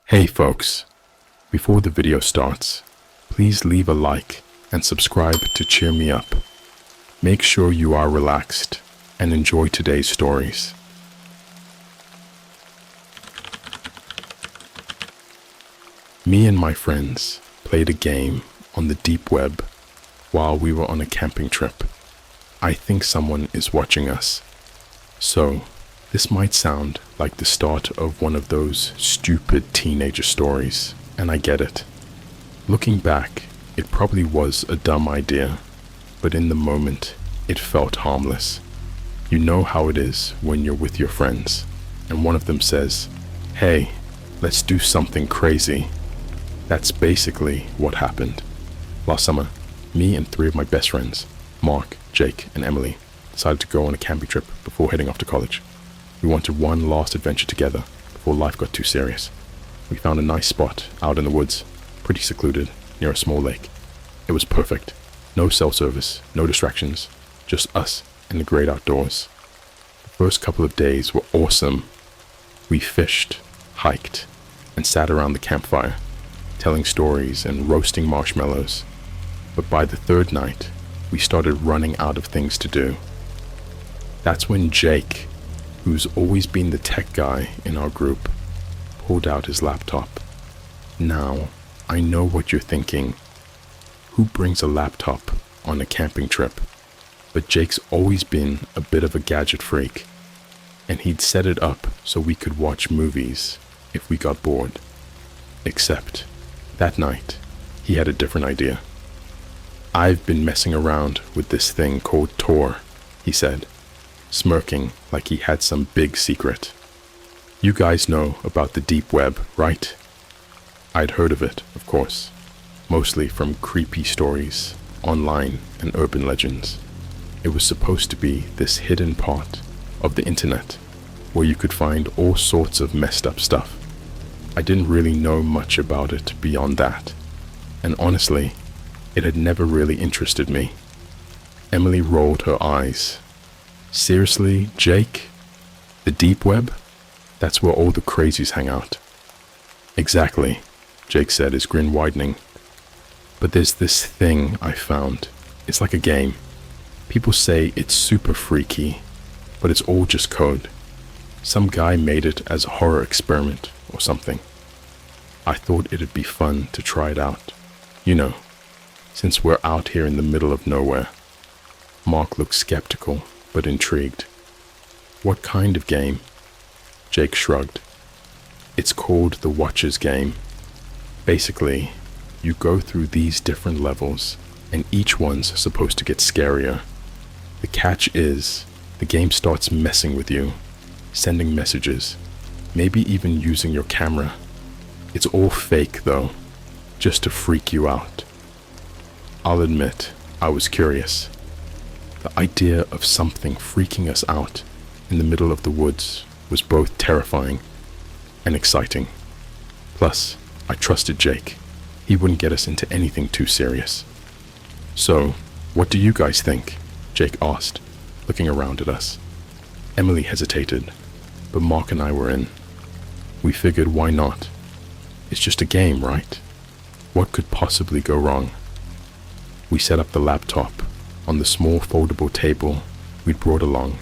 Hey folks, before the video starts, please leave a like and subscribe to cheer me up. Make sure you are relaxed and enjoy today's stories. Me and my friends played a game on the deep web while we were on a camping trip. I think someone is watching us. So, this might sound like the start of one of those stupid teenager stories, and I get it. Looking back, it probably was a dumb idea, but in the moment, it felt harmless. You know how it is when you're with your friends, and one of them says, "Hey, let's do something crazy." That's basically what happened. Last summer, me and three of my best friends, Mark, Jake, and Emily, decided to go on a camping trip before heading off to college. We wanted one last adventure together before life got too serious. We found a nice spot out in the woods, pretty secluded, near a small lake. It was perfect. No cell service, no distractions, just us and the great outdoors. The first couple of days were awesome. We fished, hiked, and sat around the campfire, telling stories and roasting marshmallows. But by the third night, we started running out of things to do. That's when Jake, who's always been the tech guy in our group, pulled out his laptop. Now, I know what you're thinking. Who brings a laptop on a camping trip? But Jake's always been a bit of a gadget freak, and he'd set it up so we could watch movies if we got bored. Except, that night, he had a different idea. "I've been messing around with this thing called Tor," he said, smirking like he had some big secret. "You guys know about the deep web, right?" I'd heard of it, of course, mostly from creepy stories, online, and urban legends. It was supposed to be this hidden part of the internet where you could find all sorts of messed up stuff. I didn't really know much about it beyond that, and honestly, it had never really interested me. Emily rolled her eyes. "Seriously, Jake? The deep web? That's where all the crazies hang out." "Exactly," Jake said, his grin widening. "But there's this thing I found. It's like a game. People say it's super freaky, but it's all just code. Some guy made it as a horror experiment or something. I thought it'd be fun to try it out. You know, since we're out here in the middle of nowhere." Mark looked skeptical, but intrigued. "What kind of game?" Jake shrugged. "It's called the Watcher's Game. Basically, you go through these different levels, and each one's supposed to get scarier. The catch is, the game starts messing with you, sending messages, maybe even using your camera. It's all fake, though, just to freak you out." I'll admit, I was curious. The idea of something freaking us out in the middle of the woods was both terrifying and exciting. Plus, I trusted Jake. He wouldn't get us into anything too serious. "So, what do you guys think?" Jake asked, looking around at us. Emily hesitated, but Mark and I were in. We figured, why not? It's just a game, right? What could possibly go wrong? We set up the laptop on the small foldable table we'd brought along,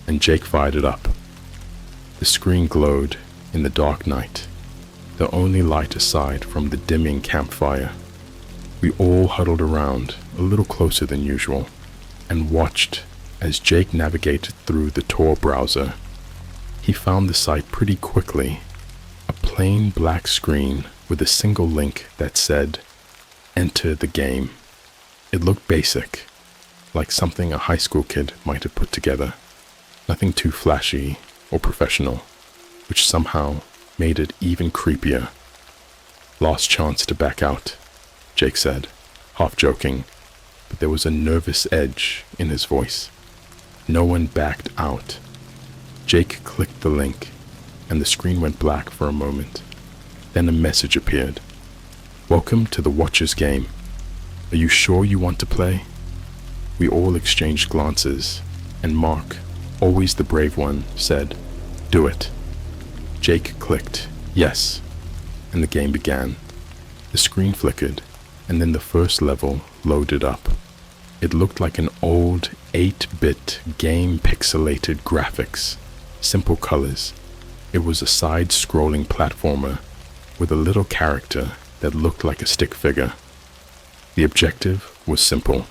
and Jake fired it up. The screen glowed in the dark night, the only light aside from the dimming campfire. We all huddled around a little closer than usual and watched as Jake navigated through the Tor browser. He found the site pretty quickly, a plain black screen with a single link that said, "Enter the game." It looked basic, like something a high school kid might have put together. Nothing too flashy or professional, which somehow made it even creepier. "Last chance to back out," Jake said, half joking, but there was a nervous edge in his voice. No one backed out. Jake clicked the link, and the screen went black for a moment. Then a message appeared. "Welcome to the Watcher's Game. Are you sure you want to play?" We all exchanged glances, and Mark, always the brave one, said, "Do it." Jake clicked, "Yes." and the game began. The screen flickered, and then the first level loaded up. It looked like an old 8-bit game, pixelated graphics, simple colors. It was a side-scrolling platformer with a little character that looked like a stick figure. The objective was simple: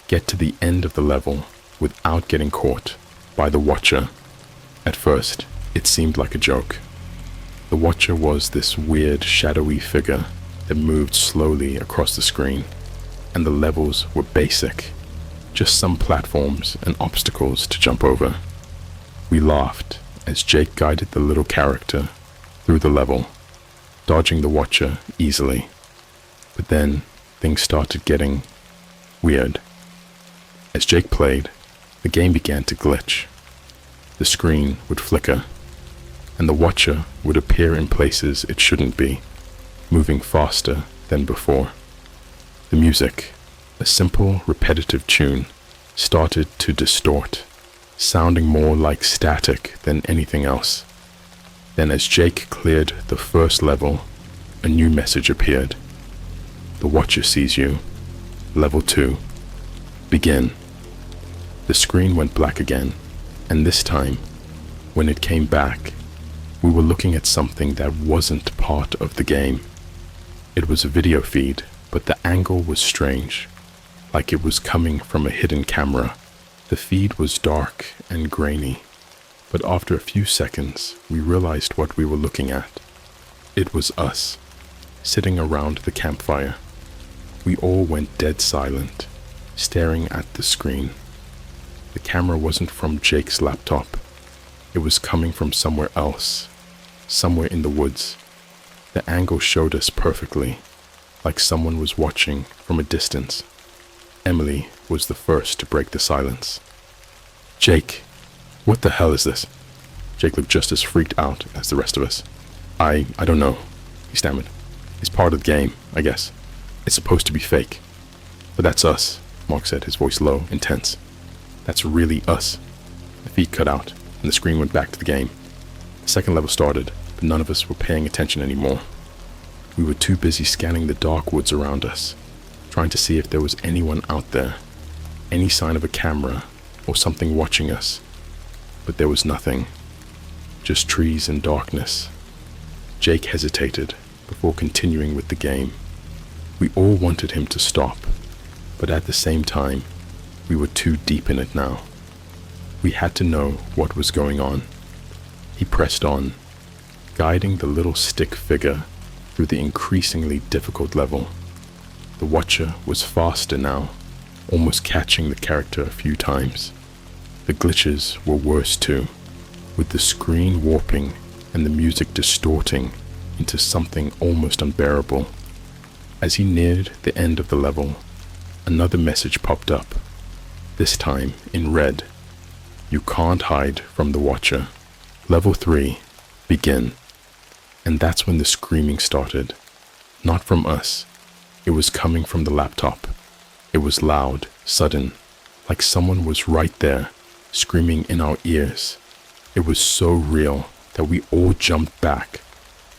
get to the end of the level without getting caught by the Watcher. At first, it seemed like a joke. The Watcher was this weird, shadowy figure that moved slowly across the screen, and the levels were basic, just some platforms and obstacles to jump over. We laughed as Jake guided the little character through the level, dodging the Watcher easily. But then things started getting weird. As Jake played, the game began to glitch. The screen would flicker, and the Watcher would appear in places it shouldn't be, moving faster than before. The music, a simple, repetitive tune, started to distort, sounding more like static than anything else. Then as Jake cleared the first level, a new message appeared. The Watcher sees you. Level 2. Begin. The screen went black again, and this time, when it came back, we were looking at something that wasn't part of the game. It was a video feed, but the angle was strange, like it was coming from a hidden camera. The feed was dark and grainy, but after a few seconds, we realized what we were looking at. It was us, sitting around the campfire. We all went dead silent, staring at the screen. The camera wasn't from Jake's laptop. It was coming from somewhere else, somewhere in the woods. The angle showed us perfectly, like someone was watching from a distance. Emily was the first to break the silence. "Jake, what the hell is this?" Jake looked just as freaked out as the rest of us. I don't know," he stammered. "It's part of the game, I guess. It's supposed to be fake." "But that's us," Mark said, his voice low and tense. "That's really us." The feed cut out, and the screen went back to the game. The second level started, but none of us were paying attention anymore. We were too busy scanning the dark woods around us, trying to see if there was anyone out there, any sign of a camera or something watching us. But there was nothing, just trees and darkness. Jake hesitated before continuing with the game. We all wanted him to stop, but at the same time, we were too deep in it now. We had to know what was going on. He pressed on, guiding the little stick figure through the increasingly difficult level. The Watcher was faster now, almost catching the character a few times. The glitches were worse too, with the screen warping and the music distorting into something almost unbearable. As he neared the end of the level, another message popped up, this time in red. "You can't hide from the Watcher. Level 3, begin." And that's when the screaming started. Not from us. It was coming from the laptop. It was loud, sudden, like someone was right there, screaming in our ears. It was so real that we all jumped back,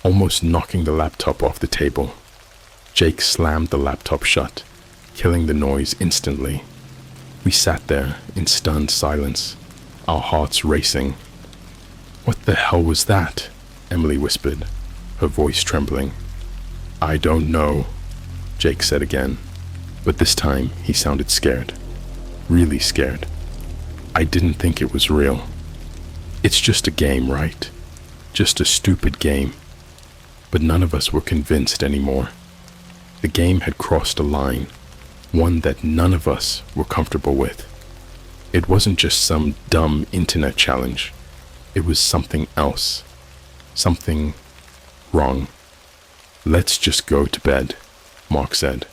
almost knocking the laptop off the table. Jake slammed the laptop shut, killing the noise instantly. We sat there in stunned silence, our hearts racing. "What the hell was that?" Emily whispered, her voice trembling. "I don't know," Jake said again, but this time he sounded scared, really scared. "I didn't think it was real. It's just a game, right? Just a stupid game." But none of us were convinced anymore. The game had crossed a line, one that none of us were comfortable with. It wasn't just some dumb internet challenge. It was something else. Something wrong. "Let's just go to bed," Mark said,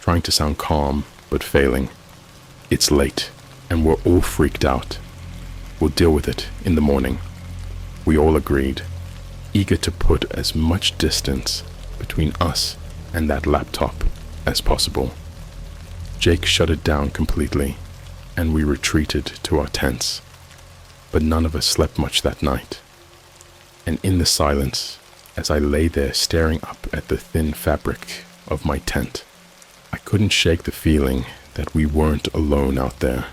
trying to sound calm but failing. "It's late, and we're all freaked out. We'll deal with it in the morning." We all agreed, eager to put as much distance between us and that laptop as possible. Jake shut it down completely, and we retreated to our tents. But none of us slept much that night. And in the silence, as I lay there staring up at the thin fabric of my tent. I couldn't shake the feeling that we weren't alone out there,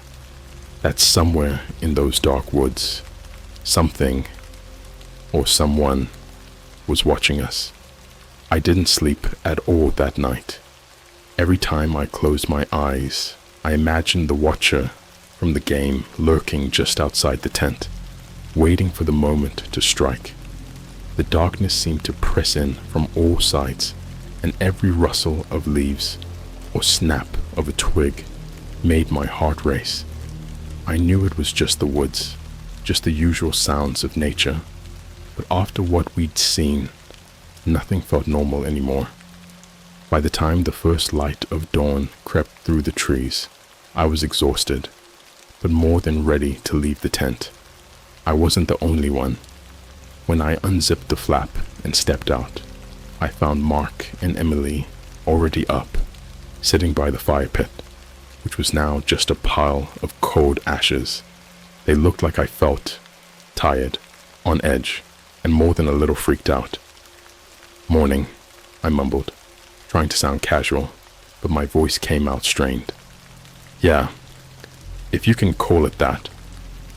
that somewhere in those dark woods, something or someone was watching us. I didn't sleep at all that night. Every time I closed my eyes, I imagined the watcher from the game lurking just outside the tent, waiting for the moment to strike. The darkness seemed to press in from all sides, and every rustle of leaves or snap of a twig made my heart race. I knew it was just the woods, just the usual sounds of nature, but after what we'd seen, nothing felt normal anymore. By the time the first light of dawn crept through the trees, I was exhausted, but more than ready to leave the tent. I wasn't the only one. When I unzipped the flap and stepped out, I found Mark and Emily already up, sitting by the fire pit, which was now just a pile of cold ashes. They looked like I felt tired, on edge, and more than a little freaked out. "Morning," I mumbled, trying to sound casual, but my voice came out strained. "Yeah, if you can call it that,"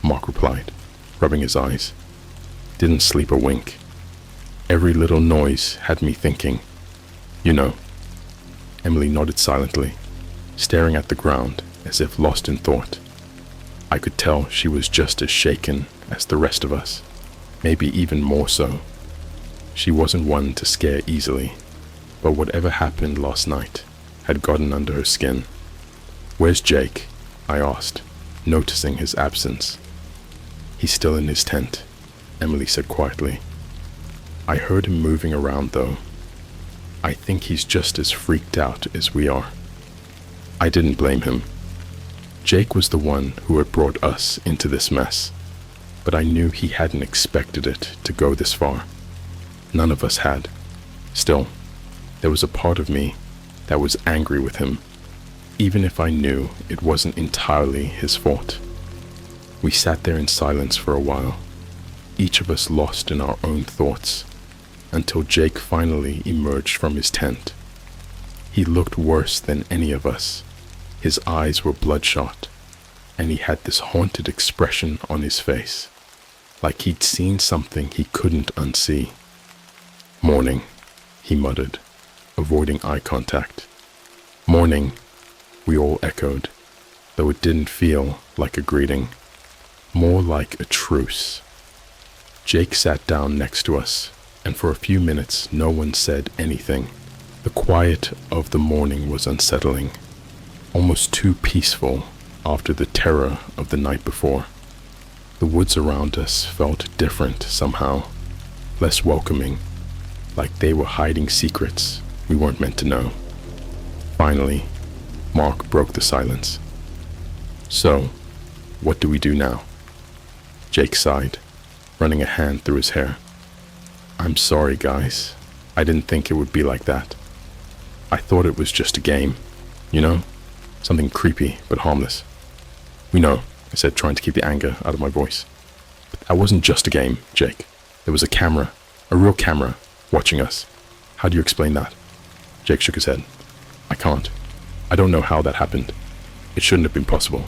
Mark replied, rubbing his eyes. "Didn't sleep a wink. Every little noise had me thinking. You know." Emily nodded silently, staring at the ground as if lost in thought. I could tell she was just as shaken as the rest of us, maybe even more so. She wasn't one to scare easily, but whatever happened last night had gotten under her skin. "Where's Jake?" I asked, noticing his absence. "He's still in his tent," Emily said quietly. "I heard him moving around though. I think he's just as freaked out as we are." I didn't blame him. Jake was the one who had brought us into this mess, but I knew he hadn't expected it to go this far. None of us had. Still, there was a part of me that was angry with him, even if I knew it wasn't entirely his fault. We sat there in silence for a while, each of us lost in our own thoughts, until Jake finally emerged from his tent. He looked worse than any of us. His eyes were bloodshot, and he had this haunted expression on his face, like he'd seen something he couldn't unsee. "Morning," he muttered, avoiding eye contact. "Morning," we all echoed, though it didn't feel like a greeting, more like a truce. Jake sat down next to us, and for a few minutes no one said anything. The quiet of the morning was unsettling, almost too peaceful after the terror of the night before. The woods around us felt different somehow, less welcoming, like they were hiding secrets we weren't meant to know. Finally, Mark broke the silence. "So, what do we do now?" Jake sighed, running a hand through his hair. "I'm sorry, guys. I didn't think it would be like that. I thought it was just a game, you know? Something creepy but harmless." "We know," I said, trying to keep the anger out of my voice. "But that wasn't just a game, Jake. There was a camera, a real camera, watching us. How do you explain that?" Jake shook his head. "I can't. I don't know how that happened. It shouldn't have been possible."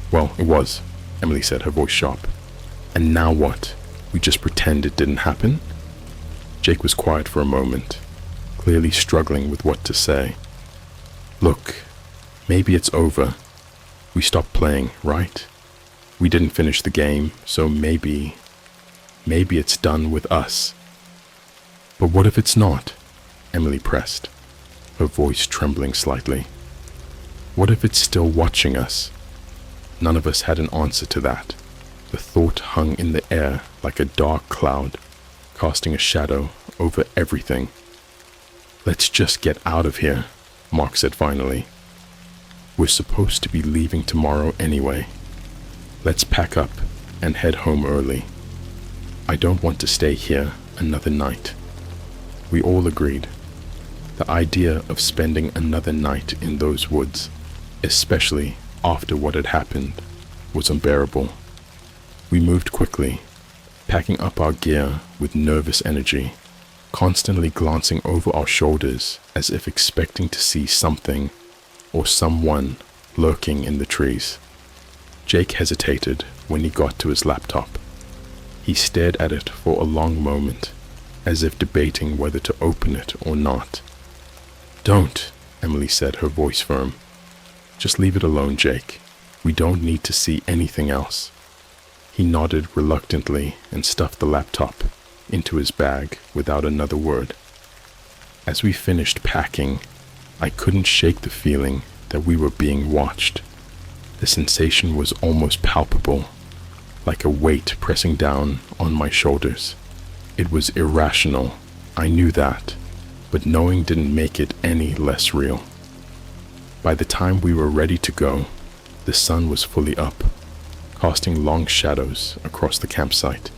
"Well, it was," Emily said, her voice sharp. "And now what? We just pretend it didn't happen?" Jake was quiet for a moment, clearly struggling with what to say. "Look, maybe it's over. We stopped playing, right? We didn't finish the game, so maybe it's done with us." "But what if it's not?" Emily pressed, her voice trembling slightly. "What if it's still watching us?" None of us had an answer to that. The thought hung in the air like a dark cloud, casting a shadow over everything. "Let's just get out of here," Mark said finally. "We're supposed to be leaving tomorrow anyway. Let's pack up and head home early. I don't want to stay here another night." We all agreed. The idea of spending another night in those woods, especially after what had happened, was unbearable. We moved quickly, packing up our gear with nervous energy, constantly glancing over our shoulders as if expecting to see something or someone lurking in the trees. Jake hesitated when he got to his laptop. He stared at it for a long moment, as if debating whether to open it or not. "Don't," Emily said, her voice firm. "Just leave it alone, Jake. We don't need to see anything else." He nodded reluctantly and stuffed the laptop into his bag without another word. As we finished packing, I couldn't shake the feeling that we were being watched. The sensation was almost palpable, like a weight pressing down on my shoulders. It was irrational, I knew that, but knowing didn't make it any less real. By the time we were ready to go, the sun was fully up, casting long shadows across the campsite.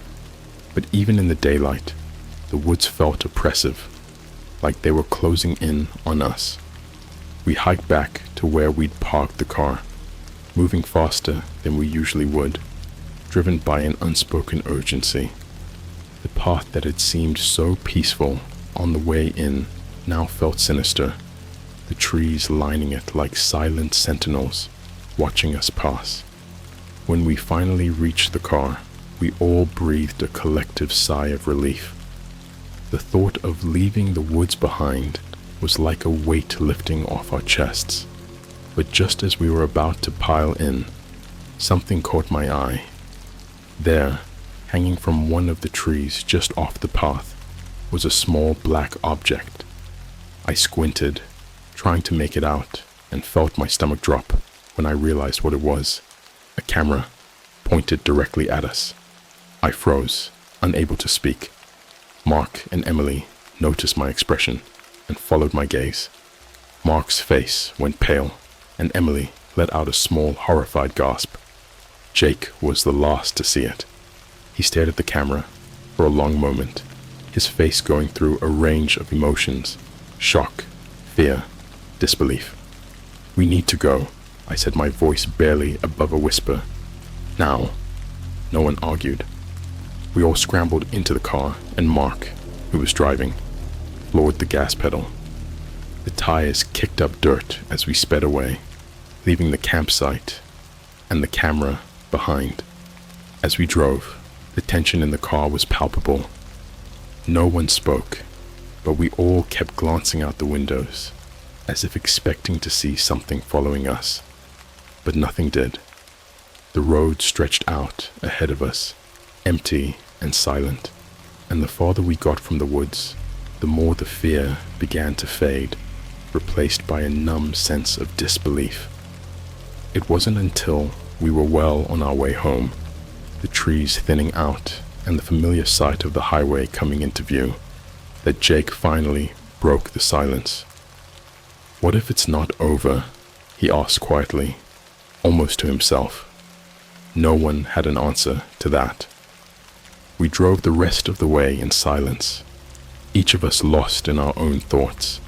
But even in the daylight, the woods felt oppressive, like they were closing in on us. We hiked back to where we'd parked the car, moving faster than we usually would, driven by an unspoken urgency. The path that had seemed so peaceful on the way in now felt sinister, the trees lining it like silent sentinels, watching us pass. When we finally reached the car, we all breathed a collective sigh of relief. The thought of leaving the woods behind was like a weight lifting off our chests. But just as we were about to pile in, something caught my eye. There, hanging from one of the trees just off the path, was a small black object. I squinted, trying to make it out, and felt my stomach drop when I realized what it was. A camera, pointed directly at us. I froze, unable to speak. Mark and Emily noticed my expression and followed my gaze. Mark's face went pale, and Emily let out a small, horrified gasp. Jake was the last to see it. He stared at the camera for a long moment, his face going through a range of emotions: shock, fear, disbelief. "We need to go," I said, my voice barely above a whisper. "Now." No one argued. We all scrambled into the car, and Mark, who was driving, floored the gas pedal. The tires kicked up dirt as we sped away, leaving the campsite and the camera behind. As we drove, the tension in the car was palpable. No one spoke, but we all kept glancing out the windows, as if expecting to see something following us. But nothing did. The road stretched out ahead of us, empty and silent, and the farther we got from the woods, the more the fear began to fade, replaced by a numb sense of disbelief. It wasn't until we were well on our way home, the trees thinning out and the familiar sight of the highway coming into view, that Jake finally broke the silence. "What if it's not over?" he asked quietly, almost to himself. No one had an answer to that. We drove the rest of the way in silence, each of us lost in our own thoughts.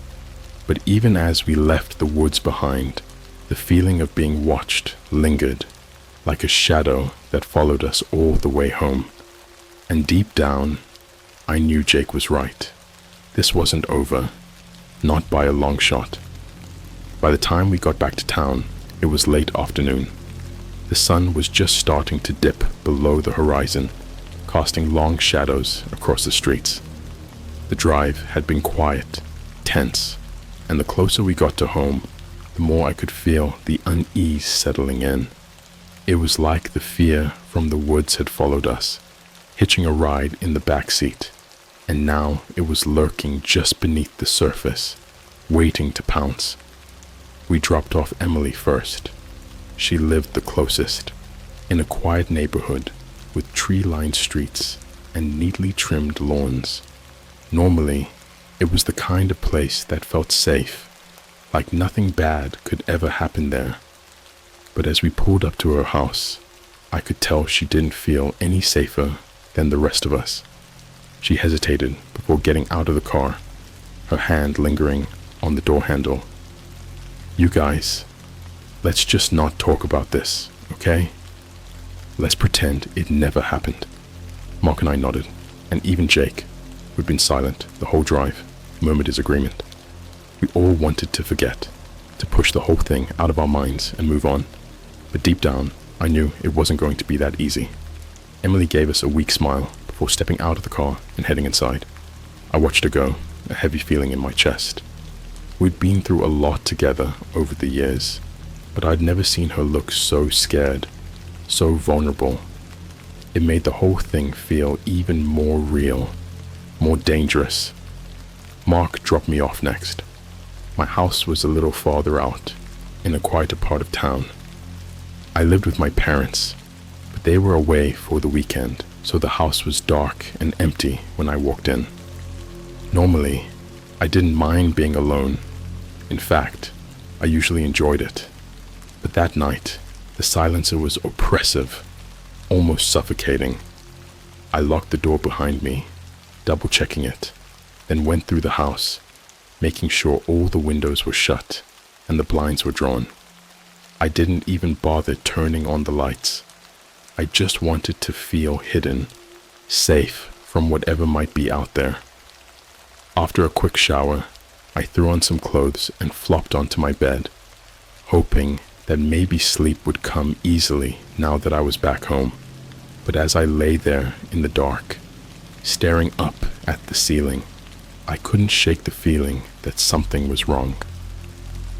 But even as we left the woods behind, the feeling of being watched lingered, like a shadow that followed us all the way home. And deep down, I knew Jake was right. This wasn't over, not by a long shot. By the time we got back to town, it was late afternoon. The sun was just starting to dip below the horizon, casting long shadows across the streets. The drive had been quiet, tense, and the closer we got to home, the more I could feel the unease settling in. It was like the fear from the woods had followed us, hitching a ride in the back seat, and now it was lurking just beneath the surface, waiting to pounce. We dropped off Emily first. She lived the closest, in a quiet neighborhood with tree-lined streets and neatly trimmed lawns. Normally, it was the kind of place that felt safe, like nothing bad could ever happen there. But as we pulled up to her house, I could tell she didn't feel any safer than the rest of us. She hesitated before getting out of the car, her hand lingering on the door handle. "You guys, let's just not talk about this, okay? Let's pretend it never happened." Mark and I nodded, and even Jake. who'd been silent the whole drive, murmured his agreement. We all wanted to forget, to push the whole thing out of our minds and move on. But deep down, I knew it wasn't going to be that easy. Emily gave us a weak smile before stepping out of the car and heading inside. I watched her go, a heavy feeling in my chest. We'd been through a lot together over the years, but I'd never seen her look so scared, so vulnerable. It made the whole thing feel even more real, more dangerous. Mark dropped me off next. My house was a little farther out, in a quieter part of town. I lived with my parents, but they were away for the weekend, so the house was dark and empty when I walked in. Normally, I didn't mind being alone. In fact, I usually enjoyed it. But that night, the silencer was oppressive, almost suffocating. I locked the door behind me, double-checking it, then went through the house, making sure all the windows were shut and the blinds were drawn. I didn't even bother turning on the lights. I just wanted to feel hidden, safe from whatever might be out there. After a quick shower, I threw on some clothes and flopped onto my bed, hoping that maybe sleep would come easily now that I was back home. But as I lay there in the dark, staring up at the ceiling, I couldn't shake the feeling that something was wrong.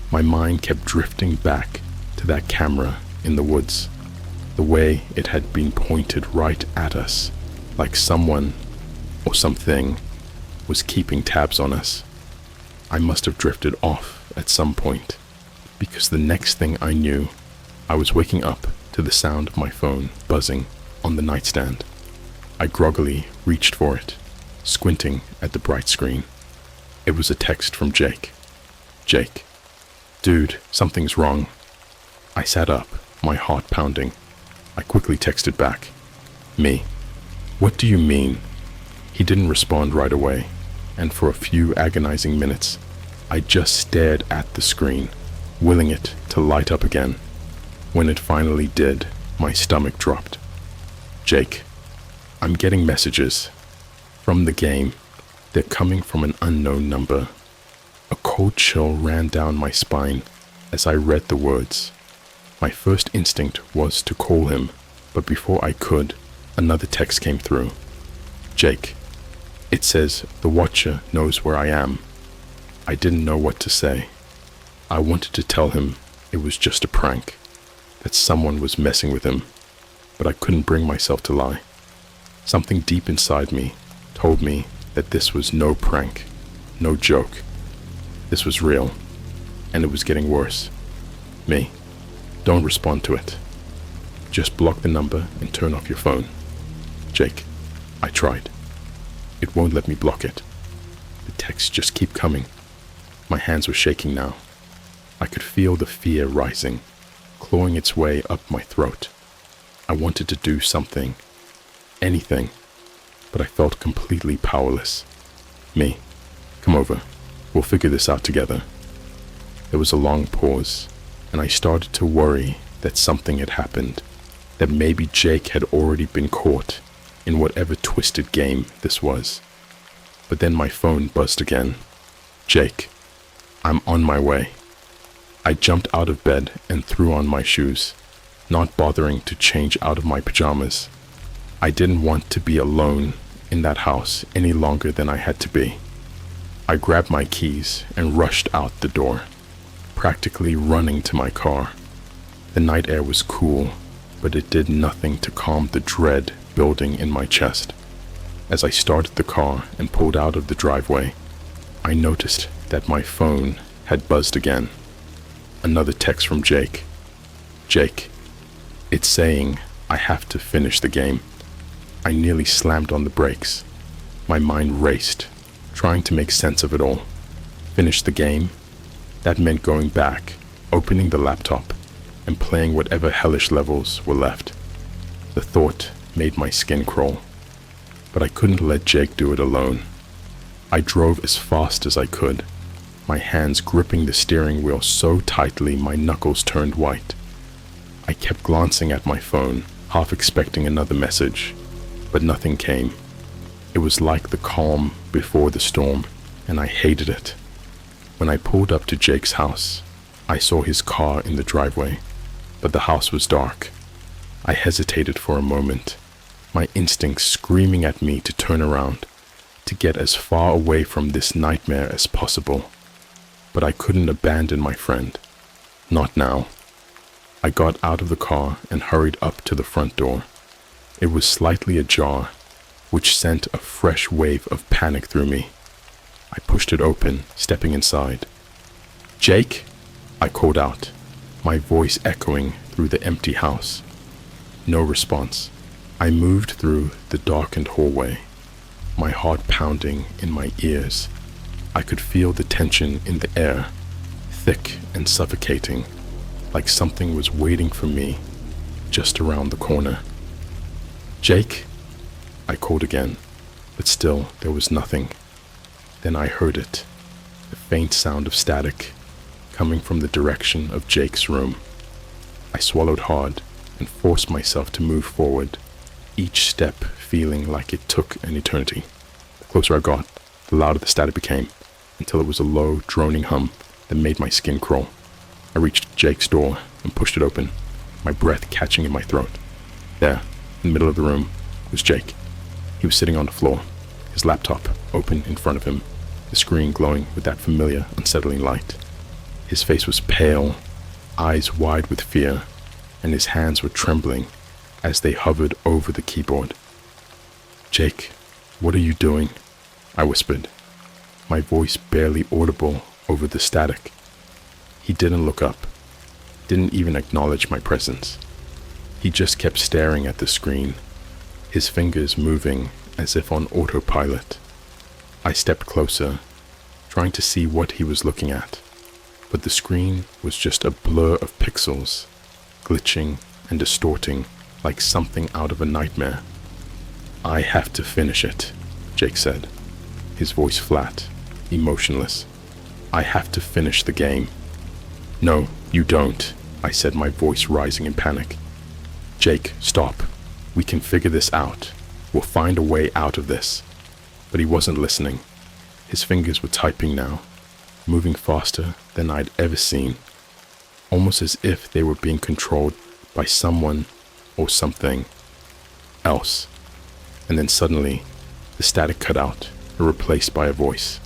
My mind kept drifting back to that camera in the woods, the way it had been pointed right at us, like someone or something was keeping tabs on us. I must have drifted off at some point, because the next thing I knew, I was waking up to the sound of my phone buzzing on the nightstand. I groggily reached for it, squinting at the bright screen. It was a text from Jake. Jake, dude, something's wrong. I sat up, my heart pounding. I quickly texted back. Me. What do you mean? He didn't respond right away, and for a few agonizing minutes, I just stared at the screen, willing it to light up again. When it finally did, my stomach dropped. Jake, I'm getting messages from the game. They're coming from an unknown number. A cold chill ran down my spine as I read the words. My first instinct was to call him, but before I could, another text came through. Jake, it says the Watcher knows where I am. I didn't know what to say. I wanted to tell him it was just a prank, that someone was messing with him, but I couldn't bring myself to lie. Something deep inside me told me that this was no prank, no joke. This was real, and it was getting worse. Me, don't respond to it. Just block the number and turn off your phone. Jake, I tried. It won't let me block it. The texts just keep coming. My hands were shaking now. I could feel the fear rising, clawing its way up my throat. I wanted to do something, anything, but I felt completely powerless. Me, come over. We'll figure this out together. There was a long pause, and I started to worry that something had happened, that maybe Jake had already been caught in whatever twisted game this was. But then my phone buzzed again. Jake, I'm on my way. I jumped out of bed and threw on my shoes, not bothering to change out of my pajamas. I didn't want to be alone in that house any longer than I had to be. I grabbed my keys and rushed out the door, practically running to my car. The night air was cool, but it did nothing to calm the dread building in my chest. As I started the car and pulled out of the driveway, I noticed that my phone had buzzed again. Another text from Jake. Jake, it's saying I have to finish the game. I nearly slammed on the brakes. My mind raced, trying to make sense of it all. Finish the game? That meant going back, opening the laptop, and playing whatever hellish levels were left. The thought made my skin crawl. But I couldn't let Jake do it alone. I drove as fast as I could, my hands gripping the steering wheel so tightly my knuckles turned white. I kept glancing at my phone, half expecting another message, but nothing came. It was like the calm before the storm, and I hated it. When I pulled up to Jake's house, I saw his car in the driveway, but the house was dark. I hesitated for a moment, my instincts screaming at me to turn around, to get as far away from this nightmare as possible. But I couldn't abandon my friend. Not now. I got out of the car and hurried up to the front door. It was slightly ajar, which sent a fresh wave of panic through me. I pushed it open, stepping inside. "Jake?" I called out, my voice echoing through the empty house. No response. I moved through the darkened hallway, my heart pounding in my ears. I could feel the tension in the air, thick and suffocating, like something was waiting for me just around the corner. "Jake?" I called again, but still there was nothing. Then I heard it, the faint sound of static coming from the direction of Jake's room. I swallowed hard and forced myself to move forward, each step feeling like it took an eternity. The closer I got, the louder the static became, until it was a low, droning hum that made my skin crawl. I reached Jake's door and pushed it open, my breath catching in my throat. There, in the middle of the room, was Jake. He was sitting on the floor, his laptop open in front of him, the screen glowing with that familiar, unsettling light. His face was pale, eyes wide with fear, and his hands were trembling as they hovered over the keyboard. "Jake, what are you doing?" I whispered, my voice barely audible over the static. He didn't look up, didn't even acknowledge my presence. He just kept staring at the screen, his fingers moving as if on autopilot. I stepped closer, trying to see what he was looking at, but the screen was just a blur of pixels, glitching and distorting like something out of a nightmare. "I have to finish it," Jake said, his voice flat, emotionless. "I have to finish the game." "No, you don't," I said, my voice rising in panic. "Jake, stop. We can figure this out. We'll find a way out of this." But he wasn't listening. His fingers were typing now, moving faster than I'd ever seen, almost as if they were being controlled by someone or something else. And then suddenly, the static cut out, replaced by a voice.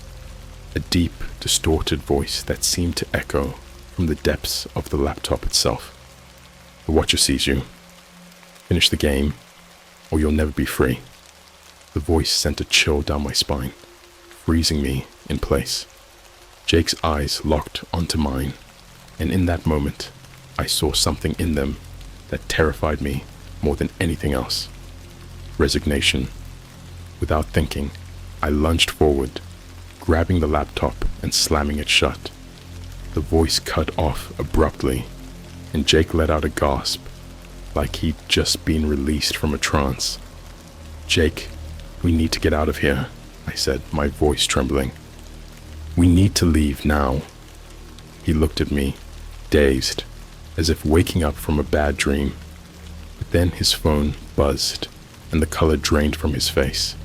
A deep, distorted voice that seemed to echo from the depths of the laptop itself. "The Watcher sees you. Finish the game, or you'll never be free." The voice sent a chill down my spine, freezing me in place. Jake's eyes locked onto mine, and in that moment, I saw something in them that terrified me more than anything else. Resignation. Without thinking, I lunged forward, grabbing the laptop and slamming it shut. The voice cut off abruptly, and Jake let out a gasp, like he'd just been released from a trance. "Jake, we need to get out of here," I said, my voice trembling. "We need to leave now." He looked at me, dazed, as if waking up from a bad dream. But then his phone buzzed, and the color drained from his face.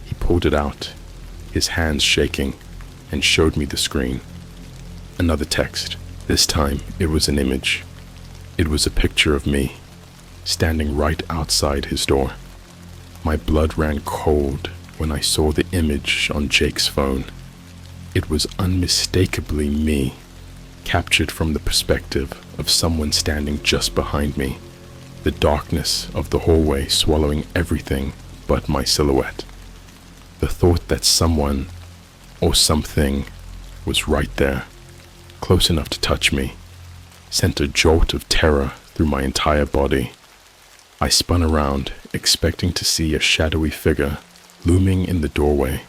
He pulled it out, his hands shaking, and showed me the screen. Another text. This time it was an image. It was a picture of me, standing right outside his door. My blood ran cold when I saw the image on Jake's phone. It was unmistakably me, captured from the perspective of someone standing just behind me, the darkness of the hallway swallowing everything but my silhouette. The thought that someone or something was right there, close enough to touch me, sent a jolt of terror through my entire body. I spun around, expecting to see a shadowy figure looming in the doorway,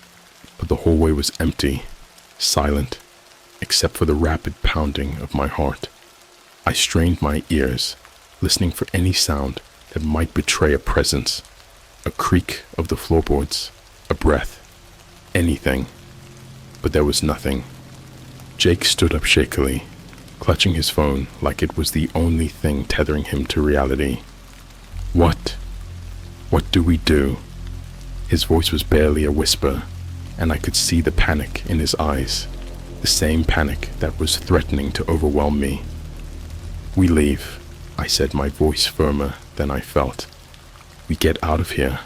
but the hallway was empty, silent, except for the rapid pounding of my heart. I strained my ears, listening for any sound that might betray a presence, a creak of the floorboards, a breath, anything. But there was nothing. Jake stood up shakily, clutching his phone like it was the only thing tethering him to reality. What do we do?" His voice was barely a whisper, and I could see the panic in his eyes, the same panic that was threatening to overwhelm me. "We leave," I said, my voice firmer than I felt. "We get out of here,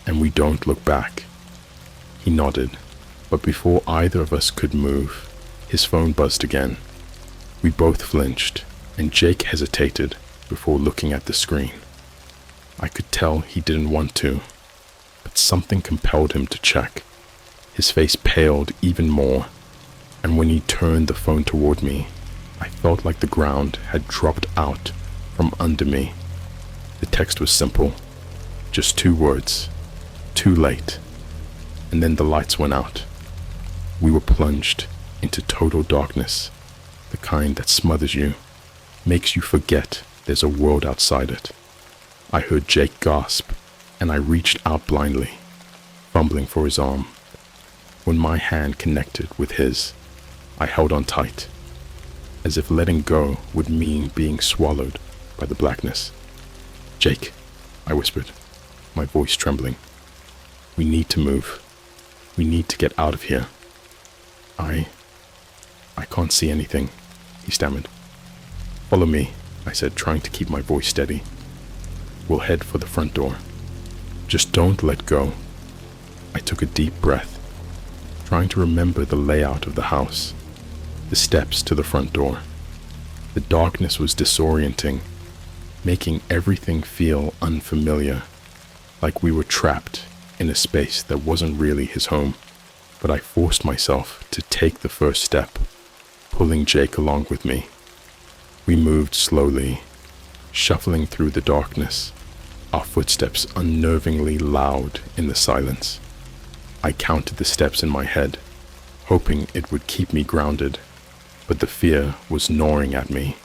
and we don't look back." He nodded, but before either of us could move, his phone buzzed again. We both flinched, and Jake hesitated before looking at the screen. I could tell he didn't want to, but something compelled him to check. His face paled even more, and when he turned the phone toward me, I felt like the ground had dropped out from under me. The text was simple, just 2 words: "Too late." And then the lights went out. We were plunged into total darkness, the kind that smothers you, makes you forget there's a world outside it. I heard Jake gasp, and I reached out blindly, fumbling for his arm. When my hand connected with his, I held on tight, as if letting go would mean being swallowed by the blackness. "Jake," I whispered, my voice trembling. "We need to move. We need to get out of here." I can't see anything," he stammered. "Follow me," I said, trying to keep my voice steady. "We'll head for the front door. Just don't let go." I took a deep breath, trying to remember the layout of the house, the steps to the front door. The darkness was disorienting, making everything feel unfamiliar, like we were trapped in a space that wasn't really his home. But I forced myself to take the first step, pulling Jake along with me. We moved slowly, shuffling through the darkness, our footsteps unnervingly loud in the silence. I counted the steps in my head, hoping it would keep me grounded, but the fear was gnawing at me,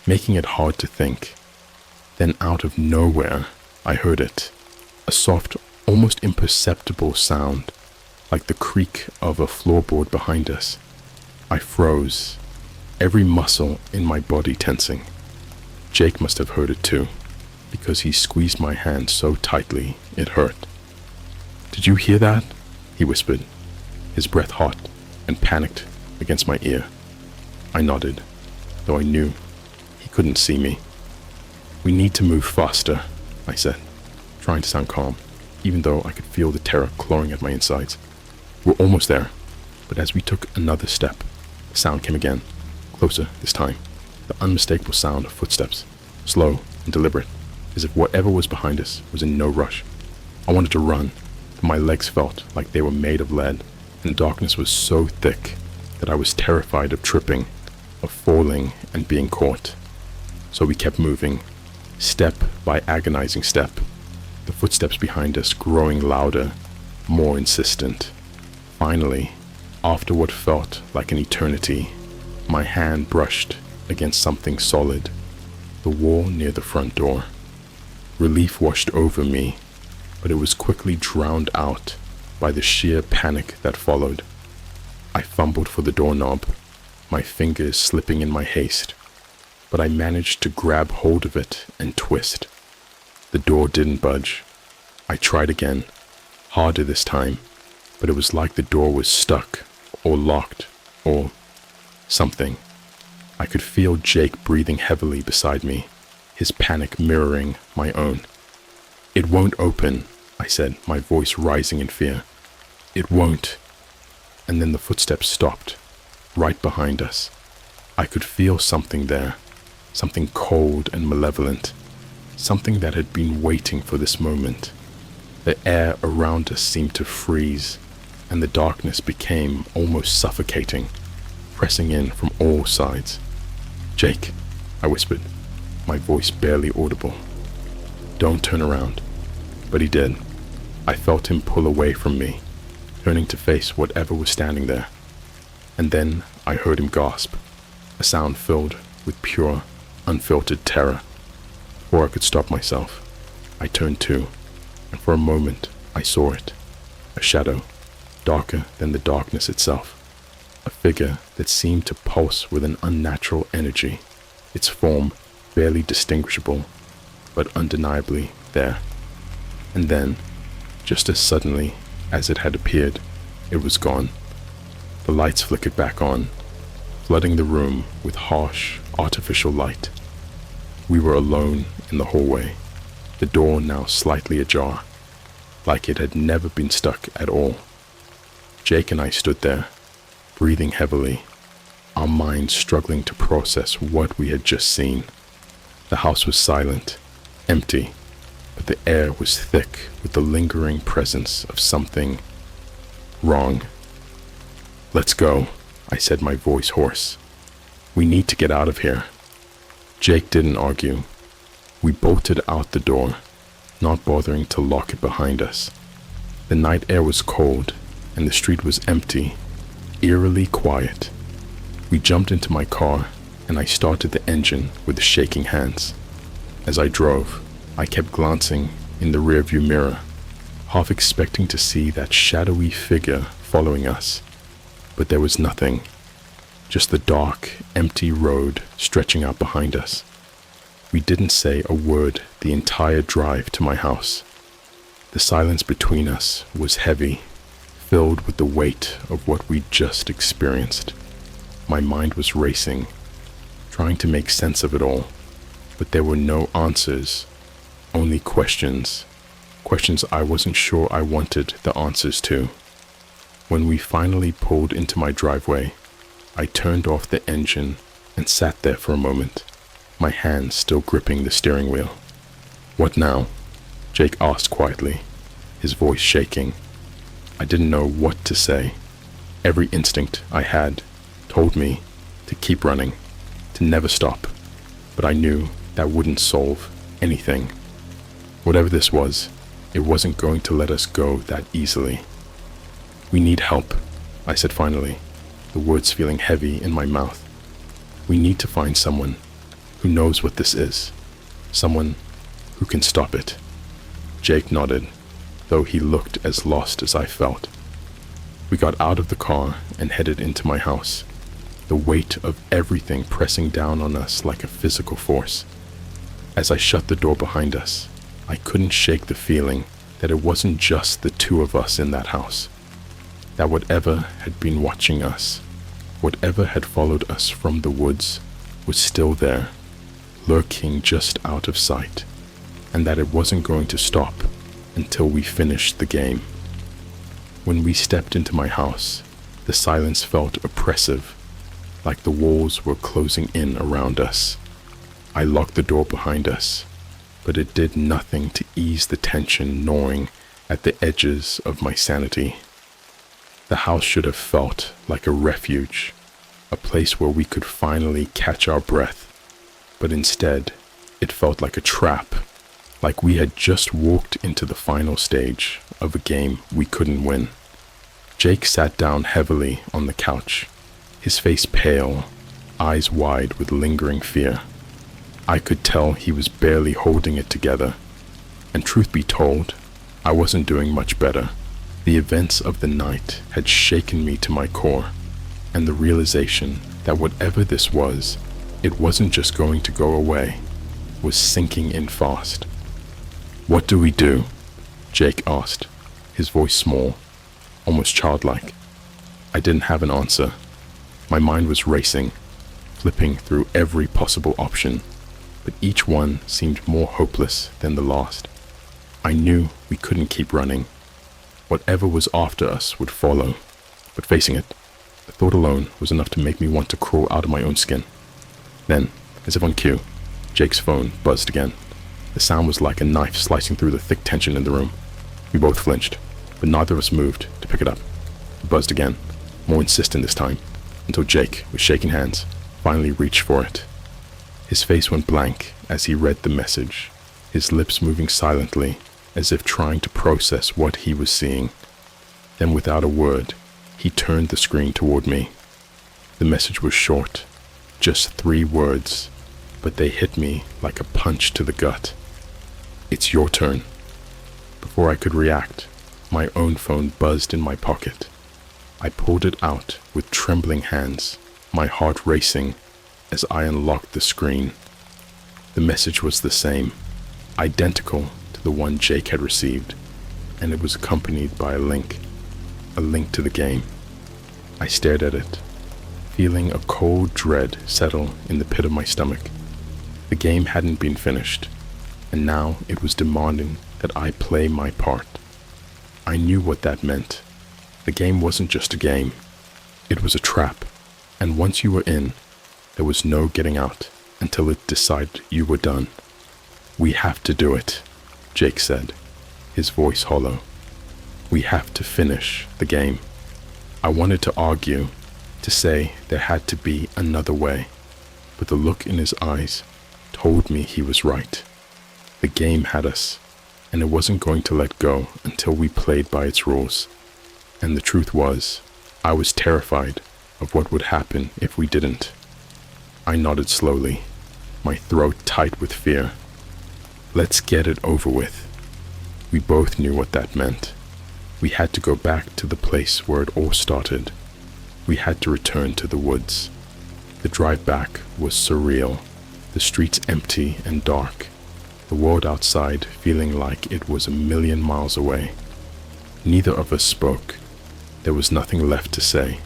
making it hard to think. Then out of nowhere, I heard it, a soft, almost imperceptible sound, like the creak of a floorboard behind us. I froze, every muscle in my body tensing. Jake must have heard it too, because he squeezed my hand so tightly it hurt. "Did you hear that?" he whispered, his breath hot and panicked against my ear. I nodded, though I knew he couldn't see me. "We need to move faster," I said, trying to sound calm, even though I could feel the terror clawing at my insides. "We're almost there." But as we took another step, the sound came again, closer this time, the unmistakable sound of footsteps, slow and deliberate, as if whatever was behind us was in no rush. I wanted to run, but my legs felt like they were made of lead, and the darkness was so thick that I was terrified of tripping, of falling and being caught. So we kept moving, step by agonizing step, the footsteps behind us growing louder, more insistent. Finally, after what felt like an eternity, my hand brushed against something solid, the wall near the front door. Relief washed over me, but it was quickly drowned out by the sheer panic that followed. I fumbled for the doorknob, my fingers slipping in my haste, but I managed to grab hold of it and twist. The door didn't budge. I tried again, harder this time, but it was like the door was stuck, or locked, or something. I could feel Jake breathing heavily beside me, his panic mirroring my own. "It won't open," I said, my voice rising in fear. "It won't." And then the footsteps stopped, right behind us. I could feel something there, something cold and malevolent, something that had been waiting for this moment. The air around us seemed to freeze, and the darkness became almost suffocating, pressing in from all sides. "Jake," I whispered, my voice barely audible. "Don't turn around." But he did. I felt him pull away from me, turning to face whatever was standing there. And then I heard him gasp, a sound filled with pure, unfiltered terror. Before I could stop myself, I turned to, and for a moment I saw it, a shadow, darker than the darkness itself, a figure that seemed to pulse with an unnatural energy, its form barely distinguishable, but undeniably there. And then, just as suddenly as it had appeared, It was gone. The lights flickered back on, flooding the room with harsh, artificial light. We were alone in the hallway, the door now slightly ajar, like it had never been stuck at all. Jake and I stood there, breathing heavily, our minds struggling to process what we had just seen. The house was silent, empty, but the air was thick with the lingering presence of something wrong. "Let's go," I said, my voice hoarse. "We need to get out of here." Jake didn't argue. We bolted out the door, not bothering to lock it behind us. The night air was cold, and the street was empty, eerily quiet. We jumped into my car, and I started the engine with shaking hands. As I drove, I kept glancing in the rearview mirror, half expecting to see that shadowy figure following us. But there was nothing, just the dark, empty road stretching out behind us. We didn't say a word the entire drive to my house. The silence between us was heavy, filled with the weight of what we'd just experienced. My mind was racing, trying to make sense of it all, but there were no answers, only questions. Questions I wasn't sure I wanted the answers to. When we finally pulled into my driveway, I turned off the engine and sat there for a moment, my hands still gripping the steering wheel. "What now?" Jake asked quietly, his voice shaking. I didn't know what to say. Every instinct I had told me to keep running, to never stop, but I knew that wouldn't solve anything. Whatever this was, it wasn't going to let us go that easily. "We need help," I said finally, the words feeling heavy in my mouth. "We need to find someone who knows what this is, someone who can stop it." Jake nodded, though he looked as lost as I felt. We got out of the car and headed into my house, the weight of everything pressing down on us like a physical force. As I shut the door behind us, I couldn't shake the feeling that it wasn't just the two of us in that house, that whatever had been watching us, whatever had followed us from the woods, was still there, lurking just out of sight, and that it wasn't going to stop until we finished the game. When we stepped into my house, the silence felt oppressive, like the walls were closing in around us. I locked the door behind us, but it did nothing to ease the tension gnawing at the edges of my sanity. The house should have felt like a refuge, a place where we could finally catch our breath, but instead, it felt like a trap, like we had just walked into the final stage of a game we couldn't win. Jake sat down heavily on the couch, his face pale, eyes wide with lingering fear. I could tell he was barely holding it together, and truth be told, I wasn't doing much better. The events of the night had shaken me to my core, and the realization that whatever this was, it wasn't just going to go away, was sinking in fast. "What do we do?" Jake asked, his voice small, almost childlike. I didn't have an answer. My mind was racing, flipping through every possible option, but each one seemed more hopeless than the last. I knew we couldn't keep running. Whatever was after us would follow, but facing it, the thought alone was enough to make me want to crawl out of my own skin. Then, as if on cue, Jake's phone buzzed again. The sound was like a knife slicing through the thick tension in the room. We both flinched, but neither of us moved to pick it up. It buzzed again, more insistent this time, until Jake, with shaking hands, finally reached for it. His face went blank as he read the message, his lips moving silently as if trying to process what he was seeing. Then without a word, he turned the screen toward me. The message was short, just 3 words, but they hit me like a punch to the gut. "It's your turn." Before I could react, my own phone buzzed in my pocket. I pulled it out with trembling hands, my heart racing as I unlocked the screen. The message was the same, identical to the one Jake had received, and it was accompanied by a link. a link to the game. I stared at it, feeling a cold dread settle in the pit of my stomach. The game hadn't been finished, and now it was demanding that I play my part. I knew what that meant. The game wasn't just a game. It was a trap, and once you were in, there was no getting out until it decided you were done. "We have to do it," Jake said, his voice hollow. "We have to finish the game." I wanted to argue, to say there had to be another way, but the look in his eyes told me he was right. The game had us, and it wasn't going to let go until we played by its rules. And the truth was, I was terrified of what would happen if we didn't. I nodded slowly, my throat tight with fear. Let's get it over with. We both knew what that meant. We had to go back to the place where it all started. We had to return to the woods. The drive back was surreal, the streets empty and dark, the world outside feeling like it was a million miles away. Neither of us spoke. There was nothing left to say.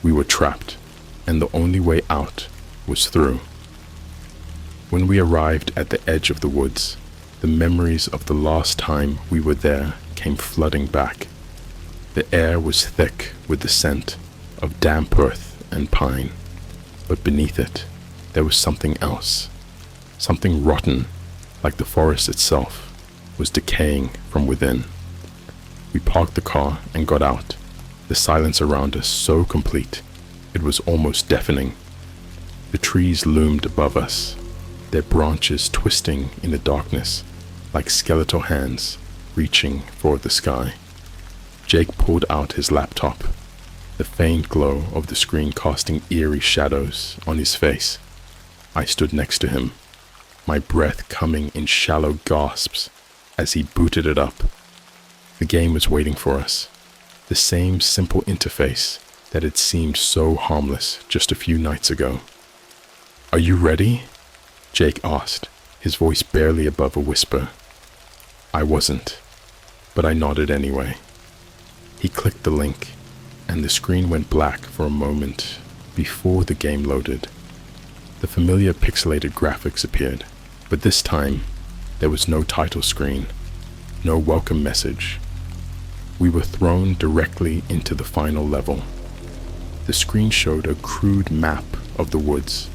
We were trapped, and the only way out was through. When we arrived at the edge of the woods, the memories of the last time we were there came flooding back. The air was thick with the scent of damp earth and pine, but beneath it, there was something else. Something rotten, like the forest itself, was decaying from within. We parked the car and got out, the silence around us so complete, it was almost deafening. The trees loomed above us, their branches twisting in the darkness like skeletal hands reaching for the sky. Jake pulled out his laptop, the faint glow of the screen casting eerie shadows on his face. I stood next to him, my breath coming in shallow gasps as he booted it up. The game was waiting for us, the same simple interface that had seemed so harmless just a few nights ago. "Are you ready?" Jake asked, his voice barely above a whisper. I wasn't, but I nodded anyway. He clicked the link, and the screen went black for a moment before the game loaded. The familiar pixelated graphics appeared, but this time, there was no title screen, no welcome message. We were thrown directly into the final level. The screen showed a crude map of the woods,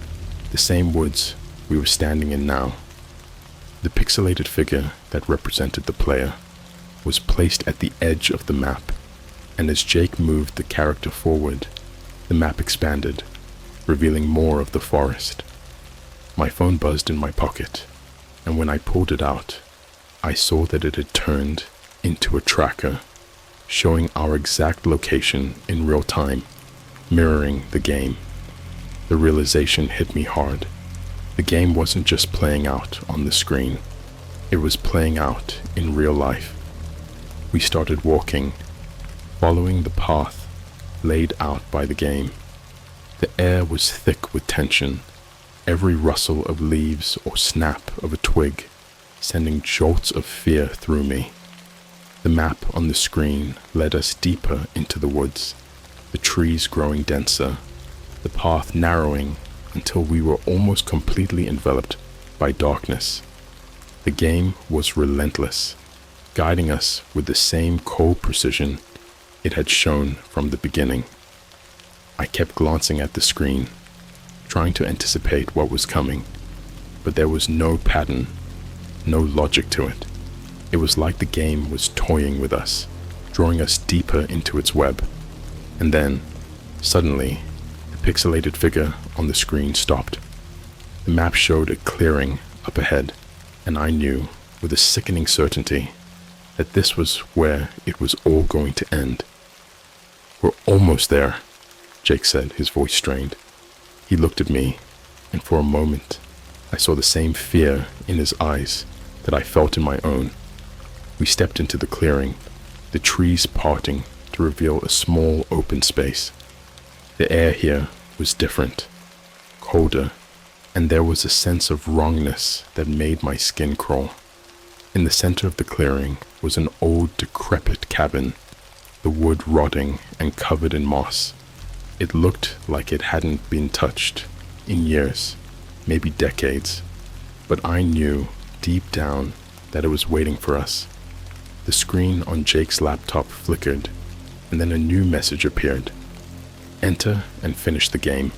the same woods we were standing in now. The pixelated figure that represented the player was placed at the edge of the map, and as Jake moved the character forward, the map expanded, revealing more of the forest. My phone buzzed in my pocket, and when I pulled it out, I saw that it had turned into a tracker, showing our exact location in real time, mirroring the game. The realization hit me hard. The game wasn't just playing out on the screen. It was playing out in real life. We started walking, following the path laid out by the game. The air was thick with tension, every rustle of leaves or snap of a twig sending jolts of fear through me. The map on the screen led us deeper into the woods, the trees growing denser, the path narrowing until we were almost completely enveloped by darkness. The game was relentless, guiding us with the same cold precision it had shown from the beginning. I kept glancing at the screen, trying to anticipate what was coming, but there was no pattern, no logic to it. It was like the game was toying with us, drawing us deeper into its web. And then, suddenly, the pixelated figure on the screen stopped. The map showed a clearing up ahead, and I knew, with a sickening certainty, that this was where it was all going to end. "We're almost there," Jake said, his voice strained. He looked at me, and for a moment, I saw the same fear in his eyes that I felt in my own. We stepped into the clearing, the trees parting to reveal a small open space. The air here was different, colder, and there was a sense of wrongness that made my skin crawl. In the center of the clearing was an old, decrepit cabin, the wood rotting and covered in moss. It looked like it hadn't been touched in years, maybe decades, but I knew deep down that it was waiting for us. The screen on Jake's laptop flickered, and then a new message appeared. Enter and finish the game.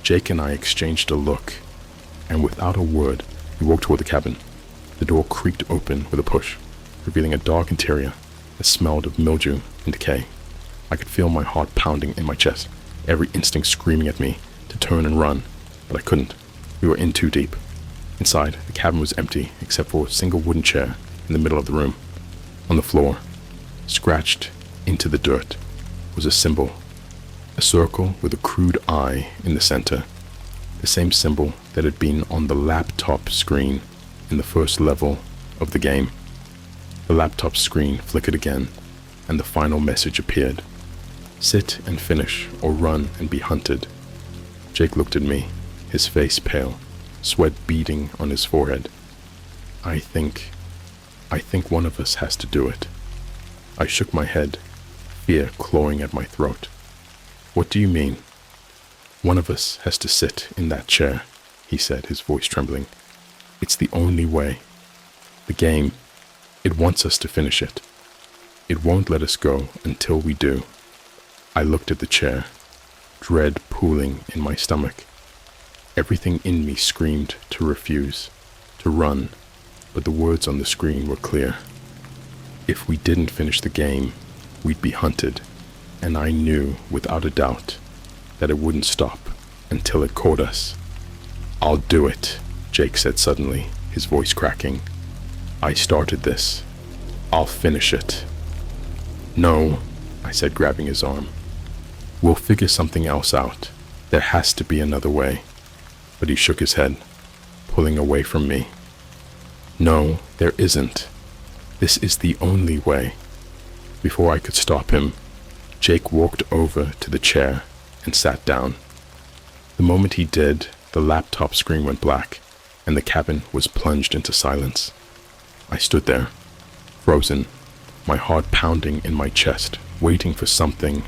Jake and I exchanged a look, and without a word, we walked toward the cabin. The door creaked open with a push, revealing a dark interior that smelled of mildew and decay. I could feel my heart pounding in my chest, every instinct screaming at me to turn and run, but I couldn't. We were in too deep. Inside, the cabin was empty except for a single wooden chair in the middle of the room. On the floor, scratched into the dirt, was a symbol, a circle with a crude eye in the center, the same symbol that had been on the laptop screen in the first level of the game. The laptop screen flickered again, and the final message appeared. Sit and finish, or run and be hunted. Jake looked at me, his face pale, sweat beading on his forehead. I think one of us has to do it. I shook my head, fear clawing at my throat. What do you mean? One of us has to sit in that chair, he said, his voice trembling. It's the only way. The game, it wants us to finish it. It won't let us go until we do. I looked at the chair, dread pooling in my stomach. Everything in me screamed to refuse, to run, but the words on the screen were clear. If we didn't finish the game, we'd be hunted, and I knew without a doubt that it wouldn't stop until it caught us. I'll do it, Jake said suddenly, his voice cracking. I started this. I'll finish it. No, I said, grabbing his arm. We'll figure something else out. There has to be another way. But he shook his head, pulling away from me. No, there isn't. This is the only way. Before I could stop him, Jake walked over to the chair and sat down. The moment he did, the laptop screen went black, and the cabin was plunged into silence. I stood there, frozen, my heart pounding in my chest, waiting for something,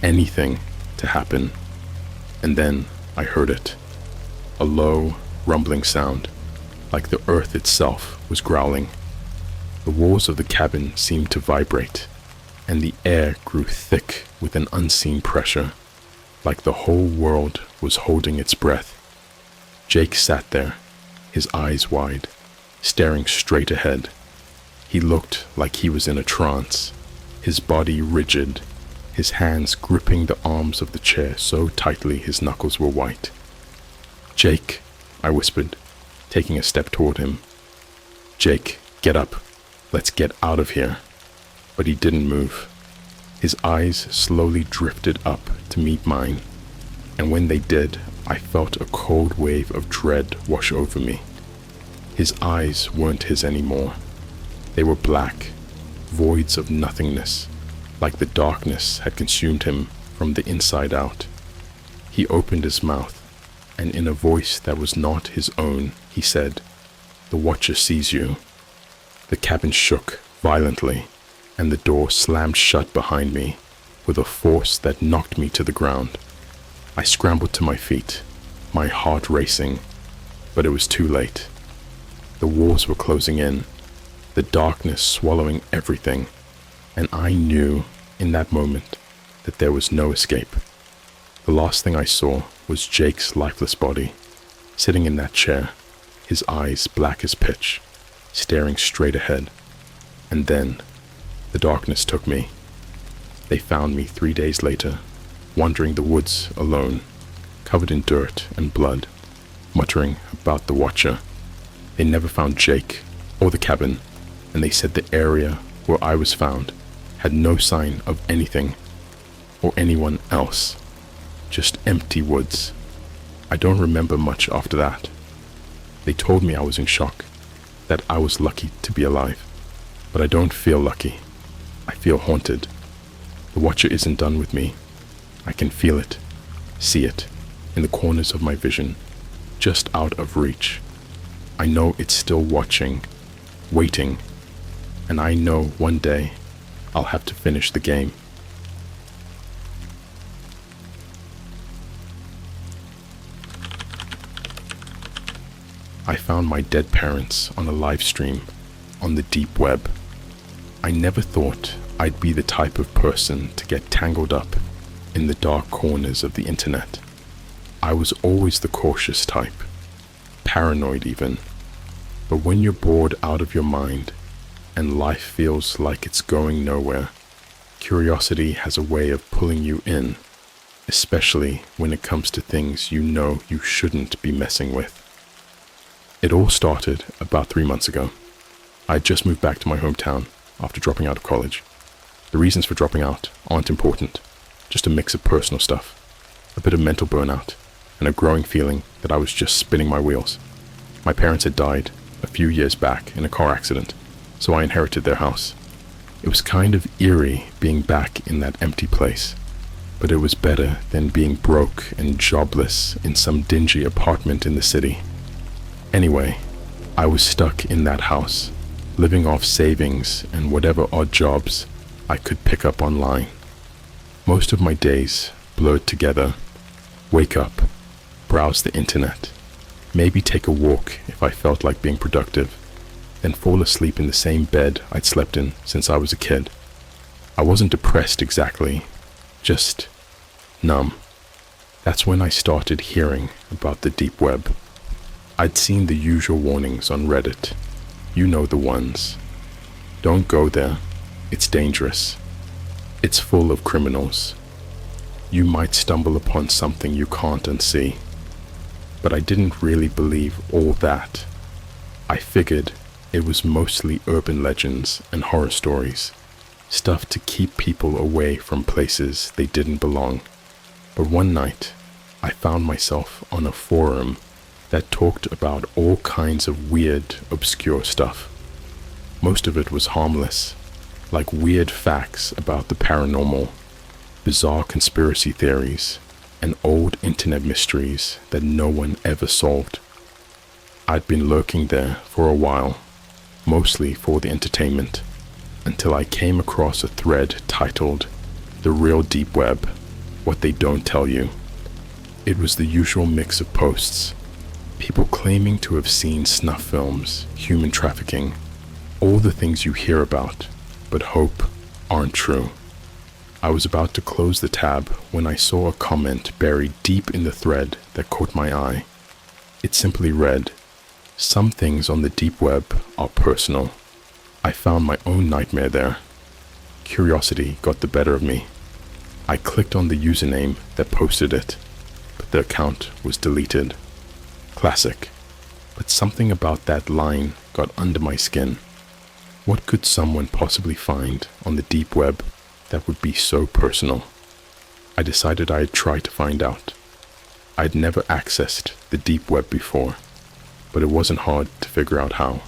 anything, to happen. And then I heard it. A low, rumbling sound, like the earth itself was growling. The walls of the cabin seemed to vibrate, and the air grew thick with an unseen pressure, like the whole world was holding its breath. Jake sat there, his eyes wide, staring straight ahead. He looked like he was in a trance, his body rigid, his hands gripping the arms of the chair so tightly his knuckles were white. Jake, I whispered, taking a step toward him. Jake, get up. Let's get out of here. But he didn't move. His eyes slowly drifted up to meet mine, and when they did, I felt a cold wave of dread wash over me. His eyes weren't his anymore. They were black, voids of nothingness, like the darkness had consumed him from the inside out. He opened his mouth, and in a voice that was not his own, he said, "The Watcher sees you." The cabin shook violently, and the door slammed shut behind me with a force that knocked me to the ground. I scrambled to my feet, my heart racing, but it was too late. The walls were closing in, the darkness swallowing everything, and I knew in that moment that there was no escape. The last thing I saw was Jake's lifeless body, sitting in that chair, his eyes black as pitch, staring straight ahead. And then the darkness took me. They found me 3 days later, wandering the woods alone, covered in dirt and blood, muttering about the Watcher. They never found Jake or the cabin, and they said the area where I was found had no sign of anything or anyone else, just empty woods. I don't remember much after that. They told me I was in shock, that I was lucky to be alive, but I don't feel lucky. I feel haunted. The Watcher isn't done with me. I can feel it, see it, in the corners of my vision, just out of reach. I know it's still watching, waiting, and I know one day I'll have to finish the game. I found my dead parents on a live stream on the deep web. I never thought I'd be the type of person to get tangled up in the dark corners of the internet. I was always the cautious type, paranoid even. But when you're bored out of your mind and life feels like it's going nowhere, curiosity has a way of pulling you in, especially when it comes to things you know you shouldn't be messing with. It all started about 3 months ago. I just moved back to my hometown after dropping out of college. The reasons for dropping out aren't important, just a mix of personal stuff, a bit of mental burnout, and a growing feeling that I was just spinning my wheels. My parents had died a few years back in a car accident, so I inherited their house. It was kind of eerie being back in that empty place, but it was better than being broke and jobless in some dingy apartment in the city. Anyway, I was stuck in that house, living off savings and whatever odd jobs I could pick up online. Most of my days blurred together. Wake up, browse the internet, maybe take a walk if I felt like being productive, then fall asleep in the same bed I'd slept in since I was a kid. I wasn't depressed exactly, just numb. That's when I started hearing about the deep web. I'd seen the usual warnings on Reddit. You know the ones. Don't go there. It's dangerous. It's full of criminals. You might stumble upon something you can't unsee. But I didn't really believe all that. I figured it was mostly urban legends and horror stories, stuff to keep people away from places they didn't belong. But one night, I found myself on a forum that talked about all kinds of weird, obscure stuff. Most of it was harmless, like weird facts about the paranormal, bizarre conspiracy theories, and old internet mysteries that no one ever solved. I'd been lurking there for a while, mostly for the entertainment, until I came across a thread titled "The Real Deep Web, What They Don't Tell You." It was the usual mix of posts. People claiming to have seen snuff films, human trafficking, all the things you hear about, but hope aren't true. I was about to close the tab when I saw a comment buried deep in the thread that caught my eye. It simply read, "Some things on the deep web are personal. I found my own nightmare there." Curiosity got the better of me. I clicked on the username that posted it, but the account was deleted. Classic, but something about that line got under my skin. What could someone possibly find on the deep web that would be so personal? I decided I'd try to find out. I'd never accessed the deep web before, but it wasn't hard to figure out how.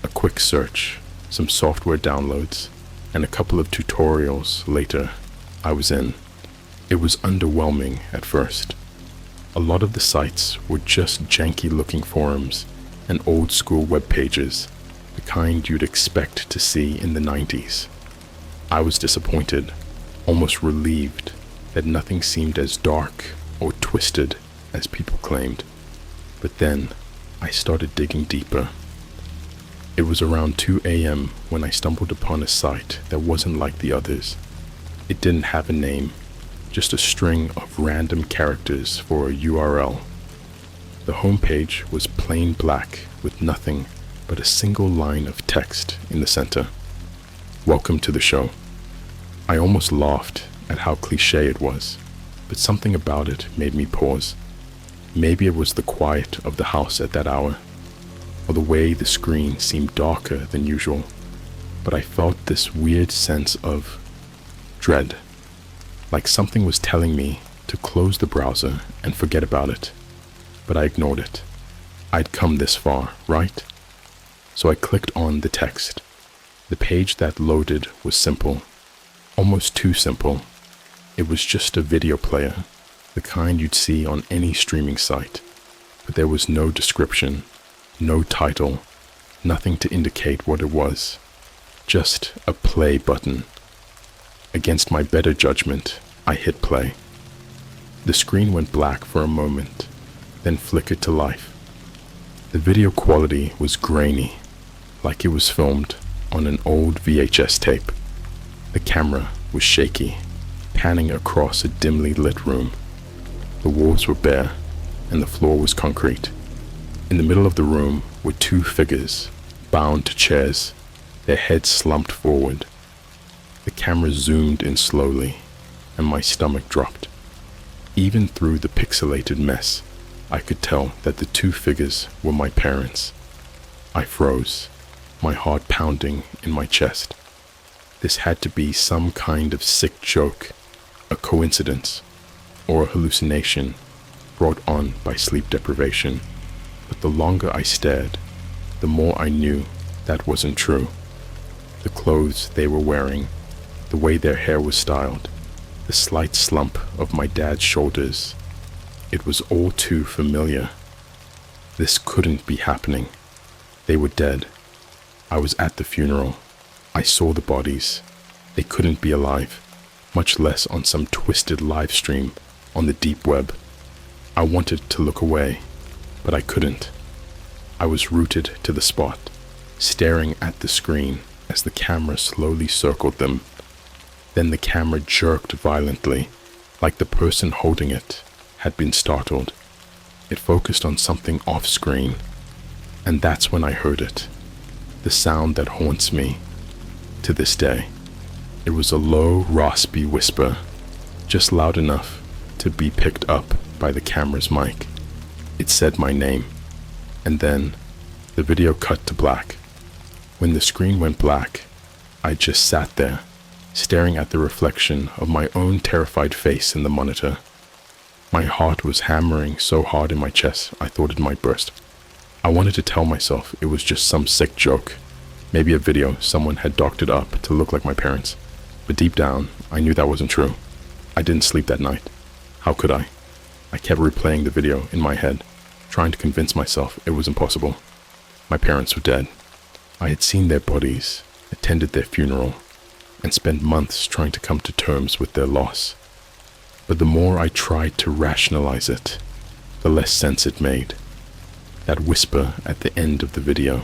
A quick search, some software downloads, and a couple of tutorials later, I was in. It was underwhelming at first. A lot of the sites were just janky-looking forums and old-school web pages, the kind you'd expect to see in the 90s. I was disappointed, almost relieved, that nothing seemed as dark or twisted as people claimed. But then, I started digging deeper. It was around 2 a.m. when I stumbled upon a site that wasn't like the others. It didn't have a name, just a string of random characters for a URL. The homepage was plain black with nothing but a single line of text in the center. "Welcome to the show." I almost laughed at how cliché it was, but something about it made me pause. Maybe it was the quiet of the house at that hour, or the way the screen seemed darker than usual, but I felt this weird sense of dread. Like something was telling me to close the browser and forget about it, but I ignored it. I'd come this far, right? So I clicked on the text. The page that loaded was simple, almost too simple. It was just a video player, the kind you'd see on any streaming site, but there was no description, no title, nothing to indicate what it was. just a play button. Against my better judgment, I hit play. The screen went black for a moment, then flickered to life. The video quality was grainy, like it was filmed on an old VHS tape. The camera was shaky, panning across a dimly lit room. The walls were bare, and the floor was concrete. In the middle of the room were two figures, bound to chairs, their heads slumped forward. The camera zoomed in slowly, and my stomach dropped. Even through the pixelated mess, I could tell that the two figures were my parents. I froze, my heart pounding in my chest. This had to be some kind of sick joke, a coincidence, or a hallucination brought on by sleep deprivation. But the longer I stared, the more I knew that wasn't true. The clothes they were wearing, the way their hair was styled, the slight slump of my dad's shoulders, it was all too familiar. This couldn't be happening. They were dead. I was at the funeral. I saw the bodies. They couldn't be alive, much less on some twisted live stream on the deep web. I wanted to look away, but I couldn't. I was rooted to the spot, staring at the screen as the camera slowly circled them. Then the camera jerked violently, like the person holding it had been startled. It focused on something off-screen, and that's when I heard it. The sound that haunts me to this day. It was a low, raspy whisper, just loud enough to be picked up by the camera's mic. It said my name, and then the video cut to black. When the screen went black, I just sat there, staring at the reflection of my own terrified face in the monitor. My heart was hammering so hard in my chest I thought it might burst. I wanted to tell myself it was just some sick joke, maybe a video someone had doctored up to look like my parents. But deep down, I knew that wasn't true. I didn't sleep that night. How could I? I kept replaying the video in my head, trying to convince myself it was impossible. My parents were dead. I had seen their bodies, attended their funeral, and spent months trying to come to terms with their loss. But the more I tried to rationalize it, the less sense it made. That whisper at the end of the video,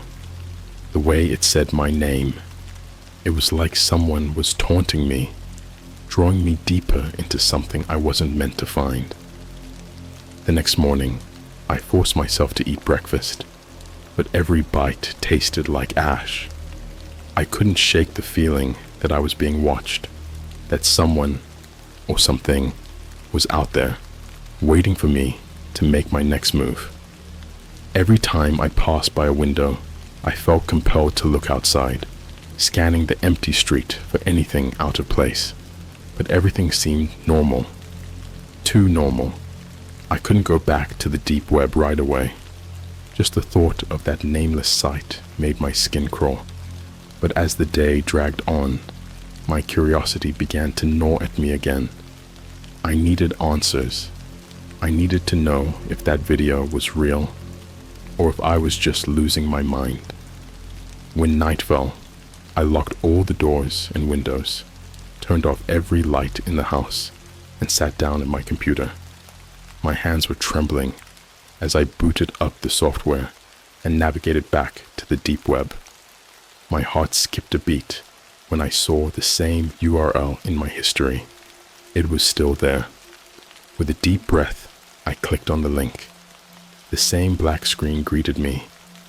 the way it said my name, it was like someone was taunting me, drawing me deeper into something I wasn't meant to find. The next morning, I forced myself to eat breakfast, but every bite tasted like ash. I couldn't shake the feeling that I was being watched, that someone or something was out there, waiting for me to make my next move. Every time I passed by a window, I felt compelled to look outside, scanning the empty street for anything out of place. But everything seemed normal, too normal. I couldn't go back to the deep web right away. Just the thought of that nameless sight made my skin crawl. But as the day dragged on, my curiosity began to gnaw at me again. I needed answers. I needed to know if that video was real, or if I was just losing my mind. When night fell, I locked all the doors and windows, turned off every light in the house, and sat down at my computer. My hands were trembling as I booted up the software and navigated back to the deep web. My heart skipped a beat when I saw the same URL in my history. It was still there. With a deep breath, I clicked on the link. The same black screen greeted me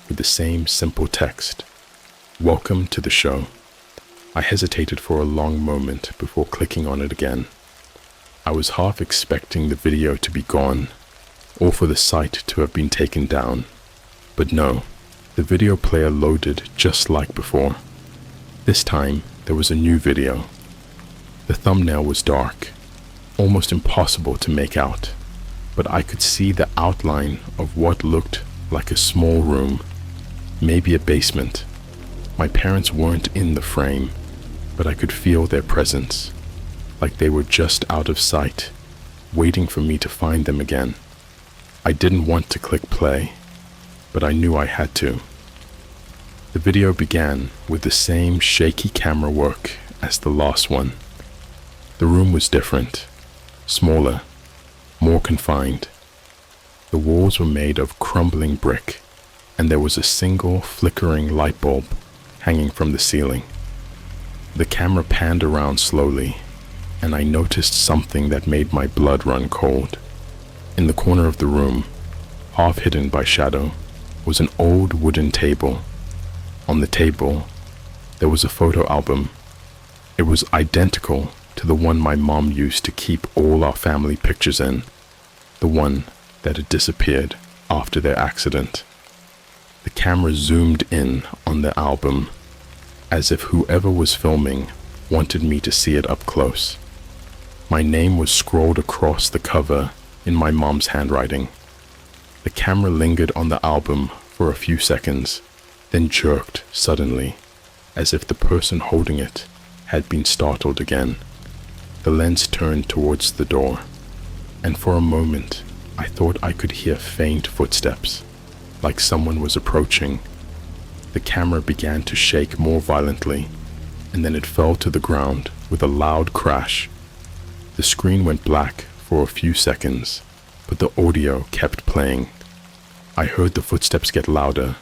with the same simple text. Welcome to the show. I hesitated for a long moment before clicking on it again. I was half expecting the video to be gone, or for the site to have been taken down. But no, the video player loaded just like before. This time, there was a new video. The thumbnail was dark, almost impossible to make out, but I could see the outline of what looked like a small room, maybe a basement. My parents weren't in the frame, but I could feel their presence, like they were just out of sight, waiting for me to find them again. I didn't want to click play, but I knew I had to. The video began with the same shaky camera work as the last one. The room was different, smaller, more confined. The walls were made of crumbling brick, and there was a single flickering light bulb hanging from the ceiling. The camera panned around slowly, and I noticed something that made my blood run cold. In the corner of the room, half hidden by shadow, was an old wooden table. On the table, there was a photo album. It was identical to the one my mom used to keep all our family pictures in, the one that had disappeared after their accident. The camera zoomed in on the album, as if whoever was filming wanted me to see it up close. My name was scrawled across the cover in my mom's handwriting. The camera lingered on the album for a few seconds, then jerked suddenly, as if the person holding it had been startled again. The lens turned towards the door, and for a moment I thought I could hear faint footsteps, like someone was approaching. The camera began to shake more violently, and then it fell to the ground with a loud crash. The screen went black for a few seconds, but the audio kept playing. I heard the footsteps get louder,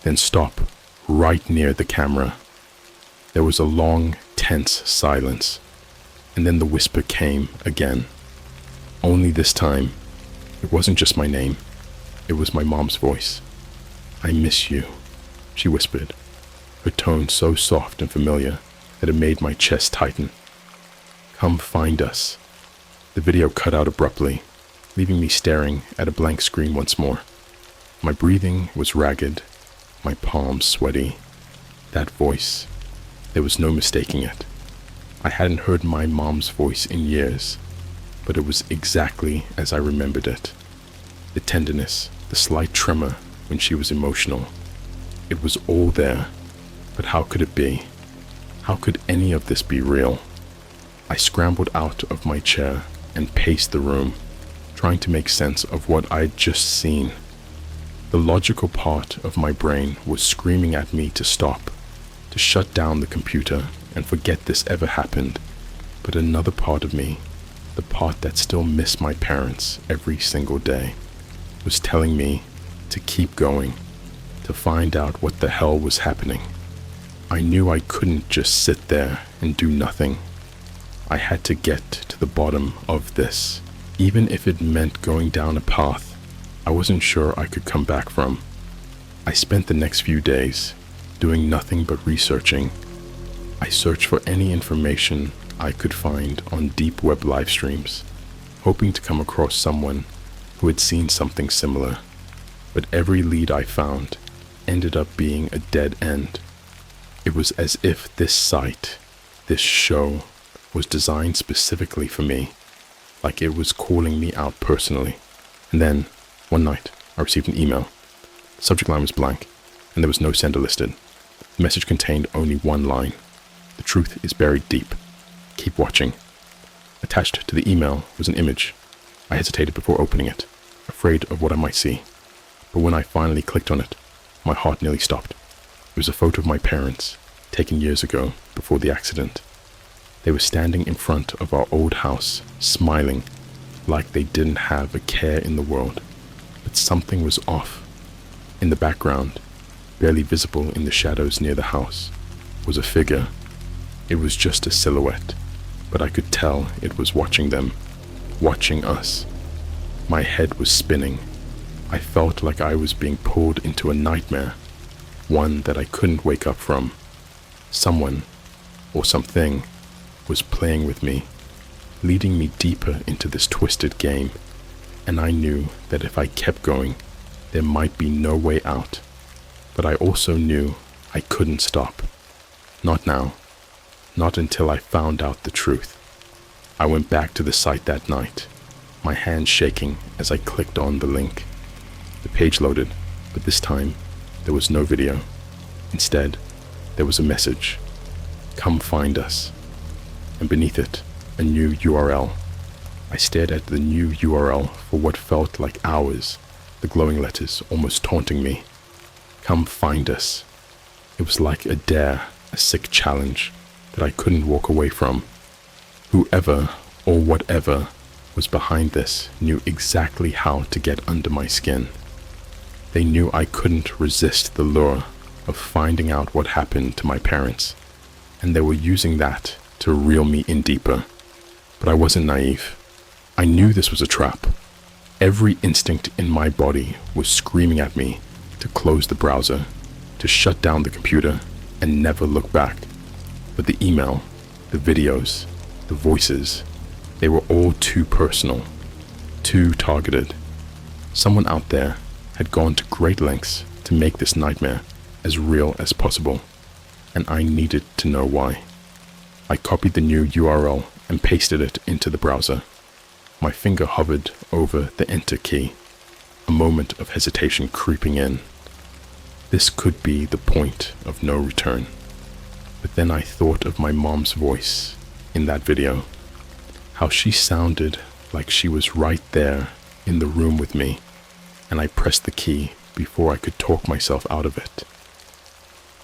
then stop right near the camera. There was a long, tense silence, and then the whisper came again. Only this time, it wasn't just my name, it was my mom's voice. "I miss you," she whispered, her tone so soft and familiar that it made my chest tighten. "Come find us." The video cut out abruptly, leaving me staring at a blank screen once more. My breathing was ragged, my palms sweaty. That voice, there was no mistaking it. I hadn't heard my mom's voice in years, but it was exactly as I remembered it. The tenderness, the slight tremor when she was emotional. It was all there, but how could it be? How could any of this be real? I scrambled out of my chair and paced the room, trying to make sense of what I'd just seen. The logical part of my brain was screaming at me to stop, to shut down the computer and forget this ever happened. But another part of me, the part that still missed my parents every single day, was telling me to keep going, to find out what the hell was happening. I knew I couldn't just sit there and do nothing. I had to get to the bottom of this, even if it meant going down a path I wasn't sure I could come back from. I spent the next few days doing nothing but researching. I searched for any information I could find on deep web live streams, hoping to come across someone who had seen something similar. But every lead I found ended up being a dead end. It was as if this site, this show, was designed specifically for me, like it was calling me out personally. And then, one night, I received an email. The subject line was blank, and there was no sender listed. The message contained only one line: "The truth is buried deep. Keep watching." Attached to the email was an image. I hesitated before opening it, afraid of what I might see. But when I finally clicked on it, my heart nearly stopped. It was a photo of my parents, taken years ago, before the accident. They were standing in front of our old house, smiling, like they didn't have a care in the world. But something was off. In the background, barely visible in the shadows near the house, was a figure. It was just a silhouette, but I could tell it was watching them, watching us. My head was spinning. I felt like I was being pulled into a nightmare, one that I couldn't wake up from. Someone, or something, was playing with me, leading me deeper into this twisted game, and I knew that if I kept going, there might be no way out. But I also knew I couldn't stop. Not now. Not until I found out the truth. I went back to the site that night, my hands shaking as I clicked on the link. The page loaded, but this time there was no video. Instead, there was a message: "Come find us." And beneath it, a new URL. I stared at the new URL for what felt like hours, the glowing letters almost taunting me. "Come find us." It was like a dare, a sick challenge that I couldn't walk away from. Whoever or whatever was behind this knew exactly how to get under my skin. They knew I couldn't resist the lure of finding out what happened to my parents, and they were using that to reel me in deeper. But I wasn't naive. I knew this was a trap. Every instinct in my body was screaming at me to close the browser, to shut down the computer, and never look back. But the email, the videos, the voices, they were all too personal, too targeted. Someone out there had gone to great lengths to make this nightmare as real as possible, and I needed to know why. I copied the new URL and pasted it into the browser. My finger hovered over the enter key, a moment of hesitation creeping in. This could be the point of no return. But then I thought of my mom's voice in that video, how she sounded like she was right there in the room with me, and I pressed the key before I could talk myself out of it.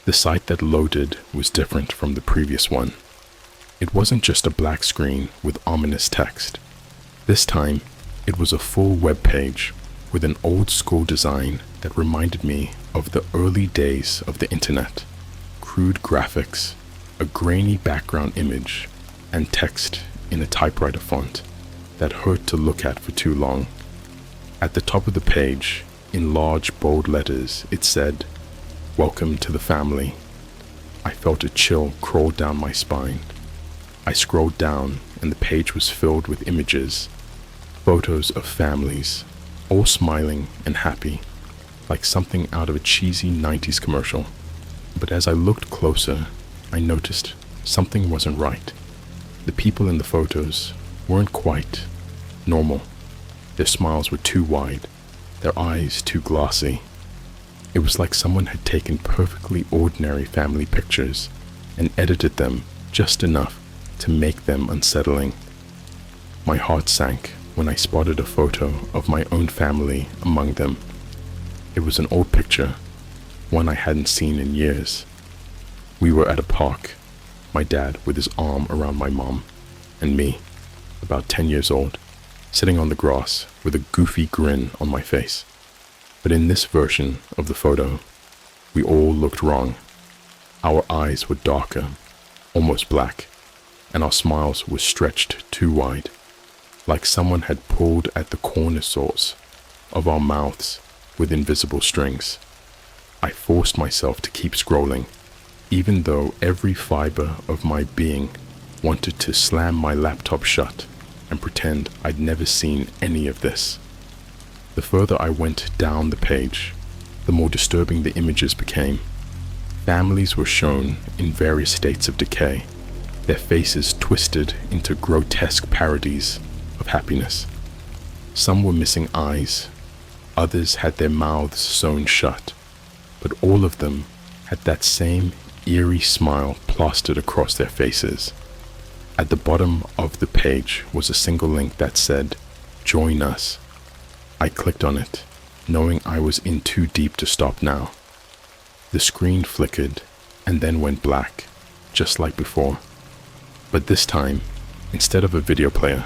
The site that loaded was different from the previous one. It wasn't just a black screen with ominous text. This time, it was a full web page with an old school design that reminded me of the early days of the internet. Crude graphics, a grainy background image, and text in a typewriter font that hurt to look at for too long. At the top of the page, in large bold letters, it said, "Welcome to the family." I felt a chill crawl down my spine. I scrolled down and the page was filled with images, photos of families, all smiling and happy, like something out of a cheesy 90s commercial. But as I looked closer, I noticed something wasn't right. The people in the photos weren't quite normal. Their smiles were too wide, their eyes too glassy. It was like someone had taken perfectly ordinary family pictures and edited them just enough to make them unsettling. My heart sank when I spotted a photo of my own family among them. It was an old picture, one I hadn't seen in years. We were at a park, my dad with his arm around my mom, and me, about 10 years old, sitting on the grass with a goofy grin on my face. But in this version of the photo, we all looked wrong. Our eyes were darker, almost black, and our smiles were stretched too wide, like someone had pulled at the corner soles of our mouths with invisible strings. I forced myself to keep scrolling, even though every fiber of my being wanted to slam my laptop shut and pretend I'd never seen any of this. The further I went down the page, the more disturbing the images became. Families were shown in various states of decay, their faces twisted into grotesque parodies of happiness. Some were missing eyes, others had their mouths sewn shut, but all of them had that same eerie smile plastered across their faces. At the bottom of the page was a single link that said, "Join us." I clicked on it, knowing I was in too deep to stop now. The screen flickered and then went black, just like before. But this time, instead of a video player,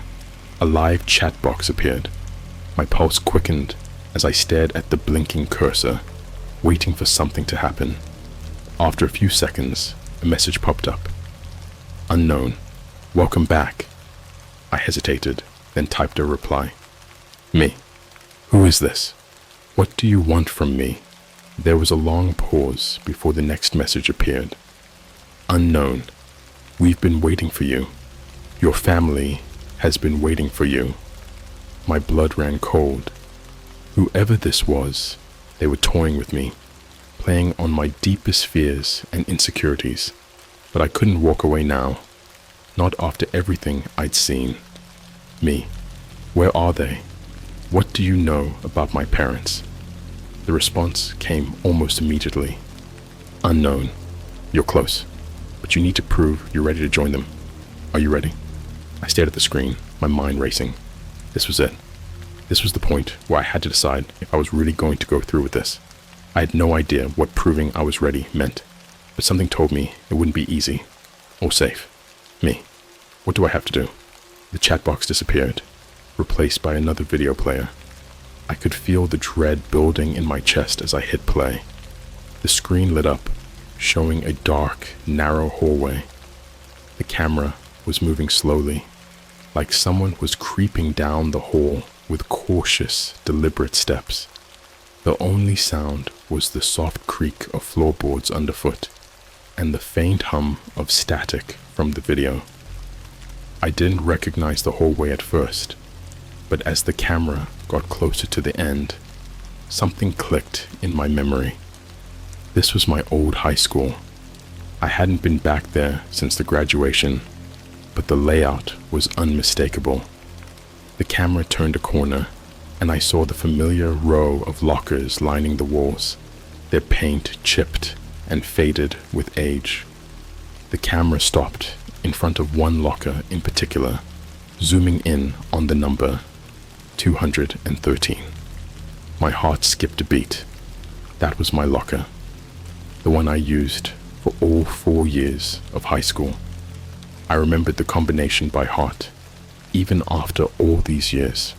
a live chat box appeared. My pulse quickened as I stared at the blinking cursor, waiting for something to happen. After a few seconds, a message popped up. "Unknown. Welcome back." I hesitated, then typed a reply. "Me. Who is this? What do you want from me?" There was a long pause before the next message appeared. "Unknown. We've been waiting for you. Your family has been waiting for you." My blood ran cold. Whoever this was, they were toying with me, playing on my deepest fears and insecurities. But I couldn't walk away now, not after everything I'd seen. Me. Where are they? What do you know about my parents? The response came almost immediately. "Unknown. You're close, but you need to prove you're ready to join them. Are you ready?" I stared at the screen, my mind racing. This was it. This was the point where I had to decide if I was really going to go through with this. I had no idea what proving I was ready meant. but something told me it wouldn't be easy or safe. Me. What do I have to do? The chat box disappeared, replaced by another video player. I could feel the dread building in my chest as I hit play. The screen lit up, showing a dark, narrow hallway. The camera was moving slowly, like someone was creeping down the hall with cautious, deliberate steps. The only sound was the soft creak of floorboards underfoot and the faint hum of static from the video. I didn't recognize the hallway at first, but as the camera got closer to the end, something clicked in my memory. This was my old high school. I hadn't been back there since the graduation, but the layout was unmistakable. The camera turned a corner, and I saw the familiar row of lockers lining the walls, their paint chipped and faded with age. The camera stopped in front of one locker in particular, zooming in on the number 213. My heart skipped a beat. That was my locker, the one I used for all 4 years of high school. I remembered the combination by heart, even after all these years.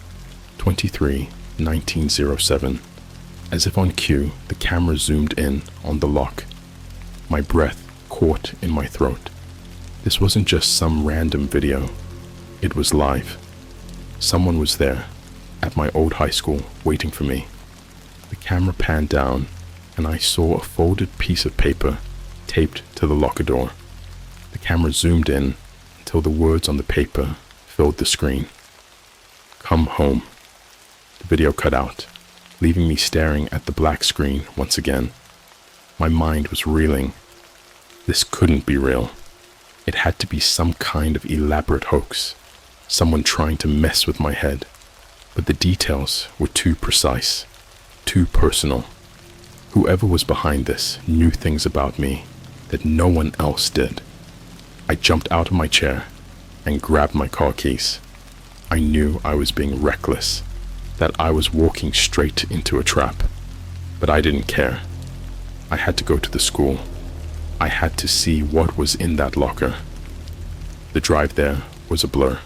23-1907. As if on cue, the camera zoomed in on the lock. My breath caught in my throat. This wasn't just some random video. It was live. Someone was there, at my old high school, waiting for me. The camera panned down, and I saw a folded piece of paper taped to the locker door. The camera zoomed in until the words on the paper filled the screen. Come home. The video cut out, leaving me staring at the black screen once again. My mind was reeling. This couldn't be real. It had to be some kind of elaborate hoax, someone trying to mess with my head. But the details were too precise, too personal. Whoever was behind this knew things about me that no one else did. I jumped out of my chair and grabbed my car keys. I knew I was being reckless, that I was walking straight into a trap, but I didn't care. I had to go to the school. I had to see what was in that locker. The drive there was a blur.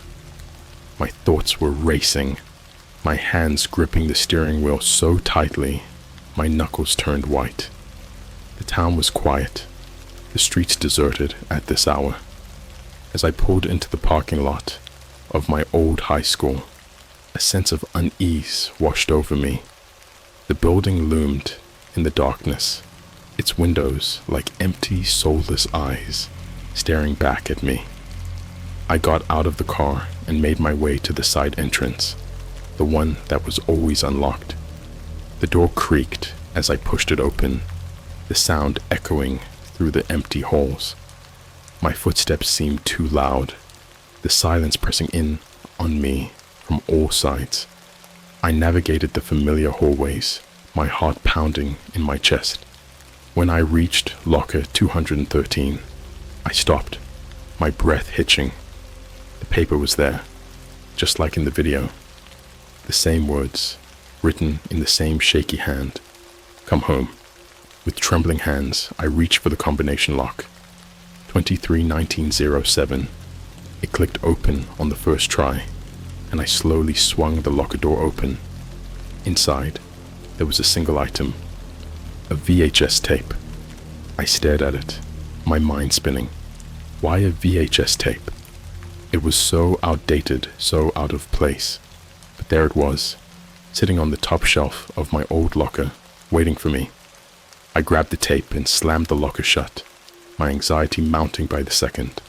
My thoughts were racing, my hands gripping the steering wheel so tightly, my knuckles turned white. The town was quiet, the streets deserted at this hour. As I pulled into the parking lot of my old high school, a sense of unease washed over me. The building loomed in the darkness, its windows like empty, soulless eyes staring back at me. I got out of the car and made my way to the side entrance, the one that was always unlocked. The door creaked as I pushed it open, the sound echoing through the empty halls. My footsteps seemed too loud, the silence pressing in on me from all sides. I navigated the familiar hallways, my heart pounding in my chest. When I reached locker 213, I stopped, my breath hitching. The paper was there, just like in the video. The same words, written in the same shaky hand. Come home. With trembling hands, I reached for the combination lock. 23-1907. It clicked open on the first try, and I slowly swung the locker door open. Inside, there was a single item, a VHS tape. I stared at it, my mind spinning. Why a VHS tape? It was so outdated, so out of place. But there it was, sitting on the top shelf of my old locker, waiting for me. I grabbed the tape and slammed the locker shut, my anxiety mounting by the second.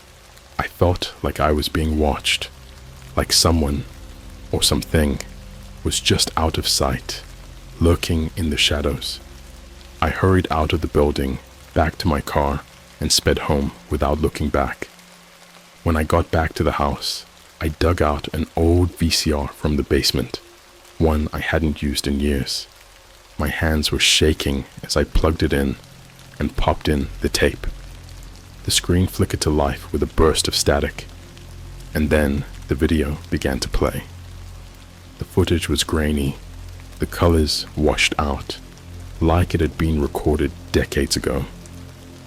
I felt like I was being watched, like someone, or something, was just out of sight, lurking in the shadows. I hurried out of the building, back to my car, and sped home without looking back. When I got back to the house, I dug out an old VCR from the basement, one I hadn't used in years. My hands were shaking as I plugged it in and popped in the tape. The screen flickered to life with a burst of static, and then the video began to play. The footage was grainy, the colors washed out, like it had been recorded decades ago.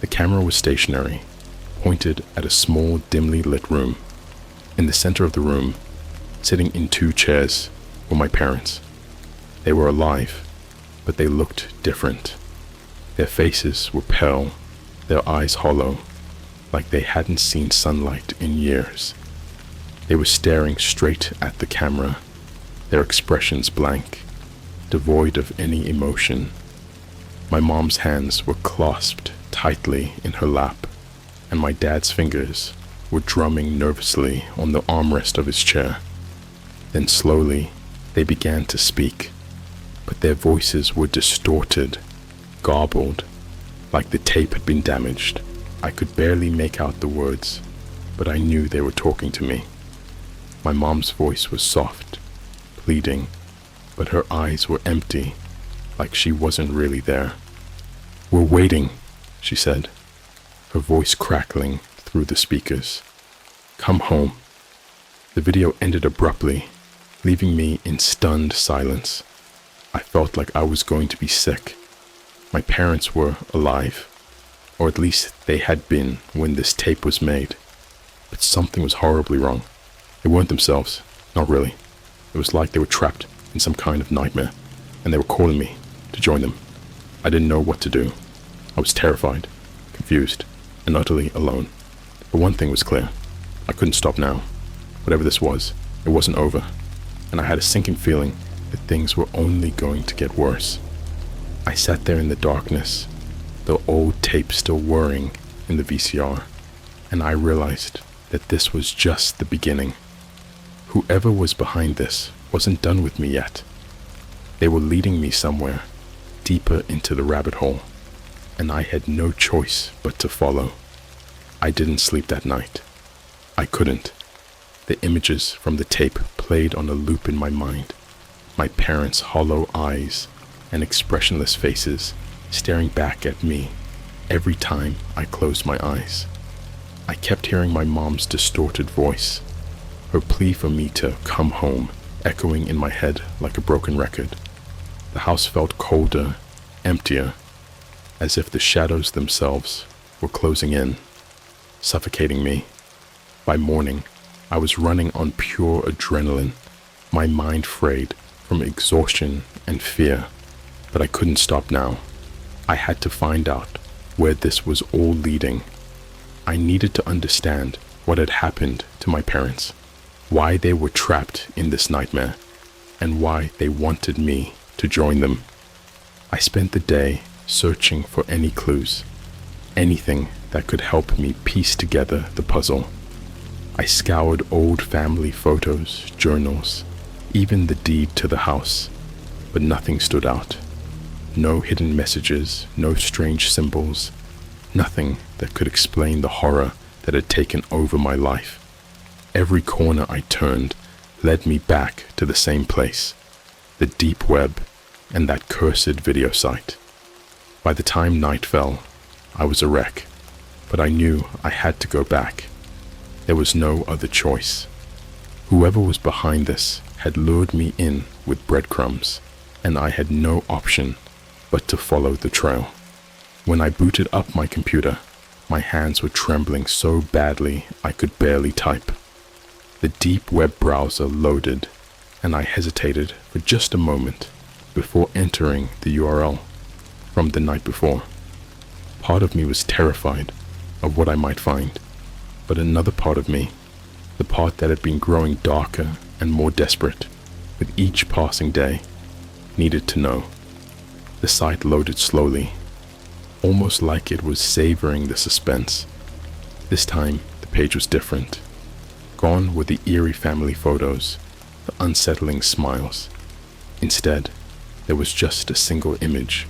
The camera was stationary, pointed at a small, dimly lit room. In the center of the room, sitting in 2 chairs, were my parents. They were alive, but they looked different. Their faces were pale, their eyes hollow, like they hadn't seen sunlight in years. They were staring straight at the camera, their expressions blank, devoid of any emotion. My mom's hands were clasped tightly in her lap, and my dad's fingers were drumming nervously on the armrest of his chair. Then slowly, they began to speak, but their voices were distorted, garbled, like the tape had been damaged. I could barely make out the words, but I knew they were talking to me. My mom's voice was soft, pleading, but her eyes were empty, like she wasn't really there. "We're waiting," she said, her voice crackling through the speakers. "Come home." The video ended abruptly, leaving me in stunned silence. I felt like I was going to be sick. My parents were alive, or at least they had been when this tape was made. But something was horribly wrong. They weren't themselves, not really. It was like they were trapped in some kind of nightmare, and they were calling me to join them. I didn't know what to do. I was terrified, confused, and utterly alone. But one thing was clear. I couldn't stop now. Whatever this was, it wasn't over, and I had a sinking feeling that things were only going to get worse. I sat there in the darkness, the old tape still whirring in the VCR, and I realized that this was just the beginning. Whoever was behind this wasn't done with me yet. They were leading me somewhere, deeper into the rabbit hole, and I had no choice but to follow. I didn't sleep that night. I couldn't. The images from the tape played on a loop in my mind. My parents' hollow eyes and expressionless faces staring back at me every time I closed my eyes. I kept hearing my mom's distorted voice, her plea for me to come home echoing in my head like a broken record. The house felt colder, emptier, as if the shadows themselves were closing in, suffocating me. By morning, I was running on pure adrenaline, my mind frayed from exhaustion and fear, but I couldn't stop now. I had to find out where this was all leading. I needed to understand what had happened to my parents, why they were trapped in this nightmare, and why they wanted me to join them. I spent the day searching for any clues, anything that could help me piece together the puzzle. I scoured old family photos, journals, even the deed to the house, but nothing stood out. No hidden messages, no strange symbols, nothing that could explain the horror that had taken over my life. Every corner I turned led me back to the same place, the deep web and that cursed video site. By the time night fell, I was a wreck, but I knew I had to go back. There was no other choice. Whoever was behind this had lured me in with breadcrumbs, and I had no option but to follow the trail. When I booted up my computer, my hands were trembling so badly I could barely type. The deep web browser loaded, and I hesitated for just a moment before entering the URL from the night before. Part of me was terrified of what I might find, but another part of me, the part that had been growing darker and more desperate with each passing day, needed to know. The site loaded slowly, almost like it was savoring the suspense. This time, the page was different. Gone were the eerie family photos, the unsettling smiles. Instead, there was just a single image,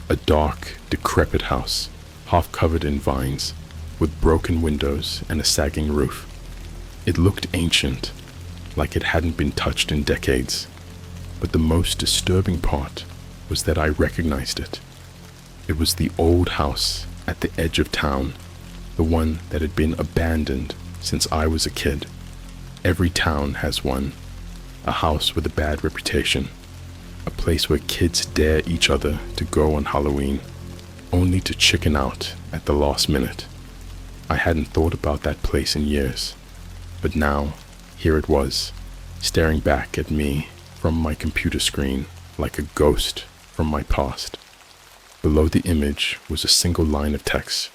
a dark, decrepit house, half covered in vines, with broken windows and a sagging roof. It looked ancient, like it hadn't been touched in decades, but the most disturbing part was that I recognized it. It was the old house at the edge of town, the one that had been abandoned since I was a kid. Every town has one, a house with a bad reputation, a place where kids dare each other to go on Halloween. only to chicken out at the last minute. I hadn't thought about that place in years, but now, here it was, staring back at me from my computer screen like a ghost from my past. Below the image was a single line of text.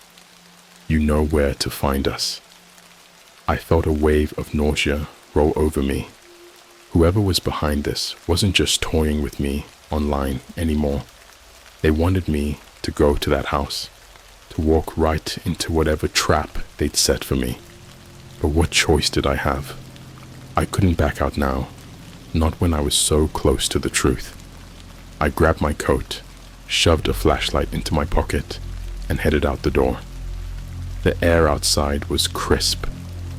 You know where to find us. I felt a wave of nausea roll over me. Whoever was behind this wasn't just toying with me online anymore. They wanted me to go to that house, to walk right into whatever trap they'd set for me. But what choice did I have? I couldn't back out now, not when I was so close to the truth. I grabbed my coat, shoved a flashlight into my pocket, and headed out the door. The air outside was crisp,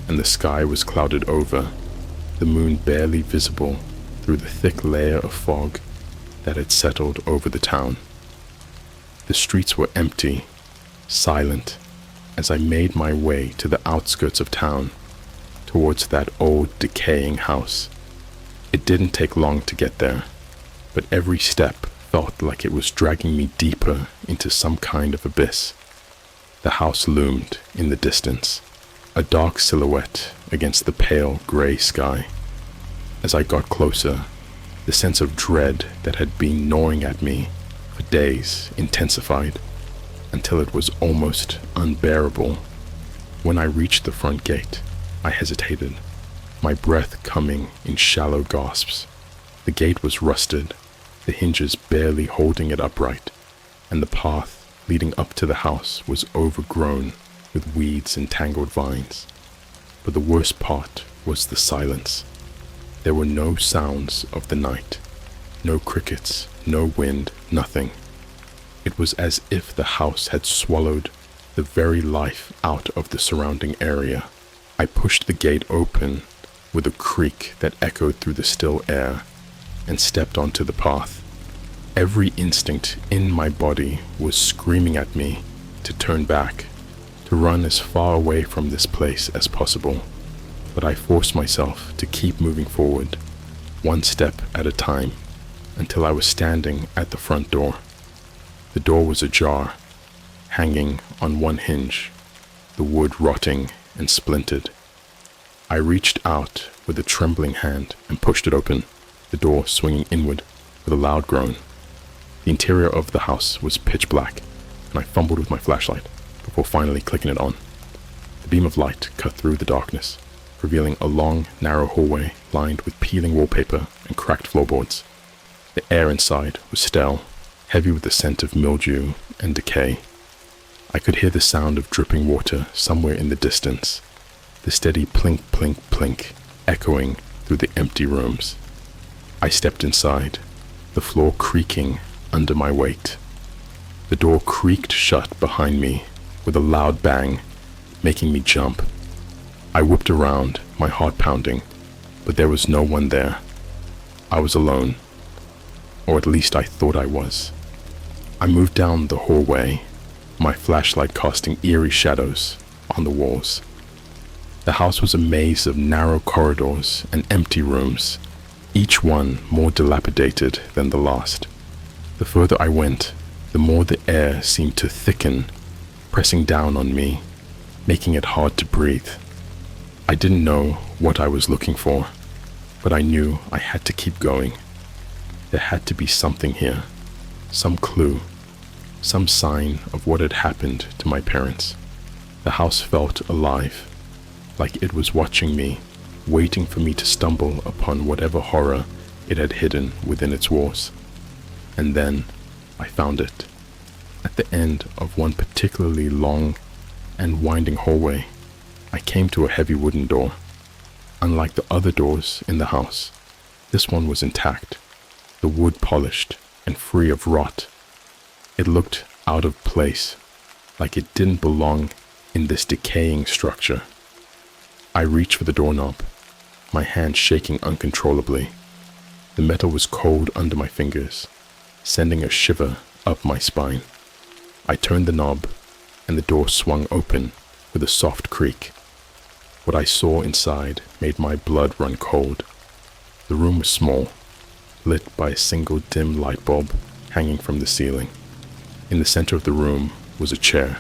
and the sky was clouded over, the moon barely visible through the thick layer of fog that had settled over the town. The streets were empty, silent, as I made my way to the outskirts of town, towards that old decaying house. It didn't take long to get there, but every step felt like it was dragging me deeper into some kind of abyss. The house loomed in the distance, a dark silhouette against the pale gray sky. As I got closer, the sense of dread that had been gnawing at me for days intensified until it was almost unbearable. When I reached the front gate, I hesitated, my breath coming in shallow gasps. The gate was rusted, the hinges barely holding it upright, and the path leading up to the house was overgrown with weeds and tangled vines. But the worst part was the silence. There were no sounds of the night, no crickets, no wind, nothing. It was as if the house had swallowed the very life out of the surrounding area. I pushed the gate open with a creak that echoed through the still air and stepped onto the path. Every instinct in my body was screaming at me to turn back, to run as far away from this place as possible. But I forced myself to keep moving forward, one step at a time, until I was standing at the front door. The door was ajar, hanging on one hinge, the wood rotting and splintered. I reached out with a trembling hand and pushed it open, the door swinging inward with a loud groan. The interior of the house was pitch black, and I fumbled with my flashlight before finally clicking it on. The beam of light cut through the darkness, revealing a long, narrow hallway lined with peeling wallpaper and cracked floorboards. The air inside was stale, heavy with the scent of mildew and decay. I could hear the sound of dripping water somewhere in the distance, the steady plink, plink, plink echoing through the empty rooms. I stepped inside, the floor creaking under my weight. The door creaked shut behind me with a loud bang, making me jump. I whipped around, my heart pounding, but there was no one there. I was alone, or at least I thought I was. I moved down the hallway, my flashlight casting eerie shadows on the walls. The house was a maze of narrow corridors and empty rooms, each one more dilapidated than the last. The further I went, the more the air seemed to thicken, pressing down on me, making it hard to breathe. I didn't know what I was looking for, but I knew I had to keep going. There had to be something here, some clue, some sign of what had happened to my parents. The house felt alive, like it was watching me, waiting for me to stumble upon whatever horror it had hidden within its walls. And then I found it. At the end of one particularly long and winding hallway, I came to a heavy wooden door. Unlike the other doors in the house, this one was intact, the wood polished and free of rot. It looked out of place, like it didn't belong in this decaying structure. I reached for the doorknob, my hand shaking uncontrollably. The metal was cold under my fingers, sending a shiver up my spine. I turned the knob, and the door swung open with a soft creak. What I saw inside made my blood run cold. The room was small, lit by a single dim light bulb hanging from the ceiling. In the center of the room was a chair,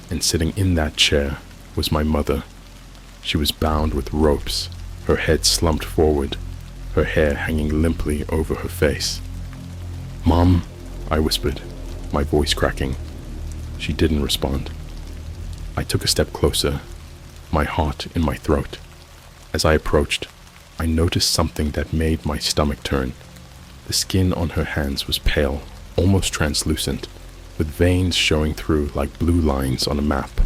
and sitting in that chair was my mother. She was bound with ropes, her head slumped forward, her hair hanging limply over her face. "Mom," I whispered, my voice cracking. She didn't respond. I took a step closer, my heart in my throat. As I approached, I noticed something that made my stomach turn. The skin on her hands was pale, almost translucent, with veins showing through like blue lines on a map.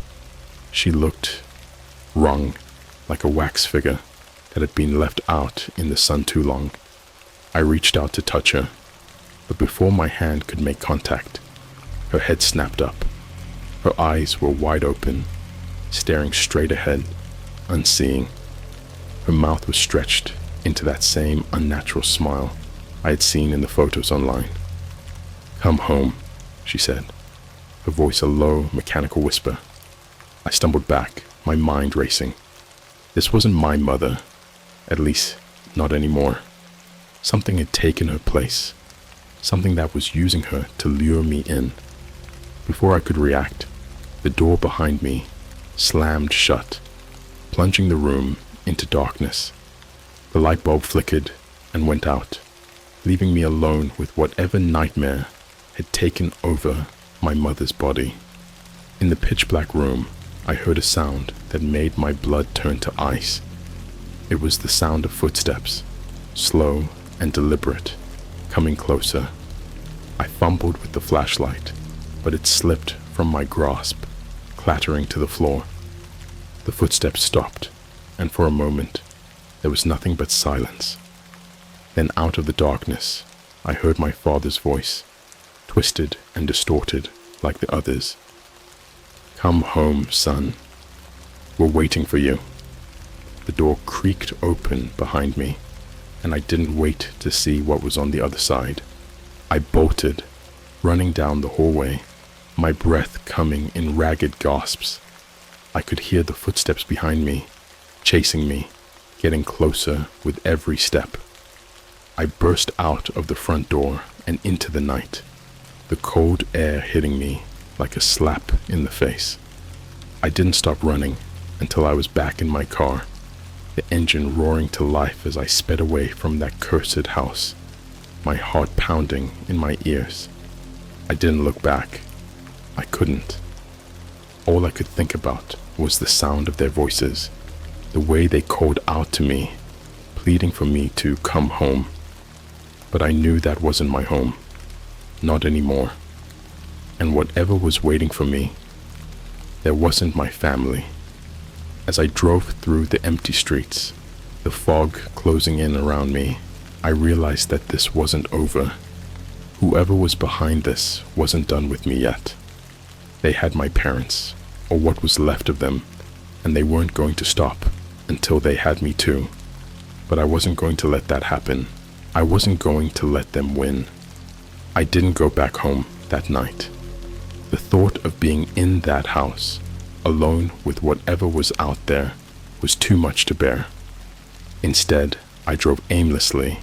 She looked wrung, like a wax figure that had been left out in the sun too long. I reached out to touch her, but before my hand could make contact, her head snapped up. Her eyes were wide open, staring straight ahead, unseeing. Her mouth was stretched into that same unnatural smile I had seen in the photos online. "Come home," she said, her voice a low, mechanical whisper. I stumbled back, my mind racing. This wasn't my mother, at least not anymore. Something had taken her place, something that was using her to lure me in. Before I could react, the door behind me slammed shut, plunging the room into darkness. The light bulb flickered and went out, leaving me alone with whatever nightmare had taken over my mother's body. In the pitch black room, I heard a sound that made my blood turn to ice. It was the sound of footsteps, slow and deliberate, coming closer. I fumbled with the flashlight, but it slipped from my grasp, clattering to the floor. The footsteps stopped, and for a moment, there was nothing but silence. Then out of the darkness, I heard my father's voice, twisted and distorted like the others. "Come home, son. We're waiting for you." The door creaked open behind me, and I didn't wait to see what was on the other side. I bolted, running down the hallway, my breath coming in ragged gasps. I could hear the footsteps behind me, chasing me, getting closer with every step. I burst out of the front door and into the night, the cold air hitting me like a slap in the face. I didn't stop running until I was back in my car, the engine roaring to life as I sped away from that cursed house, my heart pounding in my ears. I didn't look back. I couldn't. All I could think about was the sound of their voices, the way they called out to me, pleading for me to come home. But I knew that wasn't my home, not anymore. And whatever was waiting for me, there wasn't my family. As I drove through the empty streets, the fog closing in around me, I realized that this wasn't over. Whoever was behind this wasn't done with me yet. They had my parents, or what was left of them, and they weren't going to stop until they had me too. But I wasn't going to let that happen. I wasn't going to let them win. I didn't go back home that night. The thought of being in that house, alone with whatever was out there, was too much to bear. Instead, I drove aimlessly,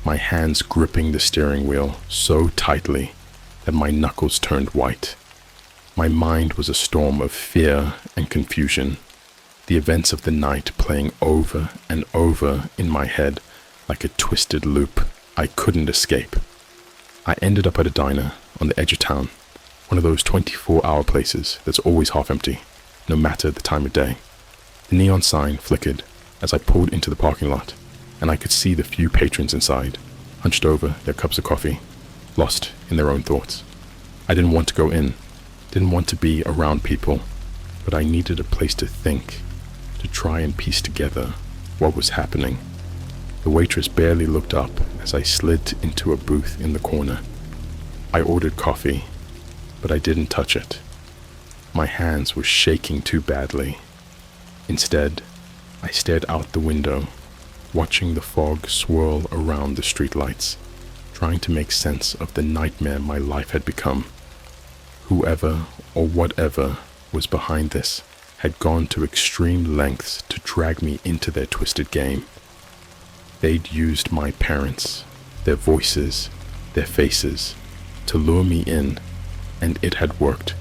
my hands gripping the steering wheel so tightly that my knuckles turned white. My mind was a storm of fear and confusion, the events of the night playing over and over in my head like a twisted loop I couldn't escape. I ended up at a diner on the edge of town, one of those 24-hour places that's always half empty, no matter the time of day. The neon sign flickered as I pulled into the parking lot, and I could see the few patrons inside, hunched over their cups of coffee, lost in their own thoughts. I didn't want to go in, didn't want to be around people, but I needed a place to think, to try and piece together what was happening. The waitress barely looked up as I slid into a booth in the corner. I ordered coffee, but I didn't touch it. My hands were shaking too badly. Instead, I stared out the window, watching the fog swirl around the streetlights, trying to make sense of the nightmare my life had become. Whoever or whatever was behind this had gone to extreme lengths to drag me into their twisted game. They'd used my parents, their voices, their faces, to lure me in, and it had worked.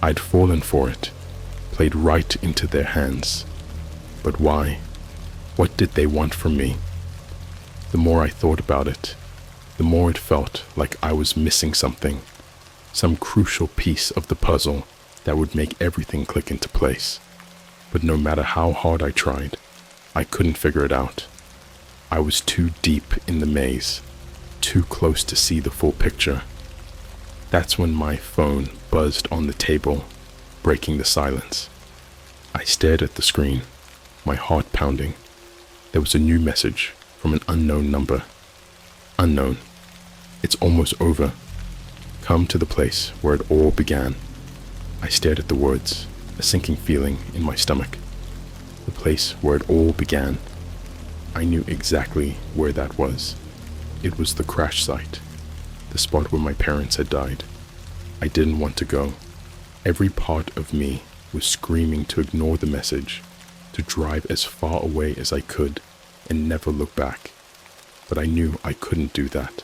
I'd fallen for it, played right into their hands. But why? What did they want from me? The more I thought about it, the more it felt like I was missing something, some crucial piece of the puzzle that would make everything click into place. But no matter how hard I tried, I couldn't figure it out. I was too deep in the maze, too close to see the full picture. That's when my phone buzzed on the table, breaking the silence. I stared at the screen, my heart pounding. There was a new message from an unknown number. Unknown. It's almost over. Come to the place where it all began. I stared at the words, a sinking feeling in my stomach. The place where it all began. I knew exactly where that was. It was the crash site, the spot where my parents had died. I didn't want to go. Every part of me was screaming to ignore the message, to drive as far away as I could and never look back. But I knew I couldn't do that.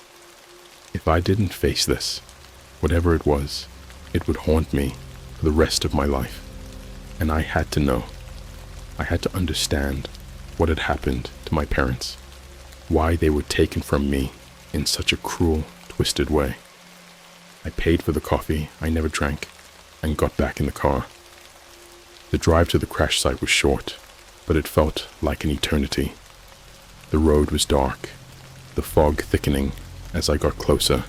If I didn't face this, whatever it was, it would haunt me for the rest of my life. And I had to know. I had to understand what had happened to my parents, why they were taken from me in such a cruel, twisted way. I paid for the coffee I never drank and got back in the car. The drive to the crash site was short, but it felt like an eternity. The road was dark, the fog thickening as I got closer.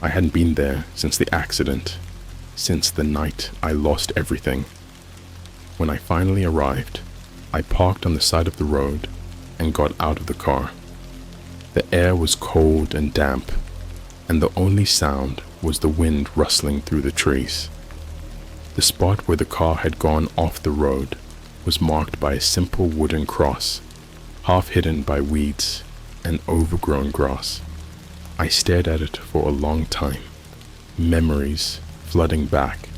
I hadn't been there since the accident, since the night I lost everything. When I finally arrived, I parked on the side of the road and got out of the car. The air was cold and damp, and the only sound was the wind rustling through the trees. The spot where the car had gone off the road was marked by a simple wooden cross, half hidden by weeds and overgrown grass. I stared at it for a long time, memories flooding back,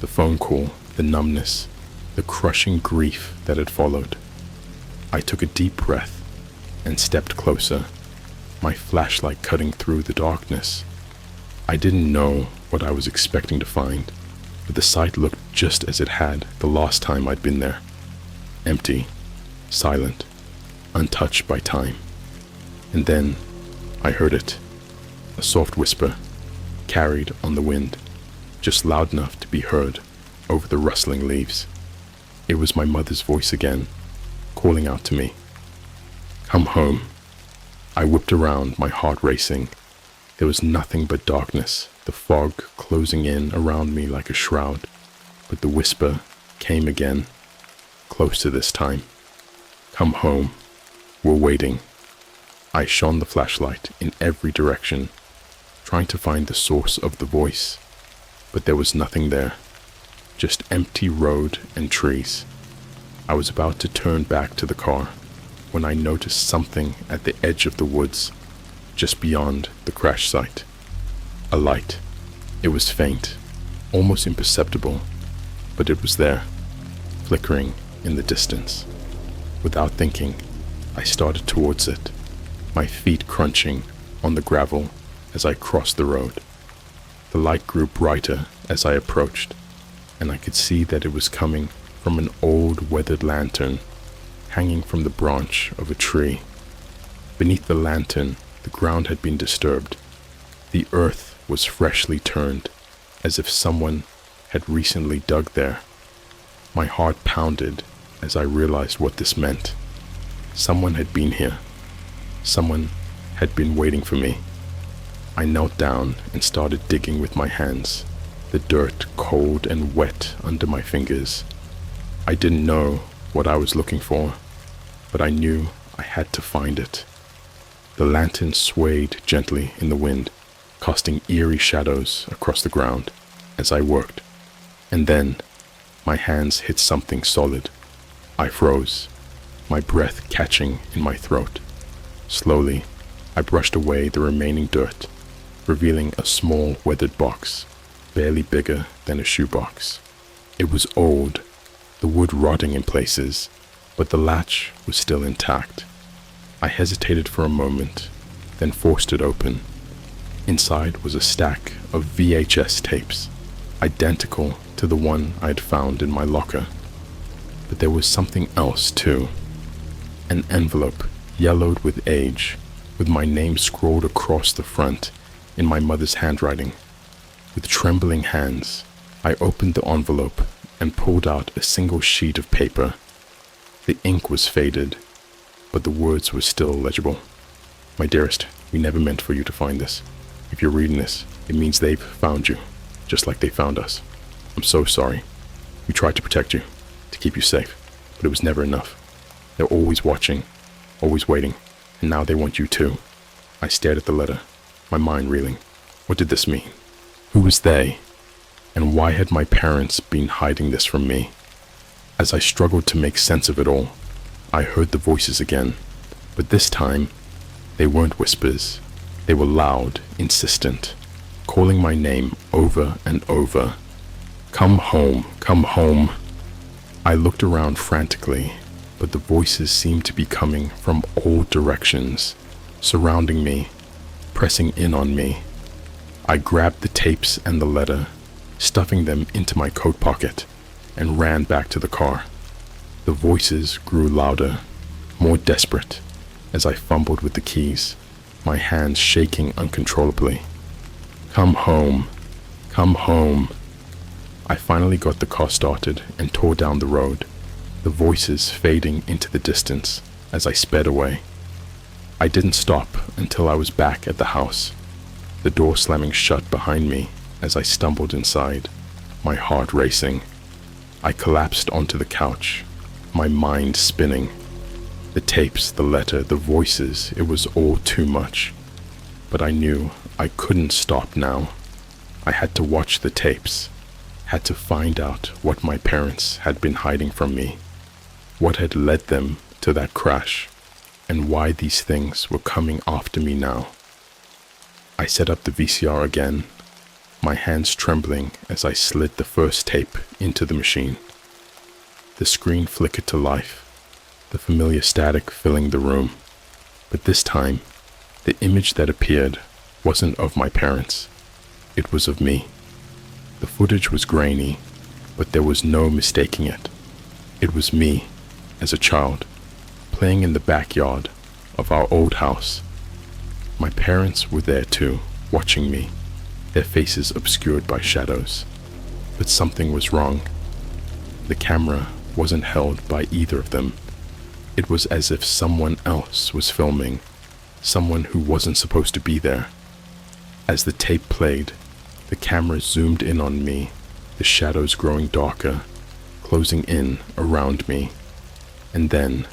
the phone call, the numbness, the crushing grief that had followed. I took a deep breath and stepped closer, my flashlight cutting through the darkness. I didn't know what I was expecting to find, but the site looked just as it had the last time I'd been there. Empty, silent, untouched by time. And then I heard it, a soft whisper, carried on the wind, just loud enough to be heard over the rustling leaves. It was my mother's voice again, calling out to me. Come home. I whipped around, my heart racing. There was nothing but darkness, the fog closing in around me like a shroud. But the whisper came again, closer this time. Come home. We're waiting. I shone the flashlight in every direction, trying to find the source of the voice. But there was nothing there. Just empty road and trees. I was about to turn back to the car when I noticed something at the edge of the woods, just beyond the crash site. A light. It was faint, almost imperceptible, but it was there, flickering in the distance. Without thinking, I started towards it, my feet crunching on the gravel as I crossed the road. The light grew brighter as I approached, and I could see that it was coming from an old weathered lantern hanging from the branch of a tree. Beneath the lantern, the ground had been disturbed. The earth was freshly turned, as if someone had recently dug there. My heart pounded as I realized what this meant. Someone had been here. Someone had been waiting for me. I knelt down and started digging with my hands, the dirt cold and wet under my fingers. I didn't know what I was looking for, but I knew I had to find it. The lantern swayed gently in the wind, casting eerie shadows across the ground as I worked. And then my hands hit something solid. I froze, my breath catching in my throat. Slowly, I brushed away the remaining dirt, revealing a small weathered box, barely bigger than a shoebox. It was old, the wood rotting in places, but the latch was still intact. I hesitated for a moment, then forced it open. Inside was a stack of VHS tapes, identical to the one I had found in my locker. But there was something else too. An envelope yellowed with age, with my name scrawled across the front in my mother's handwriting. With trembling hands, I opened the envelope and pulled out a single sheet of paper. The ink was faded, but the words were still legible. My dearest, we never meant for you to find this. If you're reading this, it means they've found you, just like they found us. I'm so sorry. We tried to protect you, to keep you safe, but it was never enough. They're always watching, always waiting, and now they want you too. I stared at the letter, my mind reeling. What did this mean? Who was they? And why had my parents been hiding this from me? As I struggled to make sense of it all, I heard the voices again, but this time, they weren't whispers. They were loud, insistent, calling my name over and over. Come home, come home. I looked around frantically, but the voices seemed to be coming from all directions, surrounding me, pressing in on me. I grabbed the tapes and the letter, stuffing them into my coat pocket, and ran back to the car. The voices grew louder, more desperate, as I fumbled with the keys, my hands shaking uncontrollably. Come home, come home. I finally got the car started and tore down the road, the voices fading into the distance as I sped away. I didn't stop until I was back at the house, the door slamming shut behind me as I stumbled inside, my heart racing. I collapsed onto the couch, my mind spinning. The tapes, the letter, the voices, it was all too much. But I knew I couldn't stop now. I had to watch the tapes, had to find out what my parents had been hiding from me, what had led them to that crash, and why these things were coming after me now. I set up the VCR again, my hands trembling as I slid the first tape into the machine. The screen flickered to life, the familiar static filling the room. But this time, the image that appeared wasn't of my parents. It was of me. The footage was grainy, but there was no mistaking it. It was me, as a child, playing in the backyard of our old house. My parents were there too, watching me, their faces obscured by shadows. But something was wrong. The camera wasn't held by either of them. It was as if someone else was filming, someone who wasn't supposed to be there. As the tape played, the camera zoomed in on me, the shadows growing darker, closing in around me. And then,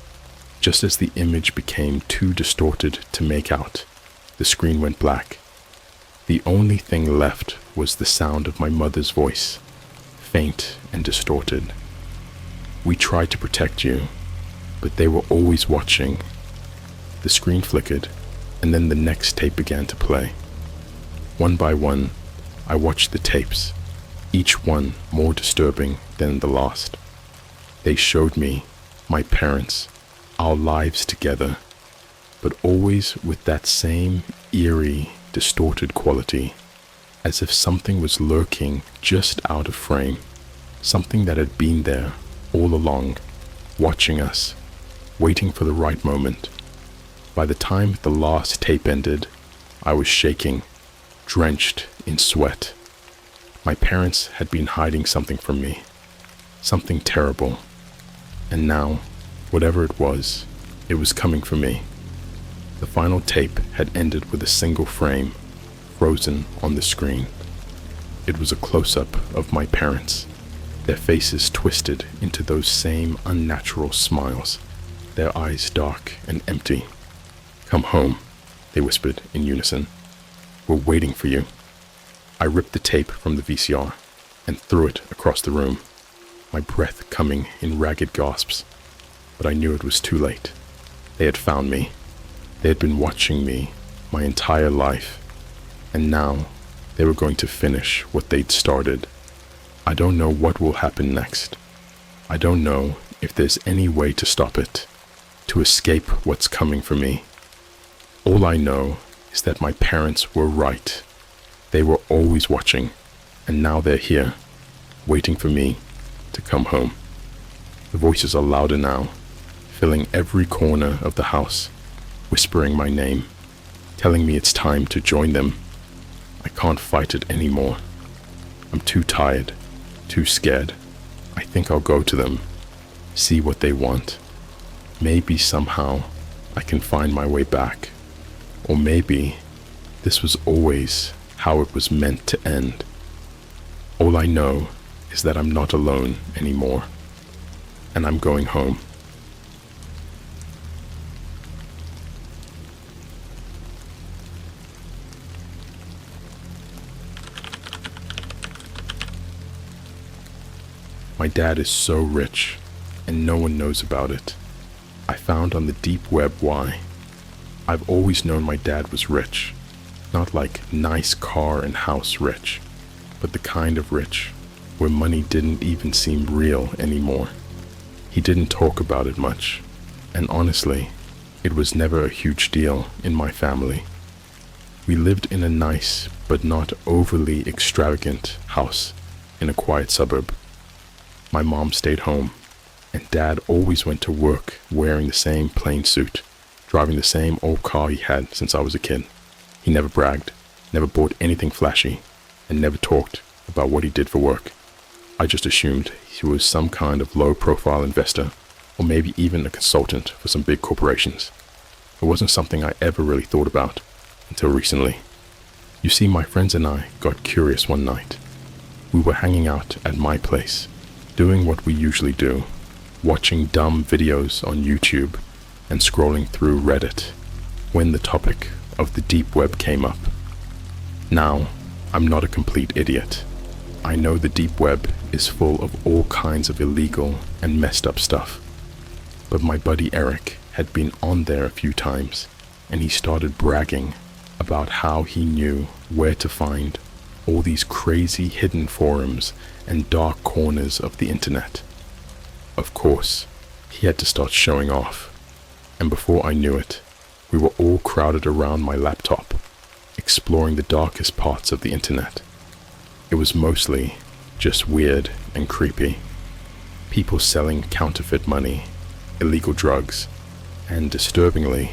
just as the image became too distorted to make out, the screen went black. The only thing left was the sound of my mother's voice, faint and distorted. We tried to protect you, but they were always watching. The screen flickered, and then the next tape began to play. One by one, I watched the tapes, each one more disturbing than the last. They showed me, my parents, our lives together, but always with that same eerie, distorted quality, as if something was lurking just out of frame, something that had been there all along, watching us, waiting for the right moment. By the time the last tape ended, I was shaking, drenched in sweat. My parents had been hiding something from me, something terrible. And now, whatever it was coming for me. The final tape had ended with a single frame, frozen on the screen. It was a close-up of my parents, their faces twisted into those same unnatural smiles, their eyes dark and empty. Come home, they whispered in unison. We're waiting for you. I ripped the tape from the VCR and threw it across the room, my breath coming in ragged gasps. But I knew it was too late. They had found me. They had been watching me my entire life, and now they were going to finish what they'd started. I don't know what will happen next. I don't know if there's any way to stop it, to escape what's coming for me. All I know is that my parents were right. They were always watching, and now they're here, waiting for me to come home. The voices are louder now, filling every corner of the house, whispering my name, telling me it's time to join them. I can't fight it anymore. I'm too tired, too scared. I think I'll go to them, see what they want. Maybe somehow I can find my way back. Or maybe this was always how it was meant to end. All I know is that I'm not alone anymore, and I'm going home. My dad is so rich, and no one knows about it. I found on the deep web why. I've always known my dad was rich, not like nice car and house rich, but the kind of rich where money didn't even seem real anymore. He didn't talk about it much, and honestly, it was never a huge deal in my family. We lived in a nice but not overly extravagant house in a quiet suburb. My mom stayed home, and Dad always went to work wearing the same plain suit, driving the same old car he had since I was a kid. He never bragged, never bought anything flashy, and never talked about what he did for work. I just assumed he was some kind of low-profile investor, or maybe even a consultant for some big corporations. It wasn't something I ever really thought about until recently. You see, my friends and I got curious one night. We were hanging out at my place, doing what we usually do, watching dumb videos on YouTube and scrolling through Reddit, when the topic of the deep web came up. Now, I'm not a complete idiot. I know the deep web is full of all kinds of illegal and messed up stuff. But my buddy Eric had been on there a few times, and he started bragging about how he knew where to find all these crazy hidden forums and dark corners of the internet. Of course, he had to start showing off, and before I knew it, we were all crowded around my laptop, exploring the darkest parts of the internet. It was mostly just weird and creepy. People selling counterfeit money, illegal drugs, and disturbingly,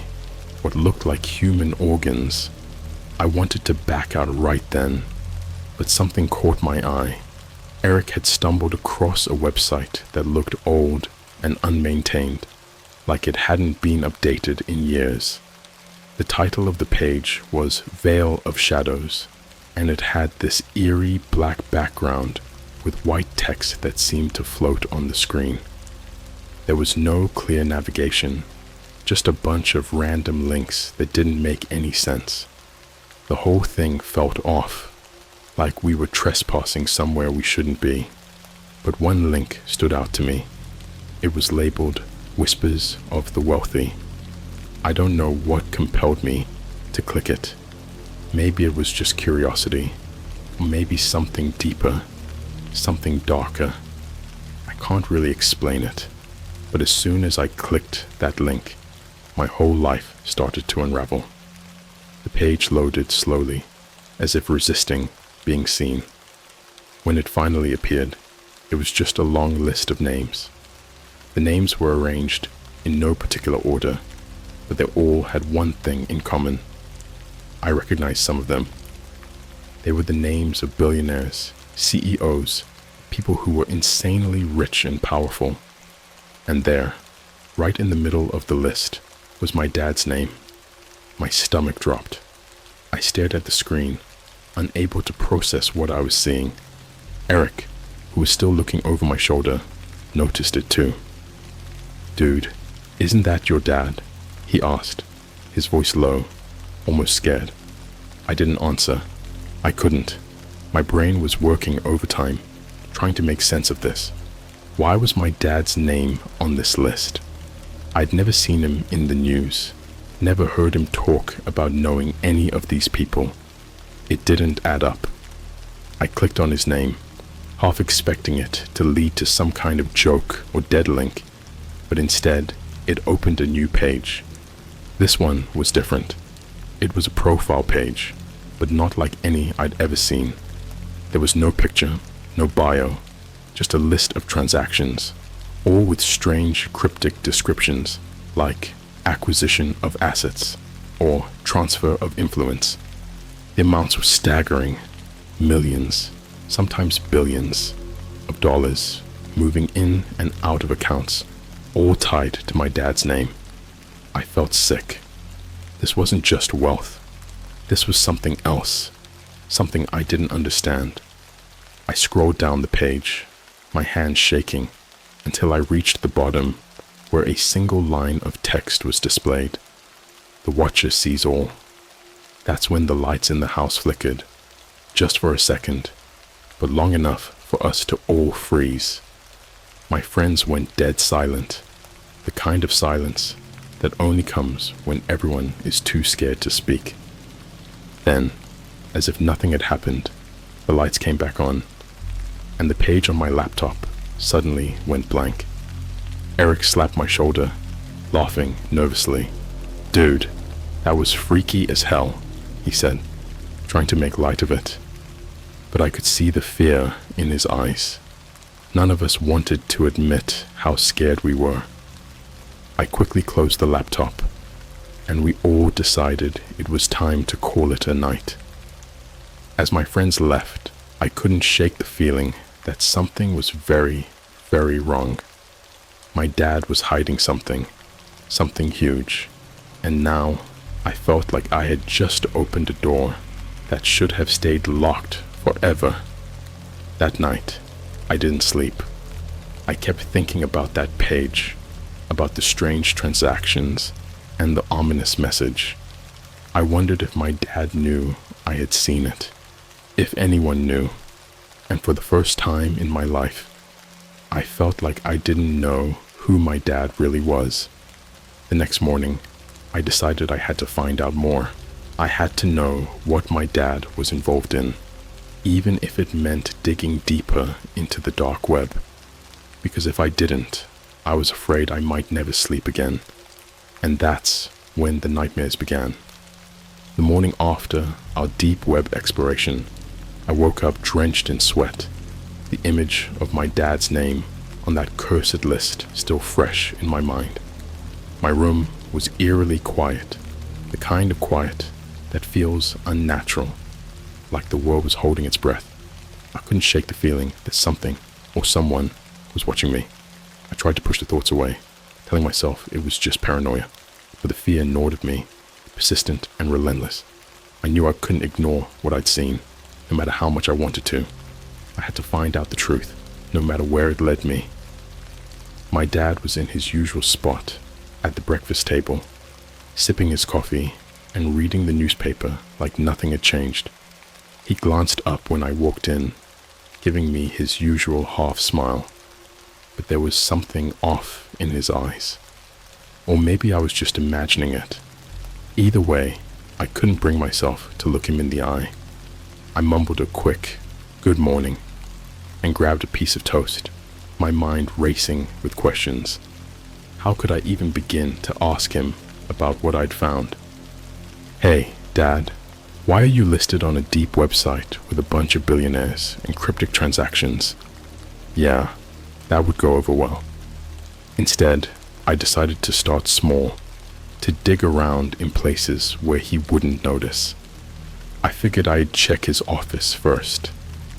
what looked like human organs. I wanted to back out right then, but something caught my eye. Eric had stumbled across a website that looked old and unmaintained, like it hadn't been updated in years. The title of the page was Veil of Shadows, and it had this eerie black background with white text that seemed to float on the screen. There was no clear navigation, just a bunch of random links that didn't make any sense. The whole thing felt off, like we were trespassing somewhere we shouldn't be. But one link stood out to me. It was labeled Whispers of the Wealthy. I don't know what compelled me to click it. Maybe it was just curiosity, or maybe something deeper, something darker. I can't really explain it, but as soon as I clicked that link, my whole life started to unravel. The page loaded slowly, as if resisting being seen. When it finally appeared, it was just a long list of names. The names were arranged in no particular order, but they all had one thing in common. I recognized some of them. They were the names of billionaires, CEOs, people who were insanely rich and powerful. And there, right in the middle of the list, was my dad's name. My stomach dropped. I stared at the screen, unable to process what I was seeing. Eric, who was still looking over my shoulder, noticed it too. "Dude, isn't that your dad?" he asked, his voice low, almost scared. I didn't answer. I couldn't. My brain was working overtime, trying to make sense of this. Why was my dad's name on this list? I'd never seen him in the news, never heard him talk about knowing any of these people. It didn't add up. I clicked on his name, half expecting it to lead to some kind of joke or dead link, but instead, it opened a new page. This one was different. It was a profile page, but not like any I'd ever seen. There was no picture, no bio, just a list of transactions, all with strange cryptic descriptions like acquisition of assets or transfer of influence. The amounts were staggering. Millions, sometimes billions, of dollars moving in and out of accounts, all tied to my dad's name. I felt sick. This wasn't just wealth. This was something else, something I didn't understand. I scrolled down the page, my hands shaking, until I reached the bottom where a single line of text was displayed. The watcher sees all. That's when the lights in the house flickered, just for a second, but long enough for us to all freeze. My friends went dead silent, the kind of silence that only comes when everyone is too scared to speak. Then, as if nothing had happened, the lights came back on, and the page on my laptop suddenly went blank. Eric slapped my shoulder, laughing nervously. "Dude, that was freaky as hell," he said, trying to make light of it. But I could see the fear in his eyes. None of us wanted to admit how scared we were. I quickly closed the laptop, and we all decided it was time to call it a night. As my friends left, I couldn't shake the feeling that something was very, very wrong. My dad was hiding something huge, and now I felt like I had just opened a door that should have stayed locked forever. That night, I didn't sleep. I kept thinking about that page, about the strange transactions and the ominous message. I wondered if my dad knew I had seen it, if anyone knew, and for the first time in my life, I felt like I didn't know who my dad really was. The next morning, I decided I had to find out more. I had to know what my dad was involved in, even if it meant digging deeper into the dark web, because if I didn't, I was afraid I might never sleep again. And that's when the nightmares began. The morning after our deep web exploration, I woke up drenched in sweat, the image of my dad's name on that cursed list still fresh in my mind. My room was eerily quiet, the kind of quiet that feels unnatural, like the world was holding its breath. I couldn't shake the feeling that something or someone was watching me. I tried to push the thoughts away, telling myself it was just paranoia, but the fear gnawed at me, persistent and relentless. I knew I couldn't ignore what I'd seen, no matter how much I wanted to. I had to find out the truth, no matter where it led me. My dad was in his usual spot at the breakfast table, sipping his coffee and reading the newspaper like nothing had changed. He glanced up when I walked in, giving me his usual half smile, but there was something off in his eyes. Or maybe I was just imagining it. Either way, I couldn't bring myself to look him in the eye. I mumbled a quick, "Good morning," and grabbed a piece of toast, my mind racing with questions. How could I even begin to ask him about what I'd found? "Hey, Dad, why are you listed on a deep website with a bunch of billionaires and cryptic transactions?" Yeah, that would go over well. Instead, I decided to start small, to dig around in places where he wouldn't notice. I figured I'd check his office first,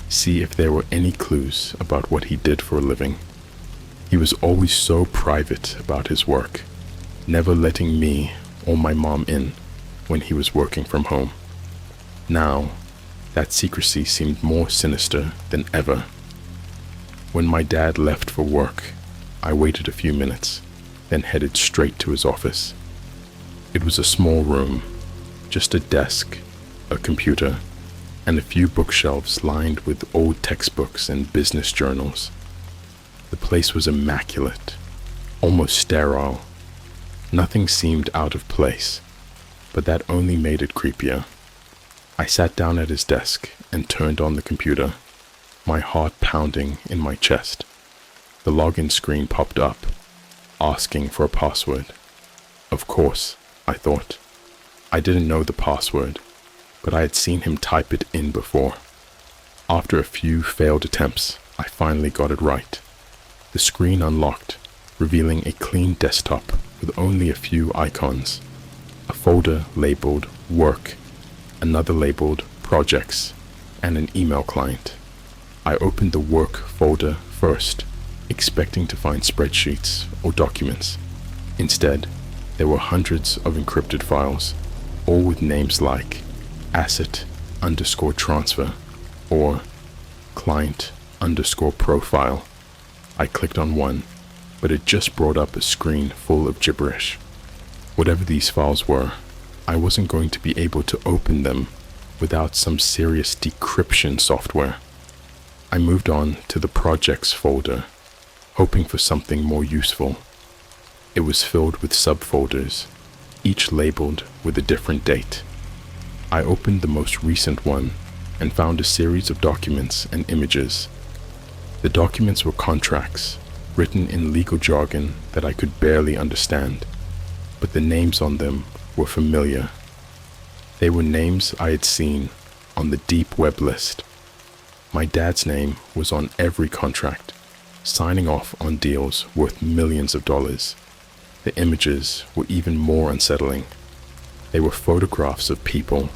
see if there were any clues about what he did for a living. He was always so private about his work, never letting me or my mom in when he was working from home. Now, that secrecy seemed more sinister than ever. When my dad left for work, I waited a few minutes, then headed straight to his office. It was a small room, just a desk, a computer, and a few bookshelves lined with old textbooks and business journals. The place was immaculate, almost sterile. Nothing seemed out of place, but that only made it creepier. I sat down at his desk and turned on the computer, my heart pounding in my chest. The login screen popped up, asking for a password. Of course, I thought. I didn't know the password, but I had seen him type it in before. After a few failed attempts, I finally got it right. The screen unlocked, revealing a clean desktop with only a few icons. A folder labeled Work, another labeled Projects, and an email client. I opened the Work folder first, expecting to find spreadsheets or documents. Instead, there were hundreds of encrypted files, all with names like asset_transfer or client_profile. I clicked on one, but it just brought up a screen full of gibberish. Whatever these files were, I wasn't going to be able to open them without some serious decryption software. I moved on to the projects folder, hoping for something more useful. It was filled with subfolders, each labeled with a different date. I opened the most recent one and found a series of documents and images. The documents were contracts, written in legal jargon that I could barely understand, but the names on them were familiar. They were names I had seen on the deep web list. My dad's name was on every contract, signing off on deals worth millions of dollars. The images were even more unsettling. They were photographs of people,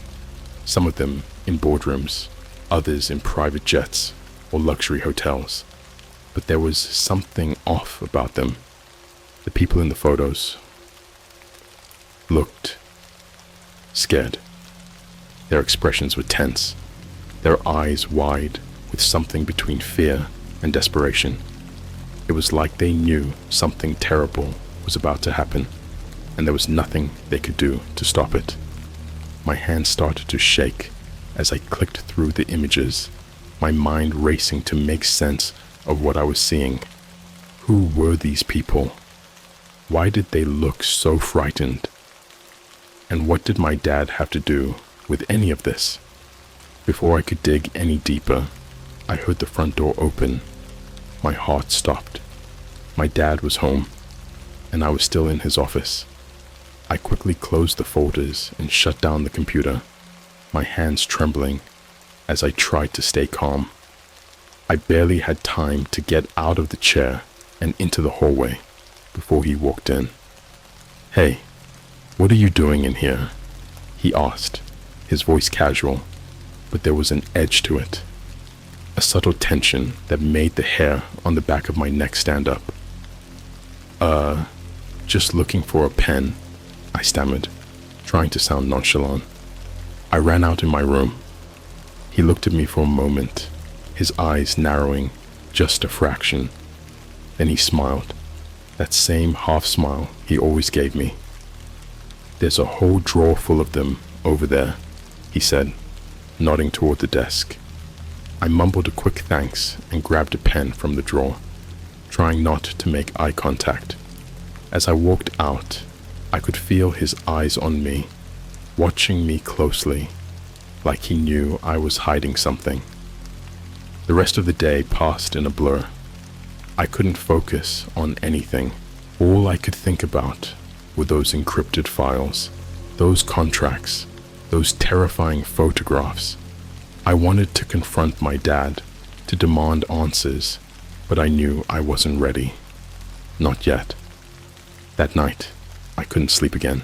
some of them in boardrooms, others in private jets or luxury hotels. But there was something off about them. The people in the photos looked scared. Their expressions were tense, their eyes wide with something between fear and desperation. It was like they knew something terrible was about to happen, and there was nothing they could do to stop it. My hands started to shake as I clicked through the images, my mind racing to make sense of what I was seeing. Who were these people? Why did they look so frightened? And what did my dad have to do with any of this? Before I could dig any deeper, I heard the front door open. My heart stopped. My dad was home, and I was still in his office. I quickly closed the folders and shut down the computer, my hands trembling as I tried to stay calm. I barely had time to get out of the chair and into the hallway before he walked in. "Hey, what are you doing in here?" he asked, his voice casual, but there was an edge to it, a subtle tension that made the hair on the back of my neck stand up. Just looking for a pen," I stammered, trying to sound nonchalant. I ran out in my room. He looked at me for a moment, his eyes narrowing just a fraction. Then he smiled, that same half smile he always gave me. "There's a whole drawer full of them over there," he said, nodding toward the desk. I mumbled a quick thanks and grabbed a pen from the drawer, trying not to make eye contact. As I walked out, I could feel his eyes on me, watching me closely, like he knew I was hiding something. The rest of the day passed in a blur. I couldn't focus on anything. All I could think about were those encrypted files, those contracts, those terrifying photographs. I wanted to confront my dad, to demand answers, but I knew I wasn't ready. Not yet. That night, I couldn't sleep again.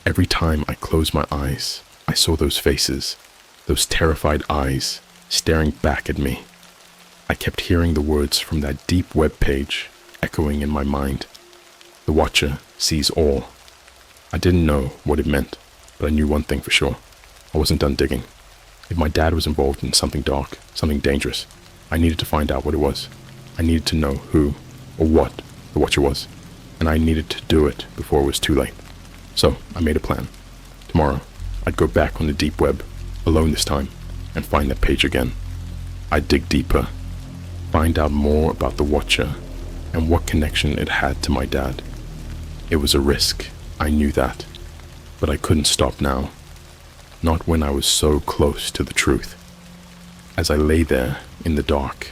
Every time I closed my eyes, I saw those faces, those terrified eyes staring back at me. I kept hearing the words from that deep web page echoing in my mind. The Watcher sees all. I didn't know what it meant, but I knew one thing for sure. I wasn't done digging. If my dad was involved in something dark, something dangerous, I needed to find out what it was. I needed to know who or what the Watcher was, and I needed to do it before it was too late. So I made a plan. Tomorrow, I'd go back on the deep web, alone this time, and find that page again. I'd dig deeper, find out more about the Watcher and what connection it had to my dad. It was a risk, I knew that, but I couldn't stop now. Not when I was so close to the truth. As I lay there in the dark,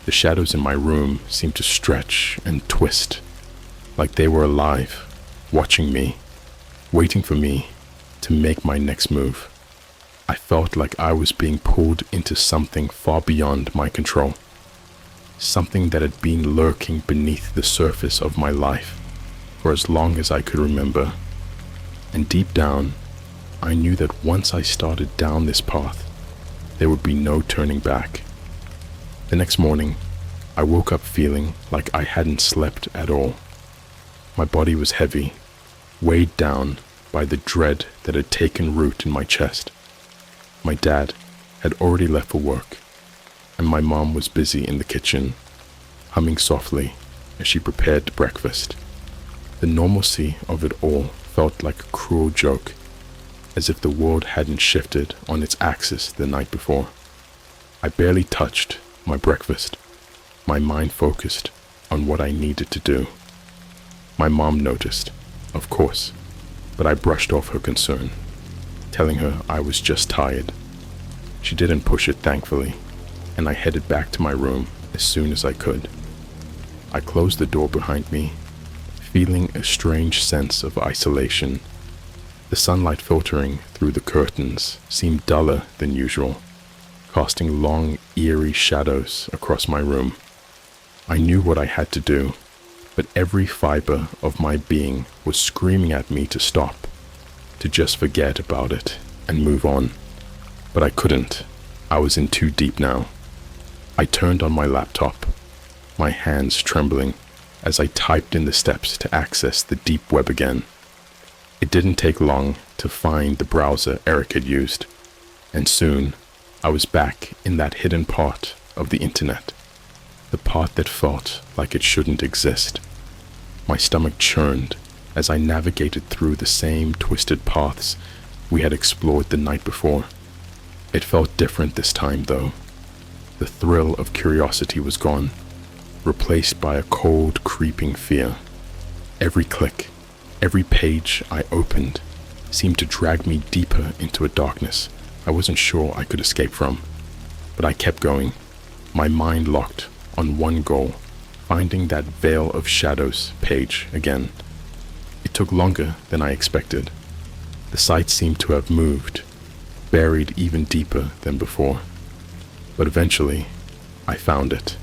the shadows in my room seemed to stretch and twist, like they were alive, watching me, waiting for me to make my next move. I felt like I was being pulled into something far beyond my control, something that had been lurking beneath the surface of my life for as long as I could remember. And deep down, I knew that once I started down this path, there would be no turning back. The next morning, I woke up feeling like I hadn't slept at all. My body was heavy, weighed down by the dread that had taken root in my chest. My dad had already left for work, and my mom was busy in the kitchen, humming softly as she prepared breakfast. The normalcy of it all felt like a cruel joke, as if the world hadn't shifted on its axis the night before. I barely touched my breakfast, my mind focused on what I needed to do. My mom noticed, of course, but I brushed off her concern, telling her I was just tired. She didn't push it, thankfully, and I headed back to my room as soon as I could. I closed the door behind me, feeling a strange sense of isolation. The sunlight filtering through the curtains seemed duller than usual, casting long, eerie shadows across my room. I knew what I had to do, but every fiber of my being was screaming at me to stop, to just forget about it and move on. But I couldn't. I was in too deep now. I turned on my laptop, my hands trembling as I typed in the steps to access the deep web again. It didn't take long to find the browser Eric had used, and soon I was back in that hidden part of the internet, the part that felt like it shouldn't exist. My stomach churned as I navigated through the same twisted paths we had explored the night before. It felt different this time, though. The thrill of curiosity was gone, replaced by a cold, creeping fear. Every click, every page I opened seemed to drag me deeper into a darkness I wasn't sure I could escape from. But I kept going, my mind locked on one goal, finding that Veil of Shadows page again. It took longer than I expected. The site seemed to have moved, buried even deeper than before. But eventually, I found it.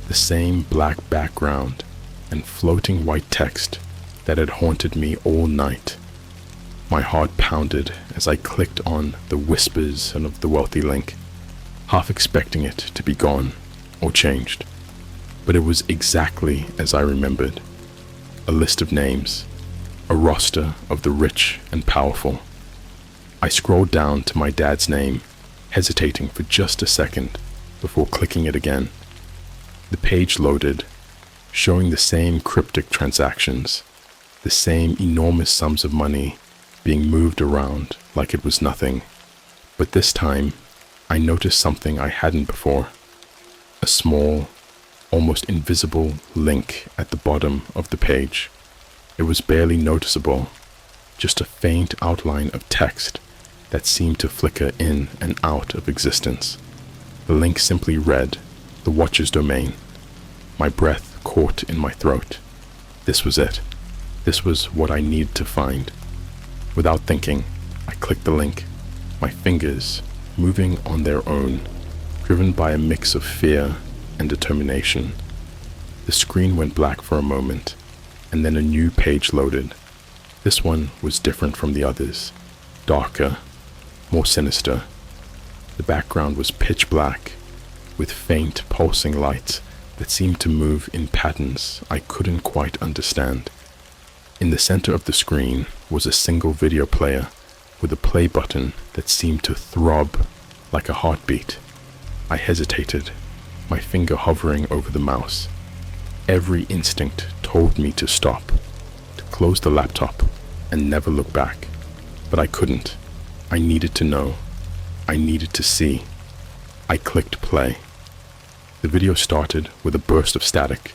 The same black background and floating white text that had haunted me all night. My heart pounded as I clicked on the whispers and of the wealthy link, half expecting it to be gone or changed. But it was exactly as I remembered. A list of names, a roster of the rich and powerful. I scrolled down to my dad's name, hesitating for just a second before clicking it again. The page loaded, showing the same cryptic transactions, the same enormous sums of money being moved around like it was nothing. But this time, I noticed something I hadn't before. A small, almost invisible link at the bottom of the page. It was barely noticeable, just a faint outline of text that seemed to flicker in and out of existence. The link simply read, "The Watcher's Domain." My breath caught in my throat. This was it. This was what I needed to find. Without thinking, I clicked the link, my fingers moving on their own, driven by a mix of fear and determination. The screen went black for a moment, and then a new page loaded. This one was different from the others, darker, more sinister. The background was pitch black, with faint pulsing lights that seemed to move in patterns I couldn't quite understand. In the center of the screen was a single video player with a play button that seemed to throb like a heartbeat. I hesitated, my finger hovering over the mouse. Every instinct told me to stop, to close the laptop and never look back. But I couldn't. I needed to know. I needed to see. I clicked play. The video started with a burst of static,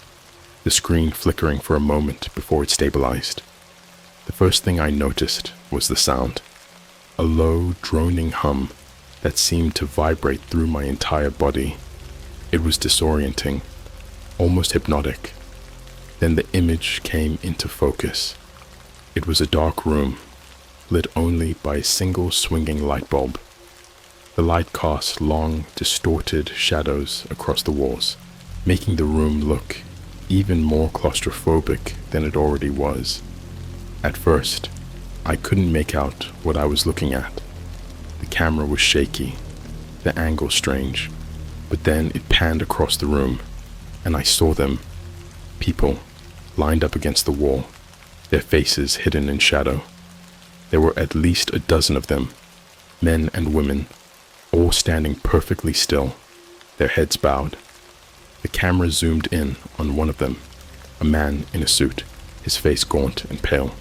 the screen flickering for a moment before it stabilized. The first thing I noticed was the sound, a low, droning hum that seemed to vibrate through my entire body. It was disorienting, almost hypnotic. Then the image came into focus. It was a dark room, lit only by a single swinging light bulb. The light cast long, distorted shadows across the walls, making the room look even more claustrophobic than it already was. At first, I couldn't make out what I was looking at. The camera was shaky, the angle strange, but then it panned across the room, and I saw them, people, lined up against the wall, their faces hidden in shadow. There were at least a dozen of them, men and women, all standing perfectly still, their heads bowed. The camera zoomed in on one of them, a man in a suit, his face gaunt and pale.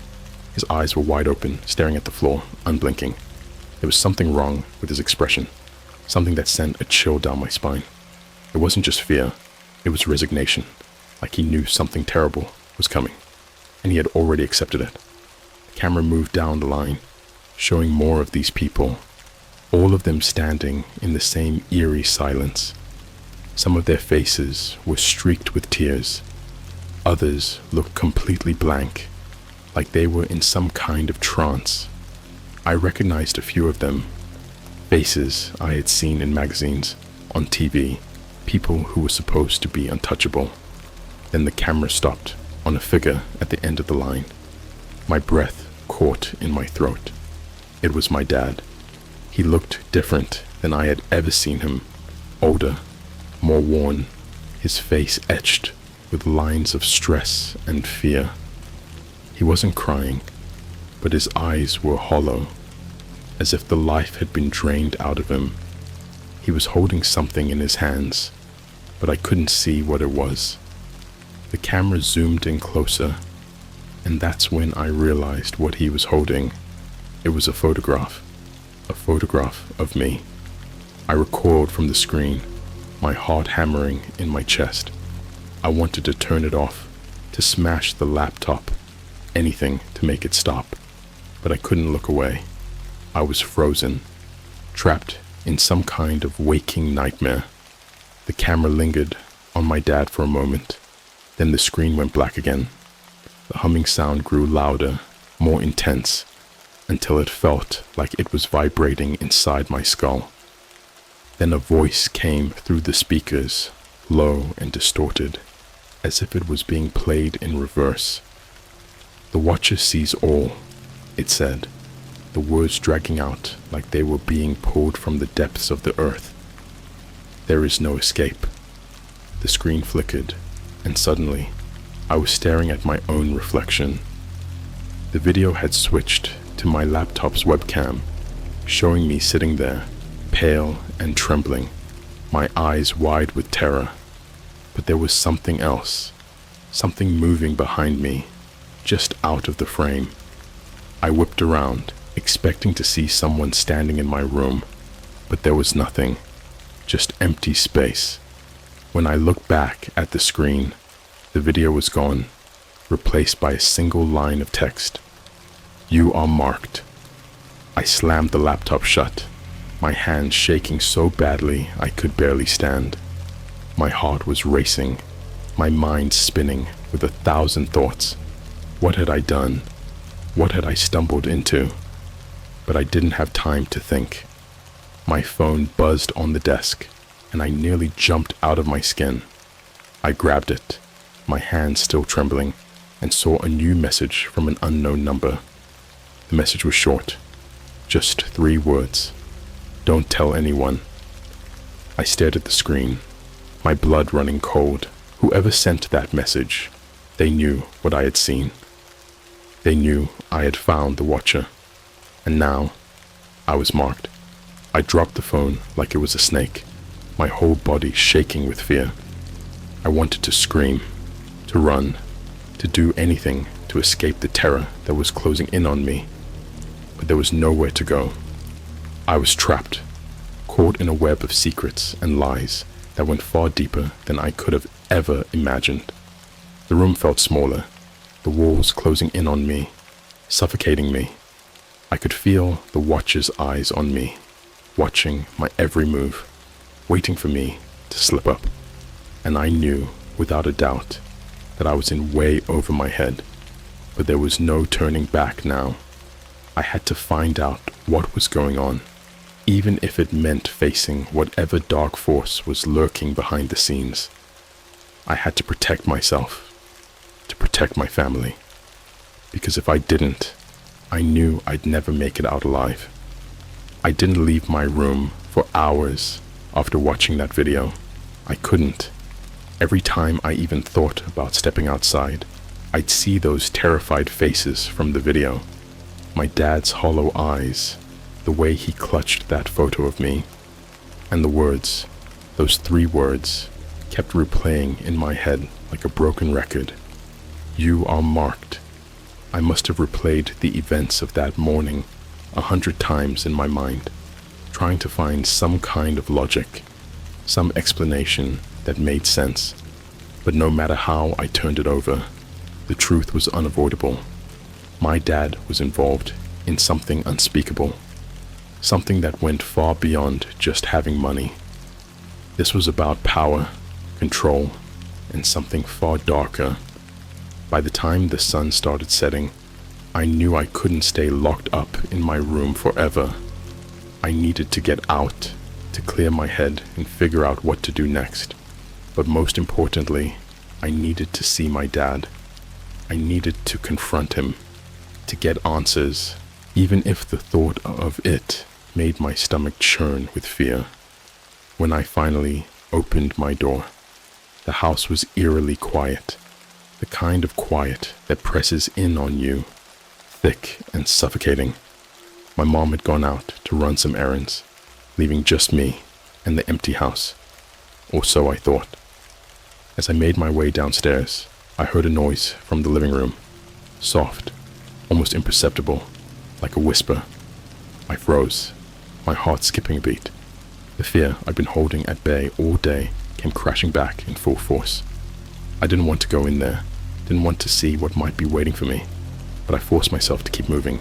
His eyes were wide open, staring at the floor, unblinking. There was something wrong with his expression, something that sent a chill down my spine. It wasn't just fear, it was resignation, like he knew something terrible was coming, and he had already accepted it. The camera moved down the line, showing more of these people, all of them standing in the same eerie silence. Some of their faces were streaked with tears. Others looked completely blank, like they were in some kind of trance. I recognized a few of them, faces I had seen in magazines, on TV, people who were supposed to be untouchable. Then the camera stopped on a figure at the end of the line. My breath caught in my throat. It was my dad. He looked different than I had ever seen him, older, more worn, his face etched with lines of stress and fear. He wasn't crying, but his eyes were hollow, as if the life had been drained out of him. He was holding something in his hands, but I couldn't see what it was. The camera zoomed in closer, and that's when I realized what he was holding. It was a photograph of me. I recoiled from the screen, my heart hammering in my chest. I wanted to turn it off, to smash the laptop, anything to make it stop, but I couldn't look away. I was frozen, trapped in some kind of waking nightmare. The camera lingered on my dad for a moment, then the screen went black again. The humming sound grew louder, more intense, until it felt like it was vibrating inside my skull. Then a voice came through the speakers, low and distorted, as if it was being played in reverse. "The Watcher sees all," it said, the words dragging out like they were being pulled from the depths of the earth. "There is no escape." The screen flickered, and suddenly, I was staring at my own reflection. The video had switched to my laptop's webcam, showing me sitting there, pale and trembling, my eyes wide with terror. But there was something else, something moving behind me, just out of the frame. I whipped around, expecting to see someone standing in my room, but there was nothing, just empty space. When I looked back at the screen, the video was gone, replaced by a single line of text. "You are marked." I slammed the laptop shut, my hands shaking so badly I could barely stand. My heart was racing, my mind spinning with 1,000 thoughts. What had I done? What had I stumbled into? But I didn't have time to think. My phone buzzed on the desk, and I nearly jumped out of my skin. I grabbed it, my hands still trembling, and saw a new message from an unknown number. The message was short, just 3 words. "Don't tell anyone." I stared at the screen, my blood running cold. Whoever sent that message, they knew what I had seen. They knew I had found the Watcher, and now I was marked. I dropped the phone like it was a snake, my whole body shaking with fear. I wanted to scream, to run, to do anything to escape the terror that was closing in on me, but there was nowhere to go. I was trapped, caught in a web of secrets and lies that went far deeper than I could have ever imagined. The room felt smaller, the walls closing in on me, suffocating me. I could feel the Watcher's eyes on me, watching my every move, waiting for me to slip up. And I knew, without a doubt, that I was in way over my head, but there was no turning back now. I had to find out what was going on, even if it meant facing whatever dark force was lurking behind the scenes. I had to protect myself, to protect my family, because if I didn't, I knew I'd never make it out alive. I didn't leave my room for hours after watching that video. I couldn't. Every time I even thought about stepping outside, I'd see those terrified faces from the video. My dad's hollow eyes, the way he clutched that photo of me, and the words, those 3 words, kept replaying in my head like a broken record. You are marked. I must have replayed the events of that morning 100 times in my mind, trying to find some kind of logic, some explanation that made sense. But no matter how I turned it over, the truth was unavoidable. My dad was involved in something unspeakable, something that went far beyond just having money. This was about power, control, and something far darker. By the time the sun started setting, I knew I couldn't stay locked up in my room forever. I needed to get out, to clear my head and figure out what to do next. But most importantly, I needed to see my dad. I needed to confront him, to get answers, even if the thought of it made my stomach churn with fear. When I finally opened my door, the house was eerily quiet, the kind of quiet that presses in on you, thick and suffocating. My mom had gone out to run some errands, leaving just me and the empty house, or so I thought. As I made my way downstairs, I heard a noise from the living room, soft, almost imperceptible, like a whisper. I froze, my heart skipping a beat. The fear I'd been holding at bay all day came crashing back in full force. I didn't want to go in there, didn't want to see what might be waiting for me, but I forced myself to keep moving,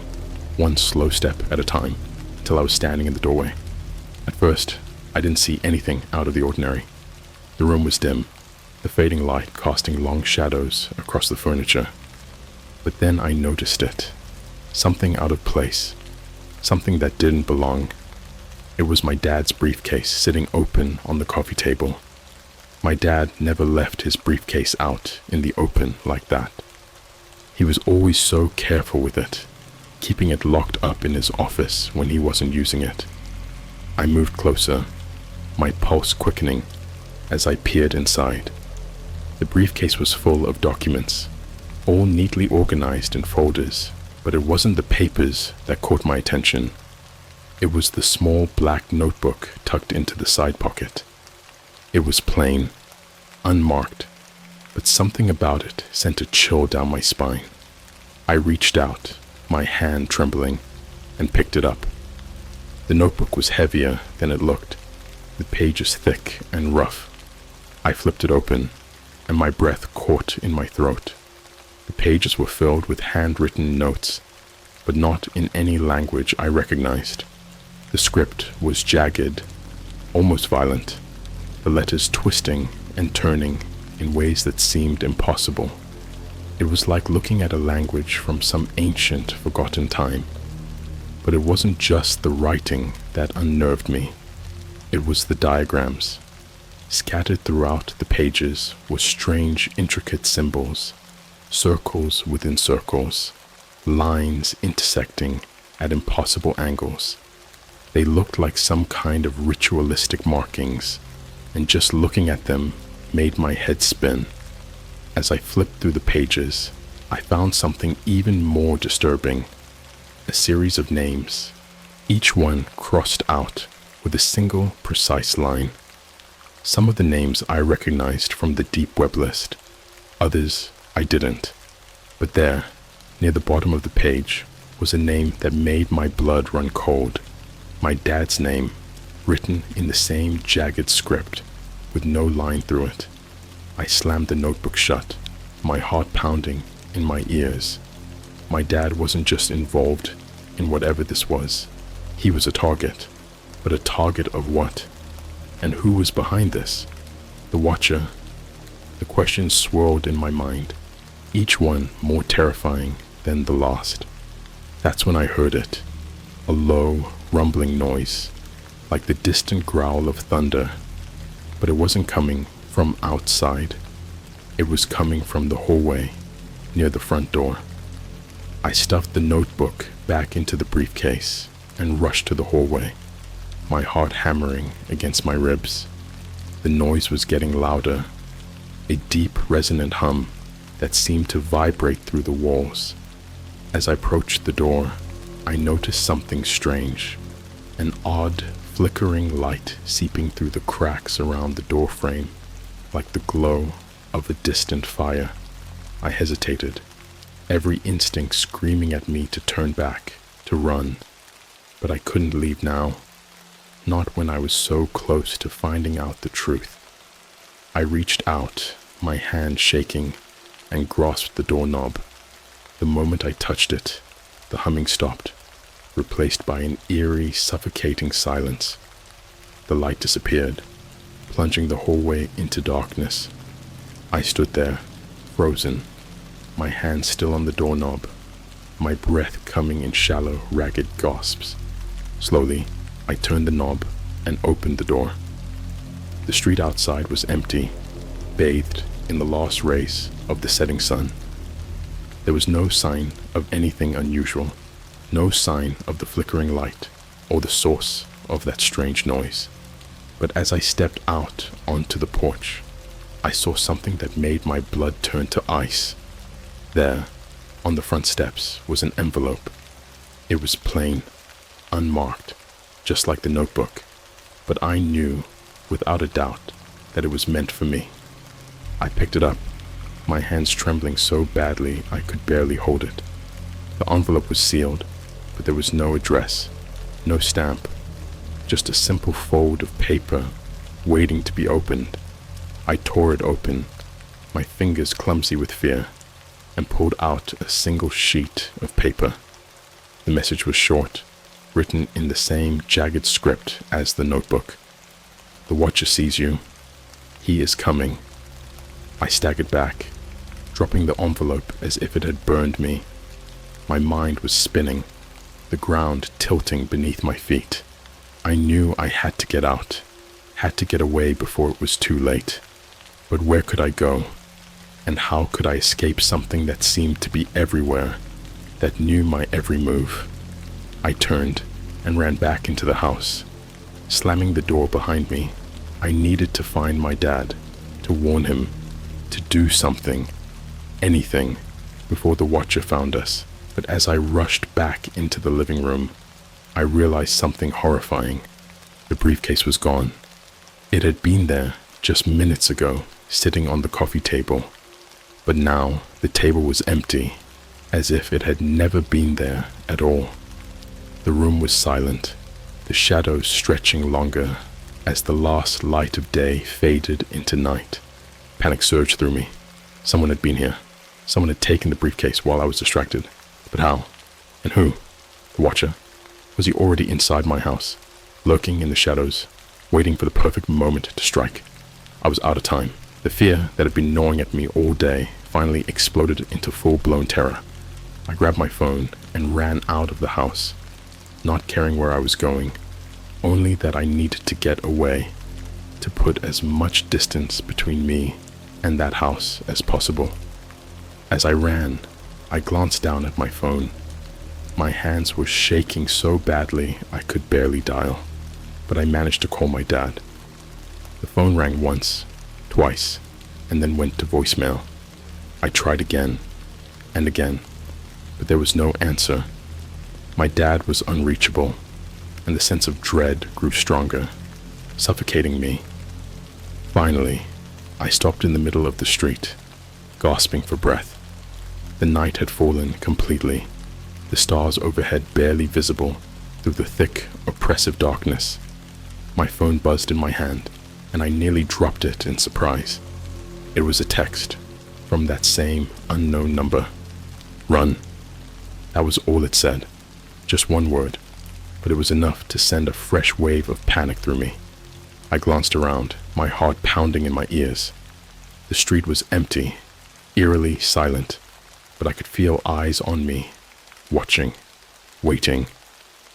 one slow step at a time, until I was standing in the doorway. At first, I didn't see anything out of the ordinary. The room was dim, the fading light casting long shadows across the furniture. But then I noticed it, something out of place, something that didn't belong. It was my dad's briefcase sitting open on the coffee table. My dad never left his briefcase out in the open like that. He was always so careful with it, keeping it locked up in his office when he wasn't using it. I moved closer, my pulse quickening as I peered inside. The briefcase was full of documents, all neatly organized in folders, but it wasn't the papers that caught my attention. It was the small black notebook tucked into the side pocket. It was plain, unmarked, but something about it sent a chill down my spine. I reached out, my hand trembling, and picked it up. The notebook was heavier than it looked, the pages thick and rough. I flipped it open, and my breath caught in my throat. The pages were filled with handwritten notes, but not in any language I recognized. The script was jagged, almost violent, the letters twisting and turning in ways that seemed impossible. It was like looking at a language from some ancient, forgotten time. But it wasn't just the writing that unnerved me. It was the diagrams. Scattered throughout the pages were strange, intricate symbols, circles within circles, lines intersecting at impossible angles. They looked like some kind of ritualistic markings, and just looking at them made my head spin. As I flipped through the pages, I found something even more disturbing. A series of names, each one crossed out with a single precise line. Some of the names I recognized from the deep web list, others I didn't. But there, near the bottom of the page, was a name that made my blood run cold. My dad's name, written in the same jagged script, with no line through it. I slammed the notebook shut, my heart pounding in my ears. My dad wasn't just involved in whatever this was. He was a target. But a target of what? And who was behind this? The Watcher? The questions swirled in my mind, each one more terrifying than the last. That's when I heard it, a low, rumbling noise, like the distant growl of thunder, but it wasn't coming from outside. It was coming from the hallway, near the front door. I stuffed the notebook back into the briefcase and rushed to the hallway, my heart hammering against my ribs. The noise was getting louder, a deep, resonant hum that seemed to vibrate through the walls. As I approached the door, I noticed something strange, an odd, flickering light seeping through the cracks around the door frame, like the glow of a distant fire. I hesitated, every instinct screaming at me to turn back, to run. But I couldn't leave now, not when I was so close to finding out the truth. I reached out, my hand shaking, and grasped the doorknob. The moment I touched it, the humming stopped, replaced by an eerie, suffocating silence. The light disappeared, plunging the hallway into darkness. I stood there, frozen, my hand still on the doorknob, my breath coming in shallow, ragged gasps. Slowly, I turned the knob and opened the door. The street outside was empty, bathed in the last rays of the setting sun. There was no sign of anything unusual, no sign of the flickering light or the source of that strange noise. But as I stepped out onto the porch, I saw something that made my blood turn to ice. There, on the front steps, was an envelope. It was plain, unmarked, just like the notebook, but I knew, without a doubt, that it was meant for me. I picked it up, my hands trembling so badly I could barely hold it. The envelope was sealed, but there was no address, no stamp, just a simple fold of paper waiting to be opened. I tore it open, my fingers clumsy with fear, and pulled out a single sheet of paper. The message was short, written in the same jagged script as the notebook. The Watcher sees you. He is coming. I staggered back, dropping the envelope as if it had burned me. My mind was spinning, the ground tilting beneath my feet. I knew I had to get out, had to get away before it was too late. But where could I go? And how could I escape something that seemed to be everywhere, that knew my every move? I turned and ran back into the house. Slamming the door behind me, I needed to find my dad, to warn him, to do something, anything, before the Watcher found us. But as I rushed back into the living room, I realized something horrifying. The briefcase was gone. It had been there just minutes ago, sitting on the coffee table. But now the table was empty, as if it had never been there at all. The room was silent, the shadows stretching longer as the last light of day faded into night. Panic surged through me. Someone had been here. Someone had taken the briefcase while I was distracted. But how? And who? The Watcher? Was he already inside my house, lurking in the shadows, waiting for the perfect moment to strike? I was out of time. The fear that had been gnawing at me all day finally exploded into full-blown terror. I grabbed my phone and ran out of the house, not caring where I was going, only that I needed to get away, to put as much distance between me and that house as possible. As I ran, I glanced down at my phone. My hands were shaking so badly I could barely dial, but I managed to call my dad. The phone rang once, twice, and then went to voicemail. I tried again and again, but there was no answer. My dad was unreachable, and the sense of dread grew stronger, suffocating me. Finally, I stopped in the middle of the street, gasping for breath. The night had fallen completely, the stars overhead barely visible through the thick, oppressive darkness. My phone buzzed in my hand, and I nearly dropped it in surprise. It was a text from that same unknown number. Run. That was all it said. Just one word, but it was enough to send a fresh wave of panic through me. I glanced around, my heart pounding in my ears. The street was empty, eerily silent, but I could feel eyes on me, watching. waiting.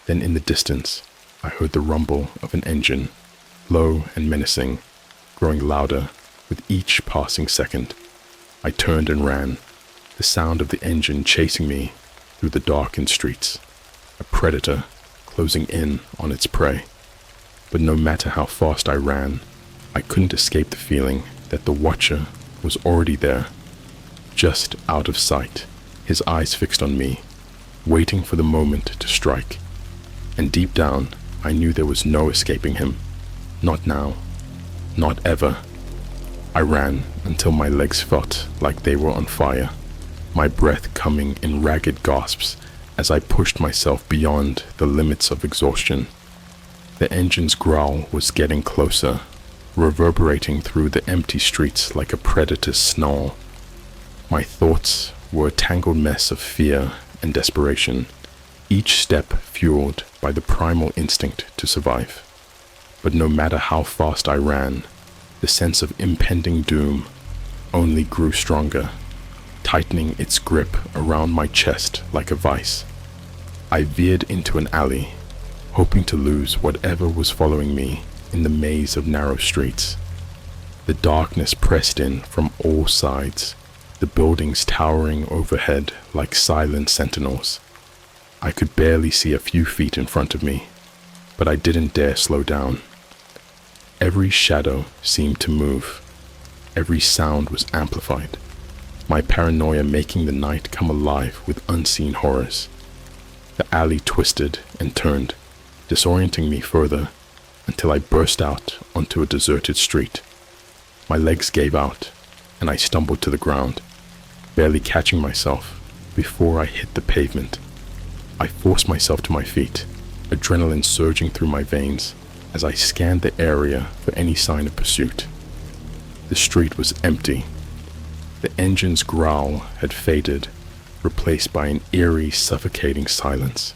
Then in the distance, I heard the rumble of an engine, low and menacing, growing louder with each passing second. I turned and ran, the sound of the engine chasing me through the darkened streets, a predator closing in on its prey. But no matter how fast I ran, I couldn't escape the feeling that the watcher was already there, just out of sight, his eyes fixed on me, waiting for the moment to strike. And deep down, I knew there was no escaping him. Not now. Not ever. I ran until my legs felt like they were on fire, my breath coming in ragged gasps as I pushed myself beyond the limits of exhaustion. The engine's growl was getting closer, reverberating through the empty streets like a predator's snarl. My thoughts were a tangled mess of fear and desperation, each step fueled by the primal instinct to survive. But no matter how fast I ran, the sense of impending doom only grew stronger, tightening its grip around my chest like a vice. I veered into an alley, hoping to lose whatever was following me in the maze of narrow streets. The darkness pressed in from all sides, the buildings towering overhead like silent sentinels. I could barely see a few feet in front of me, but I didn't dare slow down. Every shadow seemed to move. Every sound was amplified, my paranoia making the night come alive with unseen horrors. The alley twisted and turned, disorienting me further until I burst out onto a deserted street. My legs gave out, and I stumbled to the ground, barely catching myself before I hit the pavement. I forced myself to my feet, adrenaline surging through my veins as I scanned the area for any sign of pursuit. The street was empty. The engine's growl had faded, replaced by an eerie, suffocating silence.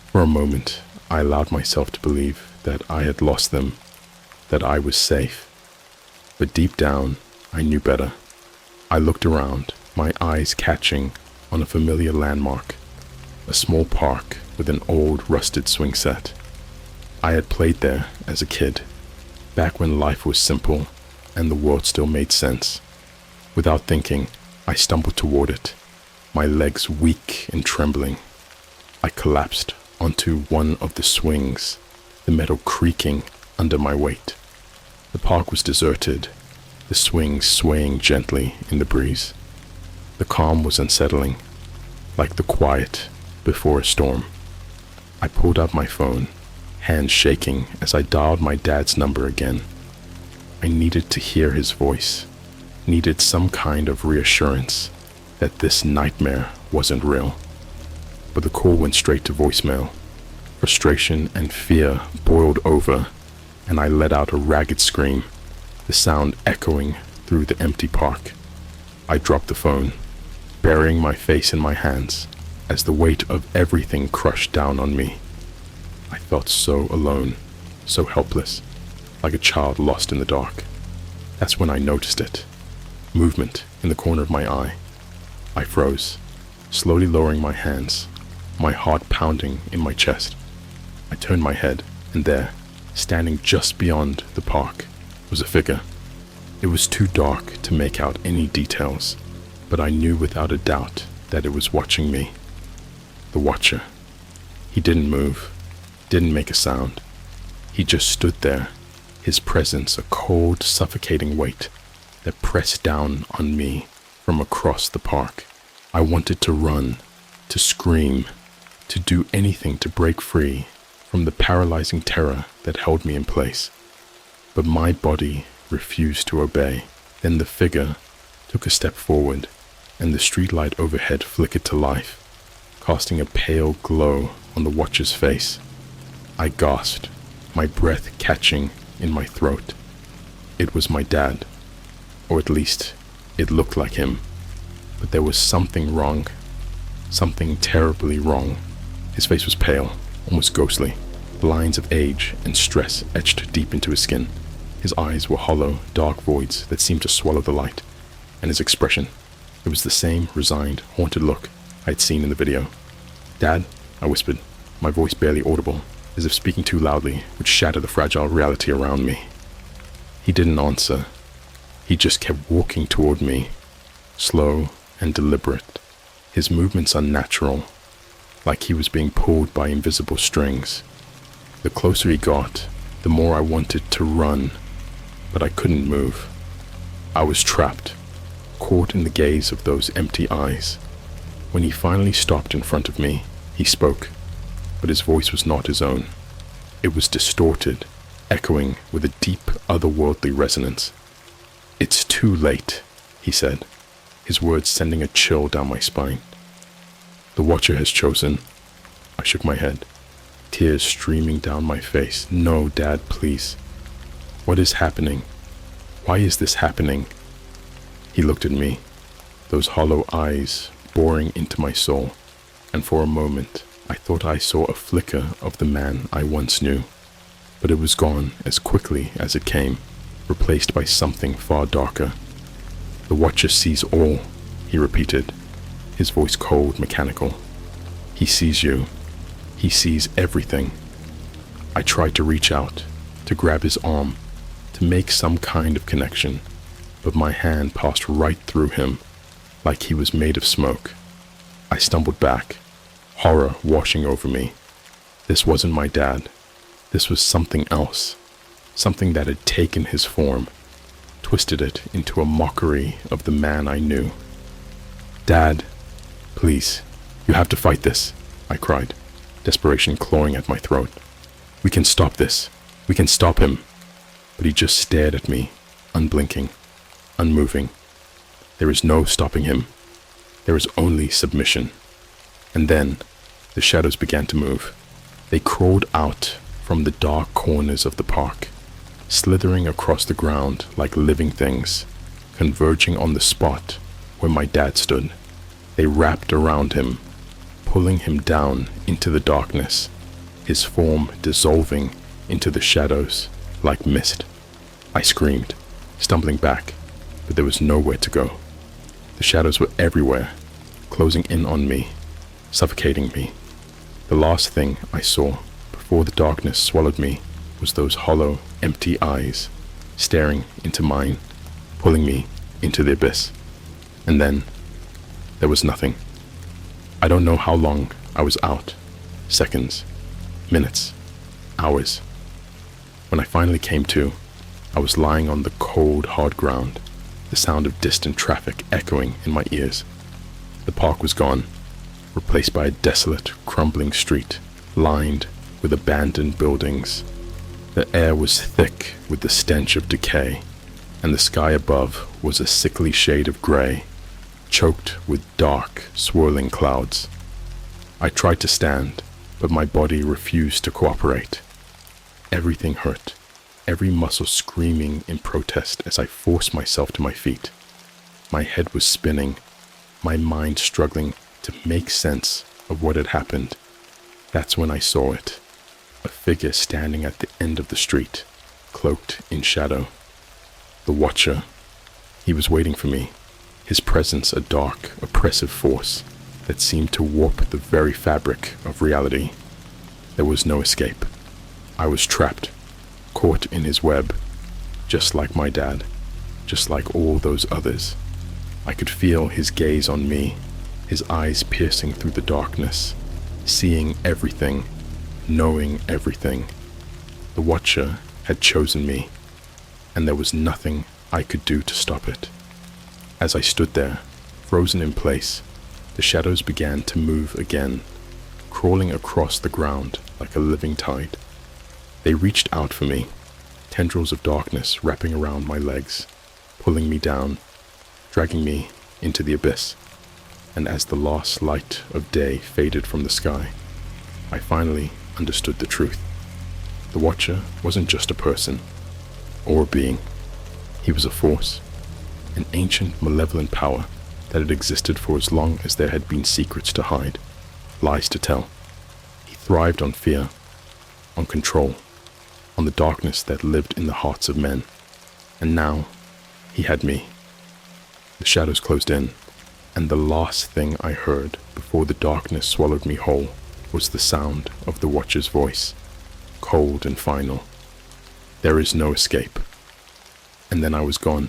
For a moment, I allowed myself to believe that I had lost them, that I was safe. But deep down, I knew better. I looked around, my eyes catching on a familiar landmark, a small park with an old rusted swing set. I had played there as a kid, back when life was simple and the world still made sense. Without thinking, I stumbled toward it, my legs weak and trembling. I collapsed onto one of the swings, the metal creaking under my weight. The park was deserted, the swings swaying gently in the breeze. The calm was unsettling, like the quiet before a storm. I pulled out my phone, hands shaking as I dialed my dad's number again. I needed to hear his voice, needed some kind of reassurance that this nightmare wasn't real. But the call went straight to voicemail. Frustration and fear boiled over, and I let out a ragged scream, the sound echoing through the empty park. I dropped the phone, burying my face in my hands as the weight of everything crushed down on me. I felt so alone, so helpless, like a child lost in the dark. That's when I noticed it. Movement in the corner of my eye. I froze, slowly lowering my hands, my heart pounding in my chest. I turned my head, and there, standing just beyond the park, was a figure. It was too dark to make out any details, but I knew without a doubt that it was watching me. The Watcher. He didn't move, didn't make a sound. He just stood there, his presence a cold, suffocating weight that pressed down on me from across the park. I wanted to run, to scream, to do anything to break free from the paralyzing terror that held me in place. But my body refused to obey. Then the figure took a step forward, and the streetlight overhead flickered to life, casting a pale glow on the Watcher's face. I gasped, my breath catching in my throat. It was my dad, or at least it looked like him. But there was something wrong, something terribly wrong. His face was pale, almost ghostly, lines of age and stress etched deep into his skin. His eyes were hollow, dark voids that seemed to swallow the light, and his expression, it was the same resigned, haunted look I had seen in the video. "Dad?" I whispered, my voice barely audible, as if speaking too loudly would shatter the fragile reality around me. He didn't answer. He just kept walking toward me, slow and deliberate, his movements unnatural, like he was being pulled by invisible strings. The closer he got, the more I wanted to run, but I couldn't move. I was trapped, caught in the gaze of those empty eyes. When he finally stopped in front of me, he spoke, but his voice was not his own. It was distorted, echoing with a deep, otherworldly resonance. "It's too late," he said, his words sending a chill down my spine. "The Watcher has chosen." I shook my head, tears streaming down my face. "No, Dad, please. What is happening? Why is this happening?" He looked at me, those hollow eyes boring into my soul, and for a moment I thought I saw a flicker of the man I once knew, but it was gone as quickly as it came, replaced by something far darker. "The Watcher sees all," he repeated, his voice cold, mechanical. "He sees you. He sees everything." I tried to reach out, to grab his arm, to make some kind of connection, but my hand passed right through him, like he was made of smoke. I stumbled back, horror washing over me. This wasn't my dad. This was something else, something that had taken his form, twisted it into a mockery of the man I knew. "Dad, please, you have to fight this," I cried, desperation clawing at my throat. "We can stop this. We can stop him." But he just stared at me, unblinking, unmoving. There is no stopping him. There is only submission. And then the shadows began to move. They crawled out from the dark corners of the park, slithering across the ground like living things, converging on the spot where my dad stood. They wrapped around him, pulling him down into the darkness, his form dissolving into the shadows like mist. I screamed, stumbling back, but there was nowhere to go. The shadows were everywhere, closing in on me, suffocating me. The last thing I saw before the darkness swallowed me was those hollow, empty eyes staring into mine, pulling me into the abyss. And then there was nothing. I don't know how long I was out. Seconds, minutes, hours. When I finally came to, I was lying on the cold, hard ground, the sound of distant traffic echoing in my ears. The park was gone, replaced by a desolate, crumbling street, lined with abandoned buildings. The air was thick with the stench of decay, and the sky above was a sickly shade of gray, choked with dark, swirling clouds. I tried to stand, but my body refused to cooperate. Everything hurt, every muscle screaming in protest as I forced myself to my feet. My head was spinning, my mind struggling to make sense of what had happened. That's when I saw it, a figure standing at the end of the street, cloaked in shadow. The Watcher. He was waiting for me, his presence a dark, oppressive force that seemed to warp the very fabric of reality. There was no escape. I was trapped, caught in his web, just like my dad, just like all those others. I could feel his gaze on me, his eyes piercing through the darkness, seeing everything, knowing everything. The Watcher had chosen me, and there was nothing I could do to stop it. As I stood there, frozen in place, the shadows began to move again, crawling across the ground like a living tide. They reached out for me, tendrils of darkness wrapping around my legs, pulling me down, dragging me into the abyss. And as the last light of day faded from the sky, I finally understood the truth. The Watcher wasn't just a person or a being. He was a force, an ancient, malevolent power that had existed for as long as there had been secrets to hide, lies to tell. He thrived on fear, on control, on the darkness that lived in the hearts of men. And now, he had me. The shadows closed in, and the last thing I heard before the darkness swallowed me whole was the sound of the watcher's voice, cold and final. There is no escape. And then I was gone.